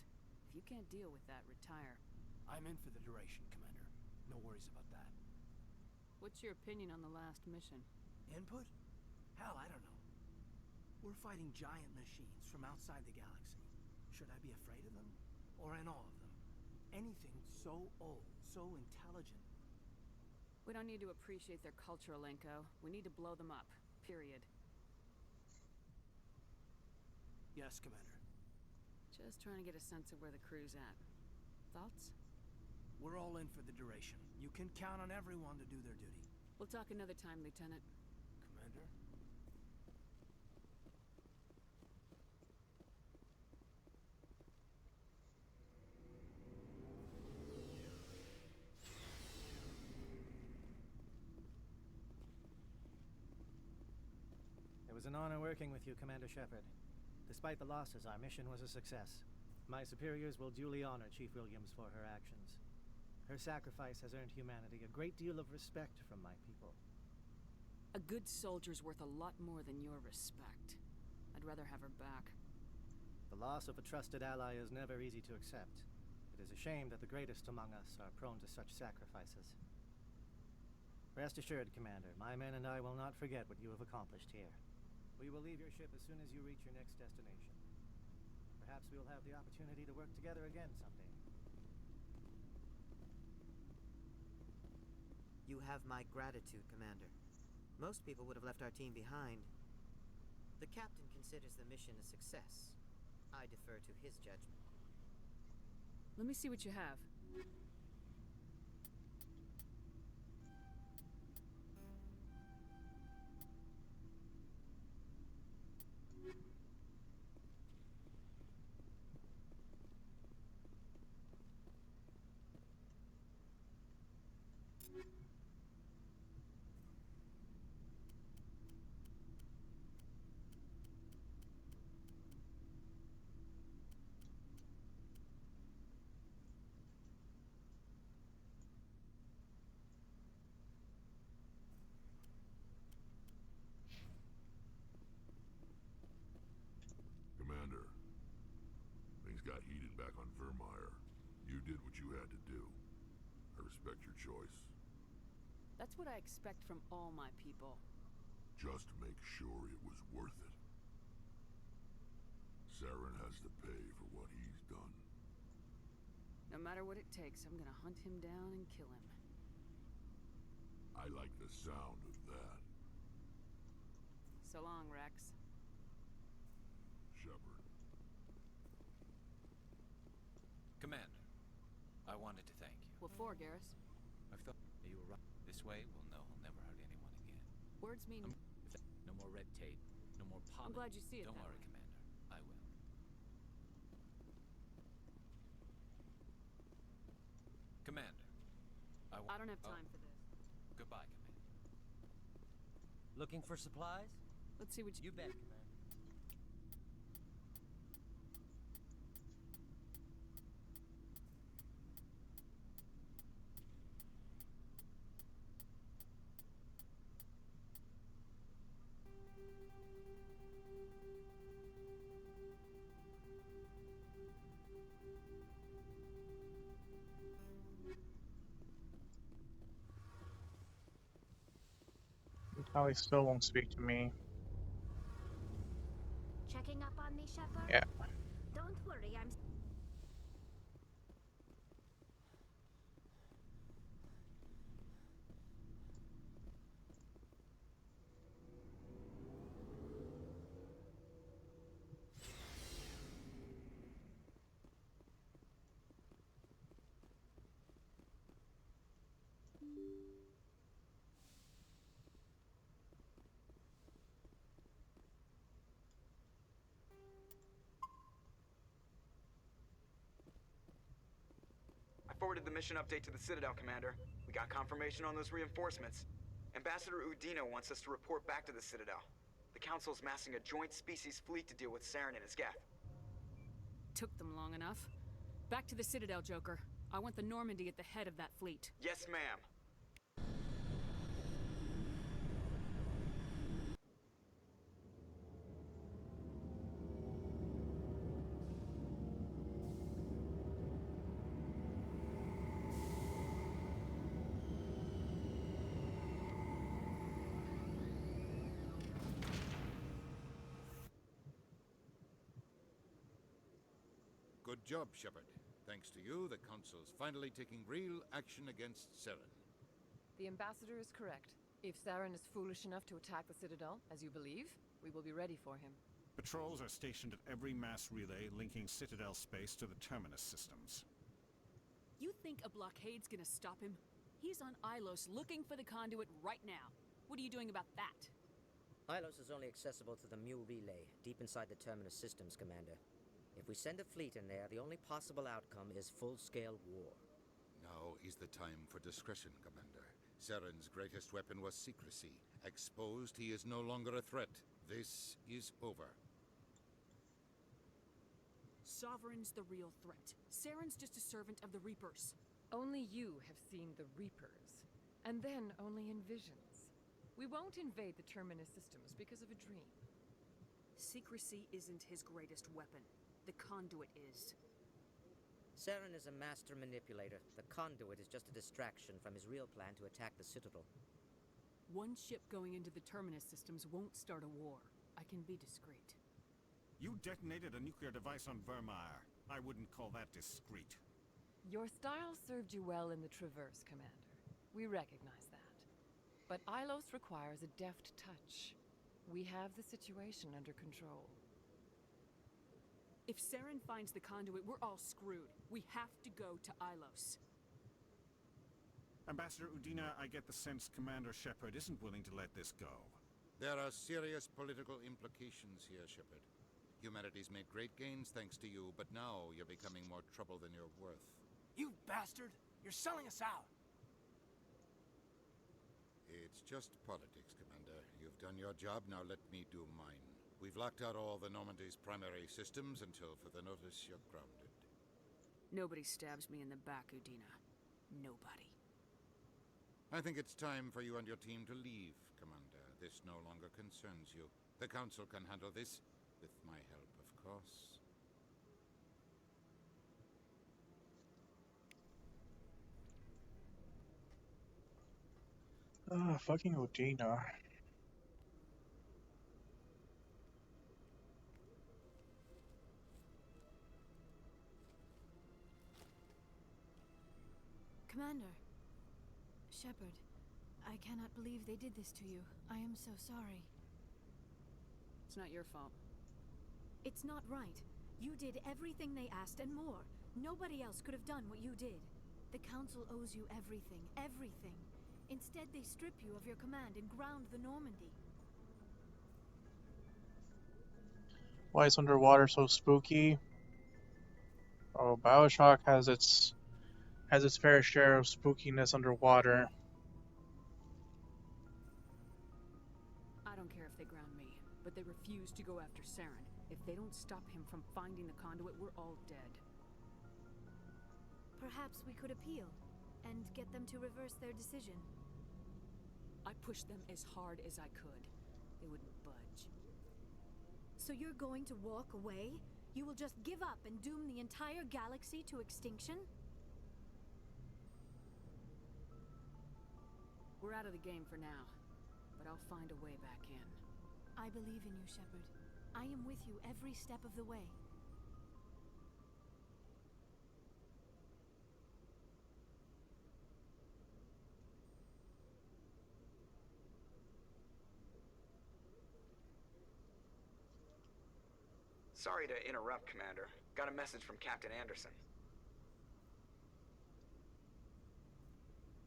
If you can't deal with that, retire. I'm in for the duration, Commander. No worries about that. What's your opinion on the last mission? Input? Hell, I don't know. We're fighting giant machines from outside the galaxy. Should I be afraid of them? Or in awe of them? Anything so old, so intelligent. We don't need to appreciate their culture, Alenko. We need to blow them up. Period. Yes, Commander. Just trying to get a sense of where the crew's at. Thoughts? We're all in for the duration. You can count on everyone to do their duty. We'll talk another time, Lieutenant. Commander? It was an honor working with you, Commander Shepard. Despite the losses, our mission was a success. My superiors will duly honor Chief Williams for her actions. Her sacrifice has earned humanity a great deal of respect from my people. A good soldier's worth a lot more than your respect. I'd rather have her back. The loss of a trusted ally is never easy to accept. It is a shame that the greatest among us are prone to such sacrifices. Rest assured, Commander, my men and I will not forget what you have accomplished here. We will leave your ship as soon as you reach your next destination. Perhaps we will have the opportunity to work together again someday. You have my gratitude, Commander. Most people would have left our team behind. The captain considers the mission a success. I defer to his judgment. Let me see what you have. Commander, things got heated back on Virmire. You did what you had to do. I respect your choice. That's what I expect from all my people. Just make sure it was worth it. Saren has to pay for what he's done. No matter what it takes, I'm gonna hunt him down and kill him. I like the sound of that. So long, Rex. Shepard. Commander, I wanted to thank you. What for, Garrus? I've thought you were right. This way, we'll know he'll never hurt anyone again. Words mean... No more red tape. No more I'm glad you see it Don't that worry, way. Commander. I will. Commander, I don't have time for this. Goodbye, Commander. Looking for supplies? Let's see what you bet, Commander. Tali still won't speak to me. Checking up on me, Shepard? Yeah. Don't worry, I'm... I forwarded the mission update to the Citadel, Commander. We got confirmation on those reinforcements. Ambassador Udina wants us to report back to the Citadel. The Council's massing a joint species fleet to deal with Saren and his geth. Took them long enough. Back to the Citadel, Joker. I want the Normandy at the head of that fleet. Yes, ma'am. Good job, Shepard. Thanks to you, the Council's finally taking real action against Saren. The Ambassador is correct. If Saren is foolish enough to attack the Citadel, as you believe, we will be ready for him. Patrols are stationed at every mass relay linking Citadel space to the Terminus systems. You think a blockade's gonna stop him? He's on Ilos looking for the conduit right now. What are you doing about that? Ilos is only accessible to the Mule Relay, deep inside the Terminus systems, Commander. If we send a fleet in there, the only possible outcome is full-scale war. Now is the time for discretion, Commander. Saren's greatest weapon was secrecy. Exposed, he is no longer a threat. This is over. Sovereign's the real threat. Saren's just a servant of the Reapers. Only you have seen the Reapers, and then only in visions. We won't invade the Terminus systems because of a dream. Secrecy isn't his greatest weapon. The conduit is. Saren is a master manipulator. The conduit is just a distraction from his real plan to attack the Citadel. One ship going into the Terminus systems won't start a war. I can be discreet. You detonated a nuclear device on Virmire. I wouldn't call that discreet. Your style served you well in the Traverse, Commander. We recognize that. But Ilos requires a deft touch. We have the situation under control. If Saren finds the conduit, we're all screwed. We have to go to Ilos. Ambassador Udina, I get the sense Commander Shepard isn't willing to let this go. There are serious political implications here, Shepard. Humanity's made great gains thanks to you, but now you're becoming more trouble than you're worth. You bastard! You're selling us out! It's just politics, Commander. You've done your job, now let me do mine. We've locked out all the Normandy's primary systems until further notice you're grounded. Nobody stabs me in the back, Udina. Nobody. I think it's time for you and your team to leave, Commander. This no longer concerns you. The Council can handle this, with my help, of course. Ah, fucking Odina. Commander. Shepard, I cannot believe they did this to you. I am so sorry. It's not your fault. It's not right. You did everything they asked and more. Nobody else could have done what you did. The Council owes you everything, everything. Instead, they strip you of your command and ground the Normandy. Why is underwater so spooky? Oh, BioShock has its fair share of spookiness underwater. I don't care if they ground me, but they refuse to go after Saren. If they don't stop him from finding the conduit, we're all dead. Perhaps we could appeal and get them to reverse their decision. I pushed them as hard as I could. They wouldn't budge. So you're going to walk away? You will just give up and doom the entire galaxy to extinction? We're out of the game for now, but I'll find a way back in. I believe in you, Shepard. I am with you every step of the way. Sorry to interrupt, Commander. Got a message from Captain Anderson.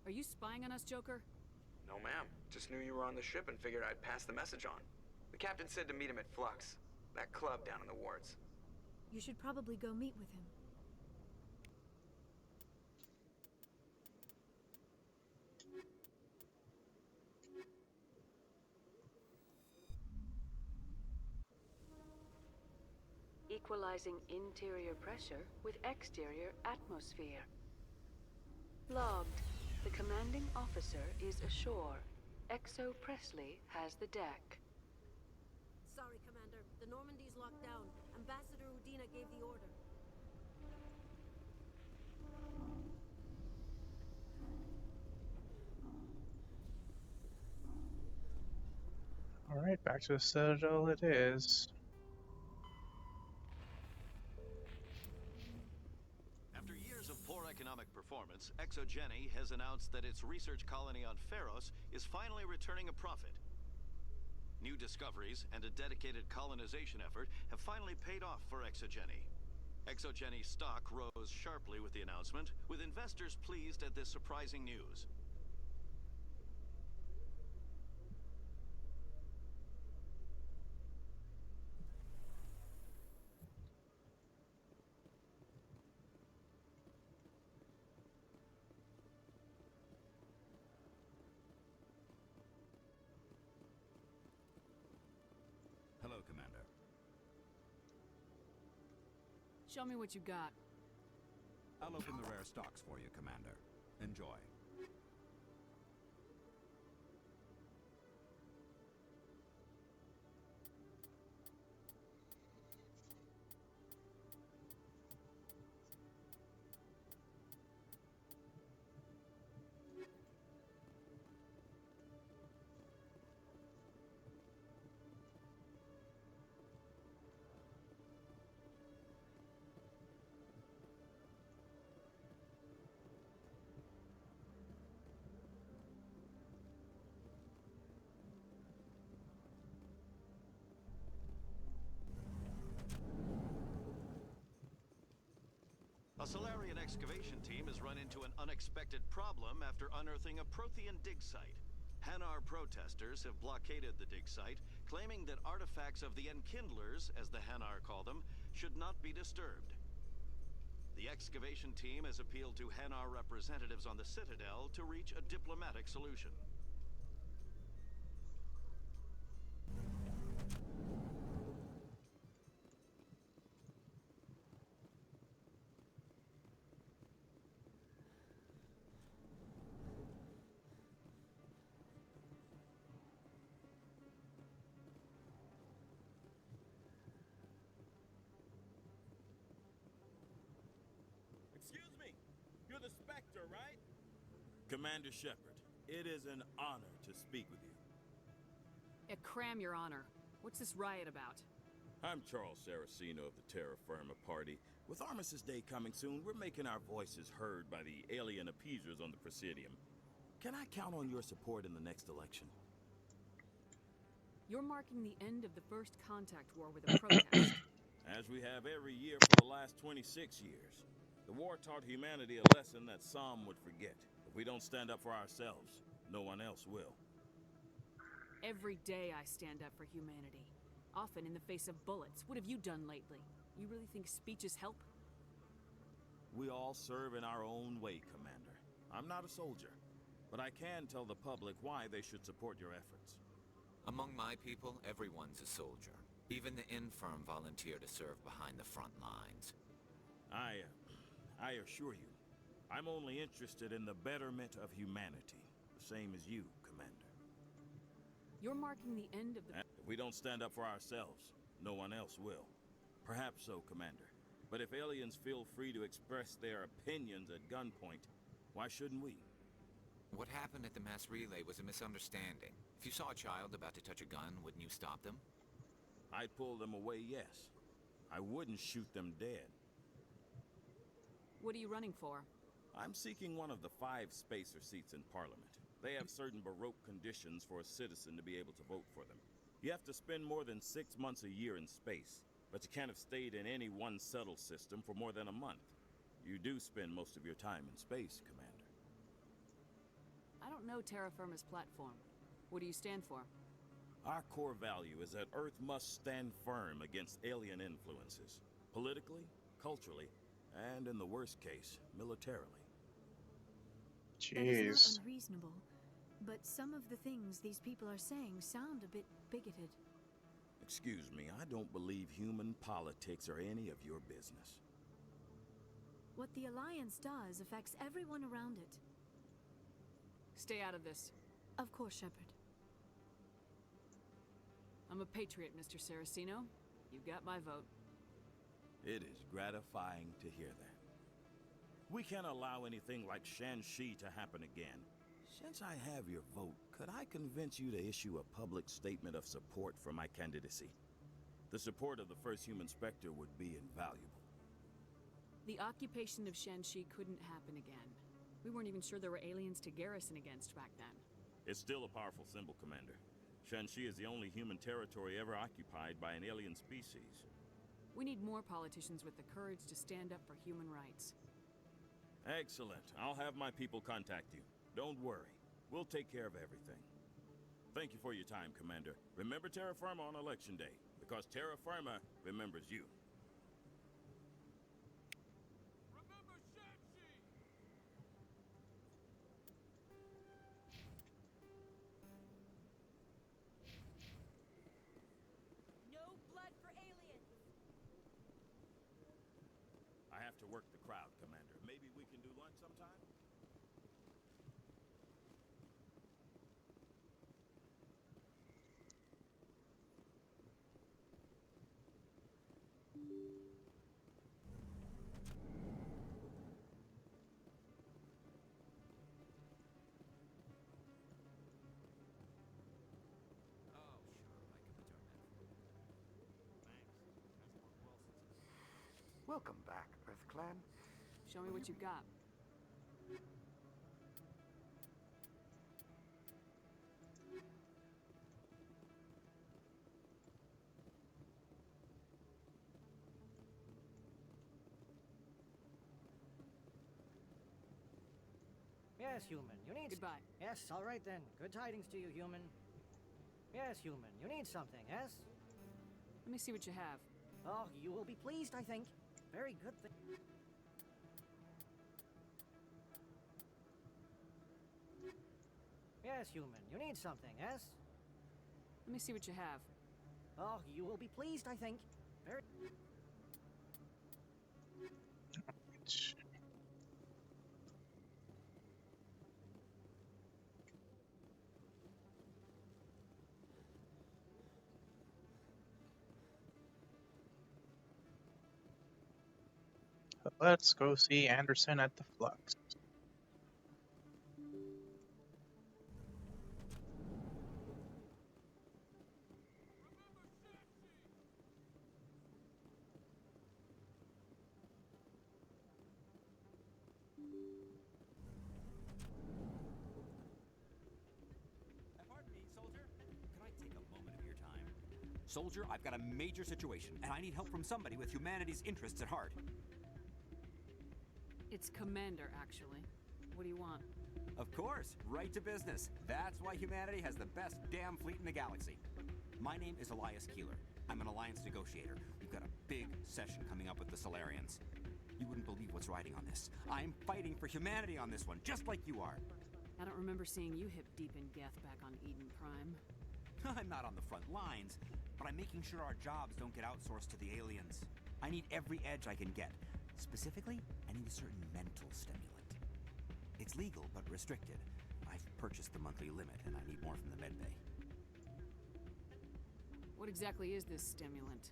Are you spying on us, Joker? No, ma'am. Just knew you were on the ship and figured I'd pass the message on. The captain said to meet him at Flux, that club down in the wards. You should probably go meet with him. Equalizing interior pressure with exterior atmosphere. Logged. The commanding officer is ashore. Exo Presley has the deck. Sorry, Commander. The Normandy's locked down. Ambassador Udina gave the order. Alright, back to the Citadel it is. After years of poor economic performance, ExoGeni has announced that its research colony on Pharos is finally returning a profit. New discoveries and a dedicated colonization effort have finally paid off for ExoGeni. ExoGeni stock rose sharply with the announcement, with investors pleased at this surprising news. Hello, Commander. Show me what you got. I'll open the rare stocks for you, Commander. Enjoy. excavation team has run into an unexpected problem after unearthing a Prothean dig site. Hanar protesters have blockaded the dig site, claiming that artifacts of the Enkindlers, as the Hanar call them, should not be disturbed. The excavation team has appealed to Hanar representatives on the Citadel to reach a diplomatic solution. Excuse me, you're the Spectre, right? Commander Shepard, it is an honor to speak with you. Cram, Your Honor. What's this riot about? I'm Charles Saraceno of the Terra Firma Party. With Armistice Day coming soon, we're making our voices heard by the alien appeasers on the Presidium. Can I count on your support in the next election? You're marking the end of the first contact war with a protest. As we have every year for the last 26 years. The war taught humanity a lesson that some would forget. If we don't stand up for ourselves, no one else will. Every day I stand up for humanity. Often in the face of bullets. What have you done lately? You really think speeches help? We all serve in our own way, Commander. I'm not a soldier, but I can tell the public why they should support your efforts. Among my people, everyone's a soldier. Even the infirm volunteer to serve behind the front lines. I assure you, I'm only interested in the betterment of humanity, the same as you, Commander. You're marking the end of the... If we don't stand up for ourselves, no one else will. Perhaps so, Commander. But if aliens feel free to express their opinions at gunpoint, why shouldn't we? What happened at the mass relay was a misunderstanding. If you saw a child about to touch a gun, wouldn't you stop them? I'd pull them away, yes. I wouldn't shoot them dead. What are you running for? I'm seeking one of the 5 spacer seats in Parliament. They have certain Baroque conditions for a citizen to be able to vote for them. You have to spend more than 6 months a year in space, but you can't have stayed in any one settle system for more than a month. You do spend most of your time in space, Commander. I don't know Terra Firma's platform. What do you stand for? Our core value is that Earth must stand firm against alien influences. Politically, culturally, and in the worst case, militarily. Jeez. That is not unreasonable, but some of the things these people are saying sound a bit bigoted. Excuse me, I don't believe human politics are any of your business. What the Alliance does affects everyone around it. Stay out of this. Of course, Shepard. I'm a patriot, Mr. Saraceno. You got my vote. It is gratifying to hear that. We can't allow anything like Shanxi to happen again. Since I have your vote, could I convince you to issue a public statement of support for my candidacy? The support of the first human Spectre would be invaluable. The occupation of Shanxi couldn't happen again. We weren't even sure there were aliens to garrison against back then. It's still a powerful symbol, Commander. Shanxi is the only human territory ever occupied by an alien species. We need more politicians with the courage to stand up for human rights. Excellent. I'll have my people contact you. Don't worry. We'll take care of everything. Thank you for your time, Commander. Remember Terra Firma on Election Day, because Terra Firma remembers you. No blood for aliens! I have to work the crowd, Commander. Maybe we can do lunch sometime? Welcome back, Earth Clan. Show me what you've got. Yes, human, you need... Goodbye. Yes, all right then. Good tidings to you, human. Yes, human, you need something, yes? Let me see what you have. Oh, you will be pleased, I think. Very good thing. Yes, human, you need something, yes? Let me see what you have. Oh, you will be pleased, I think. Very... Let's go see Anderson at the Flux. Pardon me, soldier. Can I take a moment of your time? Soldier, I've got a major situation, and I need help from somebody with humanity's interests at heart. It's Commander, actually. What do you want? Of course, right to business. That's why humanity has the best damn fleet in the galaxy. My name is Elias Keeler. I'm an alliance negotiator. We've got a big session coming up with the Solarians. You wouldn't believe what's riding on this. I'm fighting for humanity on this one, just like you are. I don't remember seeing you hip deep in Geth back on Eden Prime. I'm not on the front lines, but I'm making sure our jobs don't get outsourced to the aliens. I need every edge I can get. Specifically, I need a certain mental stimulant. It's legal, but restricted. I've purchased the monthly limit, and I need more from the medbay. What exactly is this stimulant?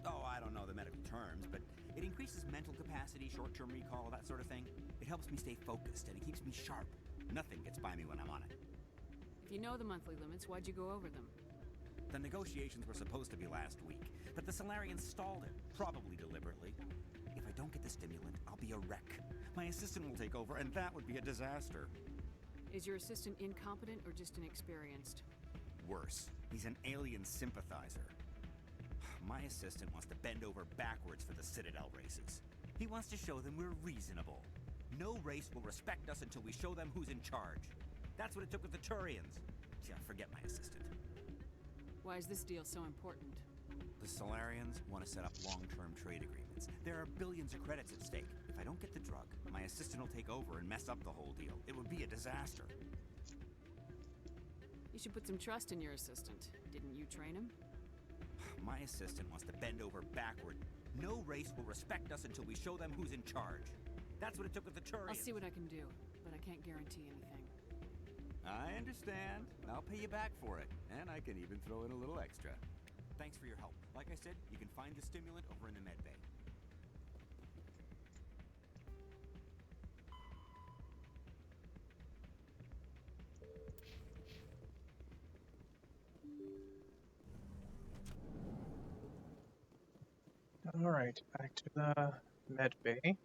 Oh, I don't know the medical terms, but it increases mental capacity, short-term recall, that sort of thing. It helps me stay focused, and it keeps me sharp. Nothing gets by me when I'm on it. If you know the monthly limits, why'd you go over them? The negotiations were supposed to be last week, but the Solarians stalled it, probably deliberately. If I don't get the stimulant, I'll be a wreck. My assistant will take over, and that would be a disaster. Is your assistant incompetent or just inexperienced? Worse, he's an alien sympathizer. My assistant wants to bend over backwards for the Citadel races. He wants to show them we're reasonable. No race will respect us until we show them who's in charge. That's what it took with the Turians. Yeah, forget my assistant. Why is this deal so important? The Solarians want to set up long-term trade agreements. There are billions of credits at stake. If I don't get the drug, my assistant will take over and mess up the whole deal. It would be a disaster. You should put some trust in your assistant. Didn't you train him? My assistant wants to bend over backward. No race will respect us until we show them who's in charge. That's what it took with the Turians. I'll see what I can do, but I can't guarantee anything. I understand. I'll pay you back for it. And I can even throw in a little extra. Thanks for your help. Like I said, you can find the stimulant over in the med bay. Alright, back to the med bay.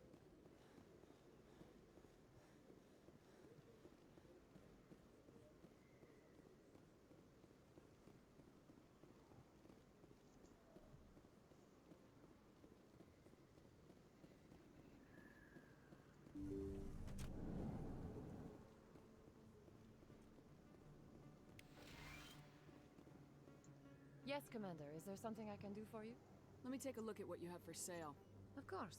Yes, Commander. Is there something I can do for you? Let me take a look at what you have for sale. Of course.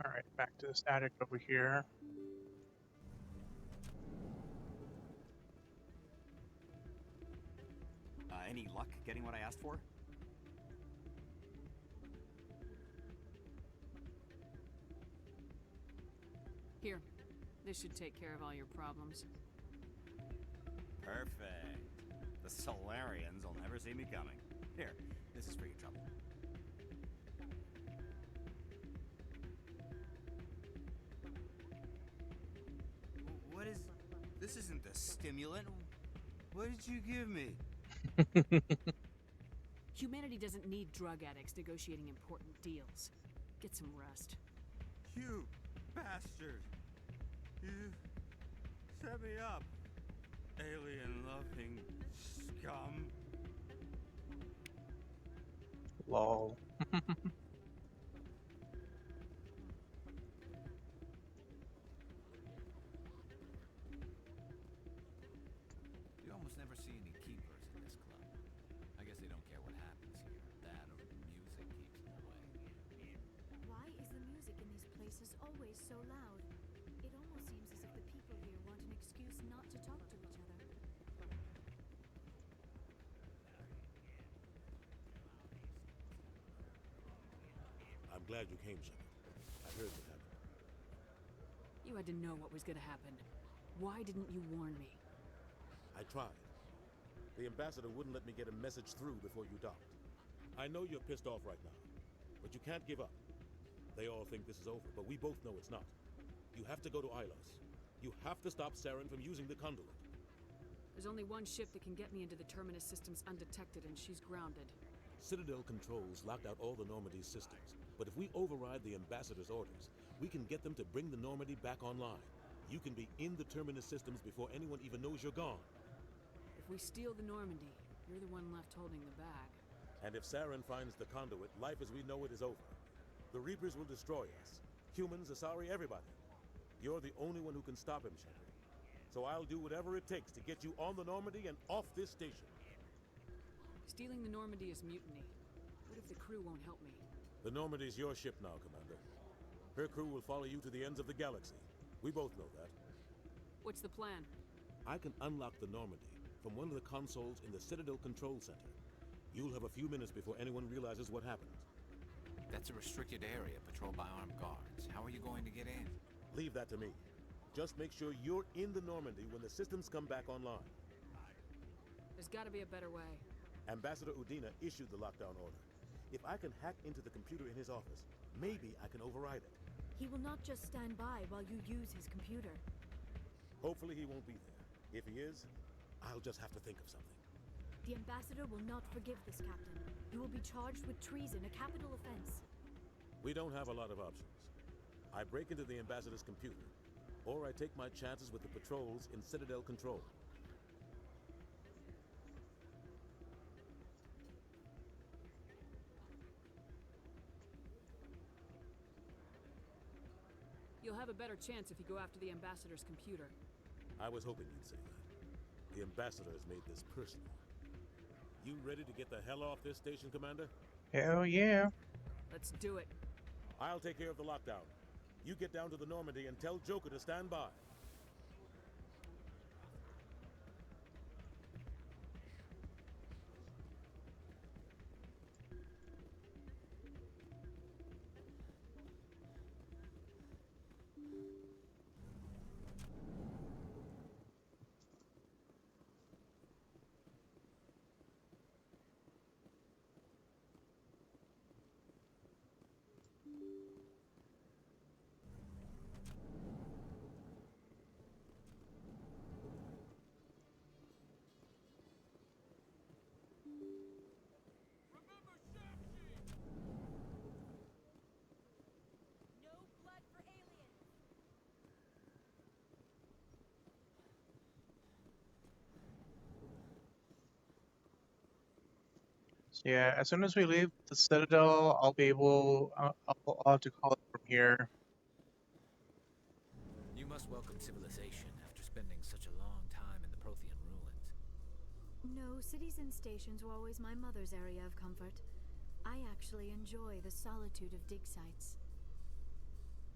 Alright, back to the static over here. getting what I asked for? Here. This should take care of all your problems. Perfect. The Solarians will never see me coming. Here, this is for your trouble. What is... This isn't the stimulant. What did you give me? Humanity doesn't need drug addicts negotiating important deals. Get some rest. You bastard. You set me up. Alien-loving scum. Lol. You almost never see any keepers in this club. I guess they don't care what happens here. That or the music keeps them away. Why is the music in these places always so loud? It almost seems as if the people here want an excuse not to talk to each other. I'm glad you came, Shepard. I heard what happened. You had to know what was gonna happen. Why didn't you warn me? I tried. The ambassador wouldn't let me get a message through before you docked. I know you're pissed off right now, but you can't give up. They all think this is over, but we both know it's not. You have to go to Ilos. You have to stop Saren from using the conduit. There's only one ship that can get me into the Terminus systems undetected, and she's grounded. Citadel controls locked out all the Normandy's systems, but if we override the ambassador's orders, we can get them to bring the Normandy back online. You can be in the Terminus systems before anyone even knows you're gone. If we steal the Normandy, you're the one left holding the bag. And if Saren finds the conduit, life as we know it is over. The Reapers will destroy us. Humans, Asari, everybody. You're the only one who can stop him, Shepard. So I'll do whatever it takes to get you on the Normandy and off this station. Stealing the Normandy is mutiny. What if the crew won't help me? The Normandy's your ship now, Commander. Her crew will follow you to the ends of the galaxy. We both know that. What's the plan? I can unlock the Normandy from one of the consoles in the Citadel Control Center. You'll have a few minutes before anyone realizes what happened. That's a restricted area patrolled by armed guards. How are you going to get in? Leave that to me. Just make sure you're in the Normandy when the systems come back online. There's gotta be a better way. Ambassador Udina issued the lockdown order. If I can hack into the computer in his office, maybe I can override it. He will not just stand by while you use his computer. Hopefully he won't be there. If he is, I'll just have to think of something. The ambassador will not forgive this, Captain. You will be charged with treason, a capital offense. We don't have a lot of options. I break into the ambassador's computer, or I take my chances with the patrols in Citadel Control. You'll have a better chance if you go after the ambassador's computer. I was hoping you'd say that. The ambassador has made this personal. You ready to get the hell off this station, Commander? Hell yeah. Let's do it. I'll take care of the lockdown. You get down to the Normandy and tell Joker to stand by. So yeah, as soon as we leave the Citadel, I'll be able. I'll have to call it from here. You must welcome civilization after spending such a long time in the Prothean ruins. No, cities and stations were always my mother's area of comfort. I actually enjoy the solitude of dig sites.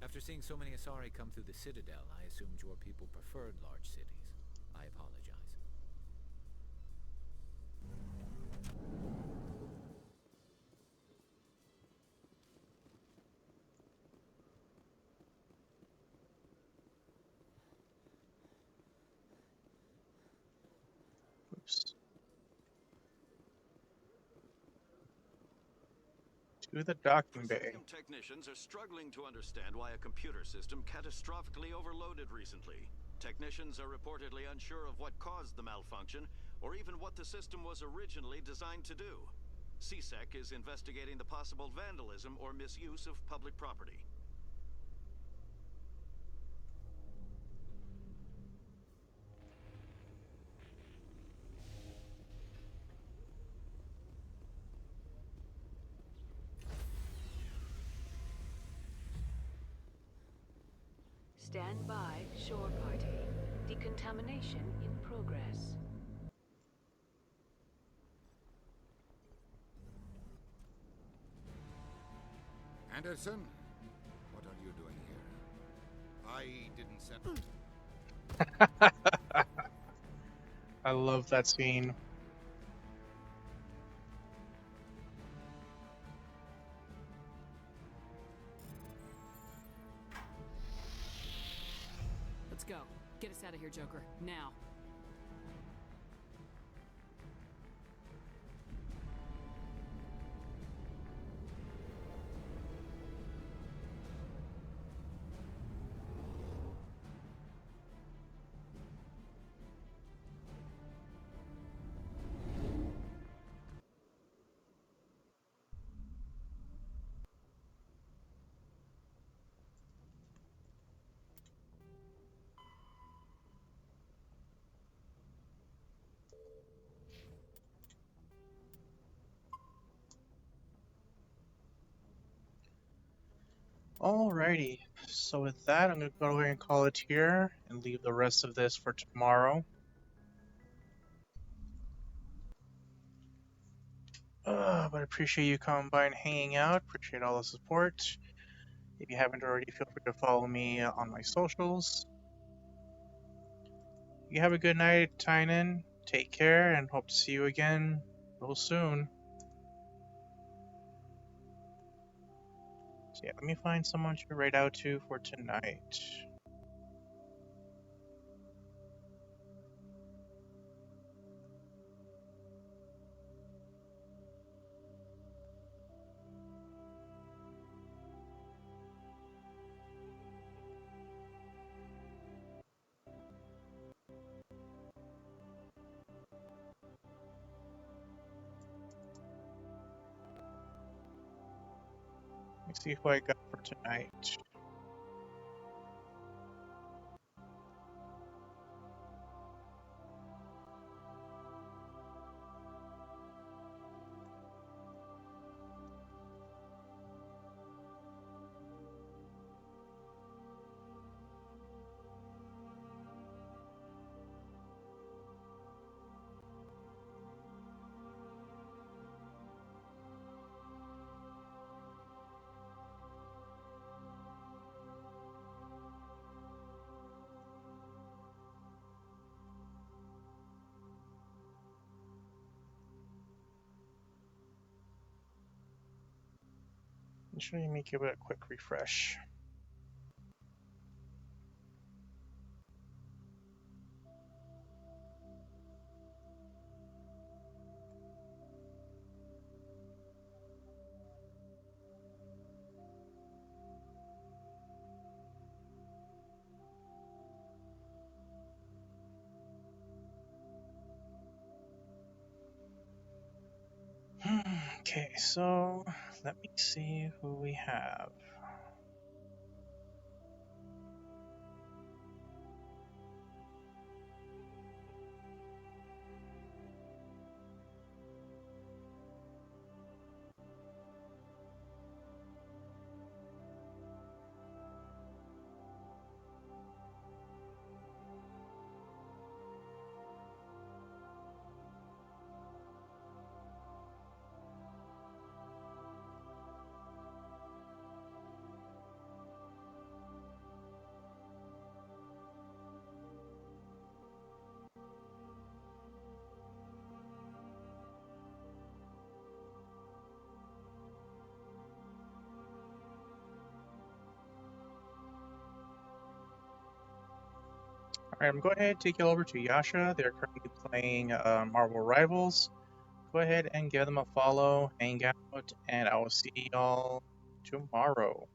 After seeing so many Asari come through the Citadel, I assumed your people preferred large cities. I apologize. To the docking bay. Presidium technicians are struggling to understand why a computer system catastrophically overloaded recently. Technicians are reportedly unsure of what caused the malfunction, or even what the system was originally designed to do. CSEC is investigating the possible vandalism or misuse of public property. Stand by, shore party. Decontamination in progress. Anderson, what are you doing here? I didn't send... I love that scene. Let's go. Get us out of here, Joker. Now. Alrighty, so with that, I'm going to go ahead and call it here and leave the rest of this for tomorrow. But I appreciate you coming by and hanging out. Appreciate all the support. If you haven't already, feel free to follow me on my socials. You have a good night, Tynan. Take care, and hope to see you again real soon. So yeah, let me find someone to write out to for tonight. Let me see who I got for tonight. Let me give it a quick refresh. Okay, so let me see who we have. Alright, I'm going to go ahead and take you over to Yasha. They're currently playing Marvel Rivals. go ahead and give them a follow, hang out, and I will see y'all tomorrow.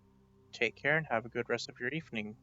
Take care and have a good rest of your evening.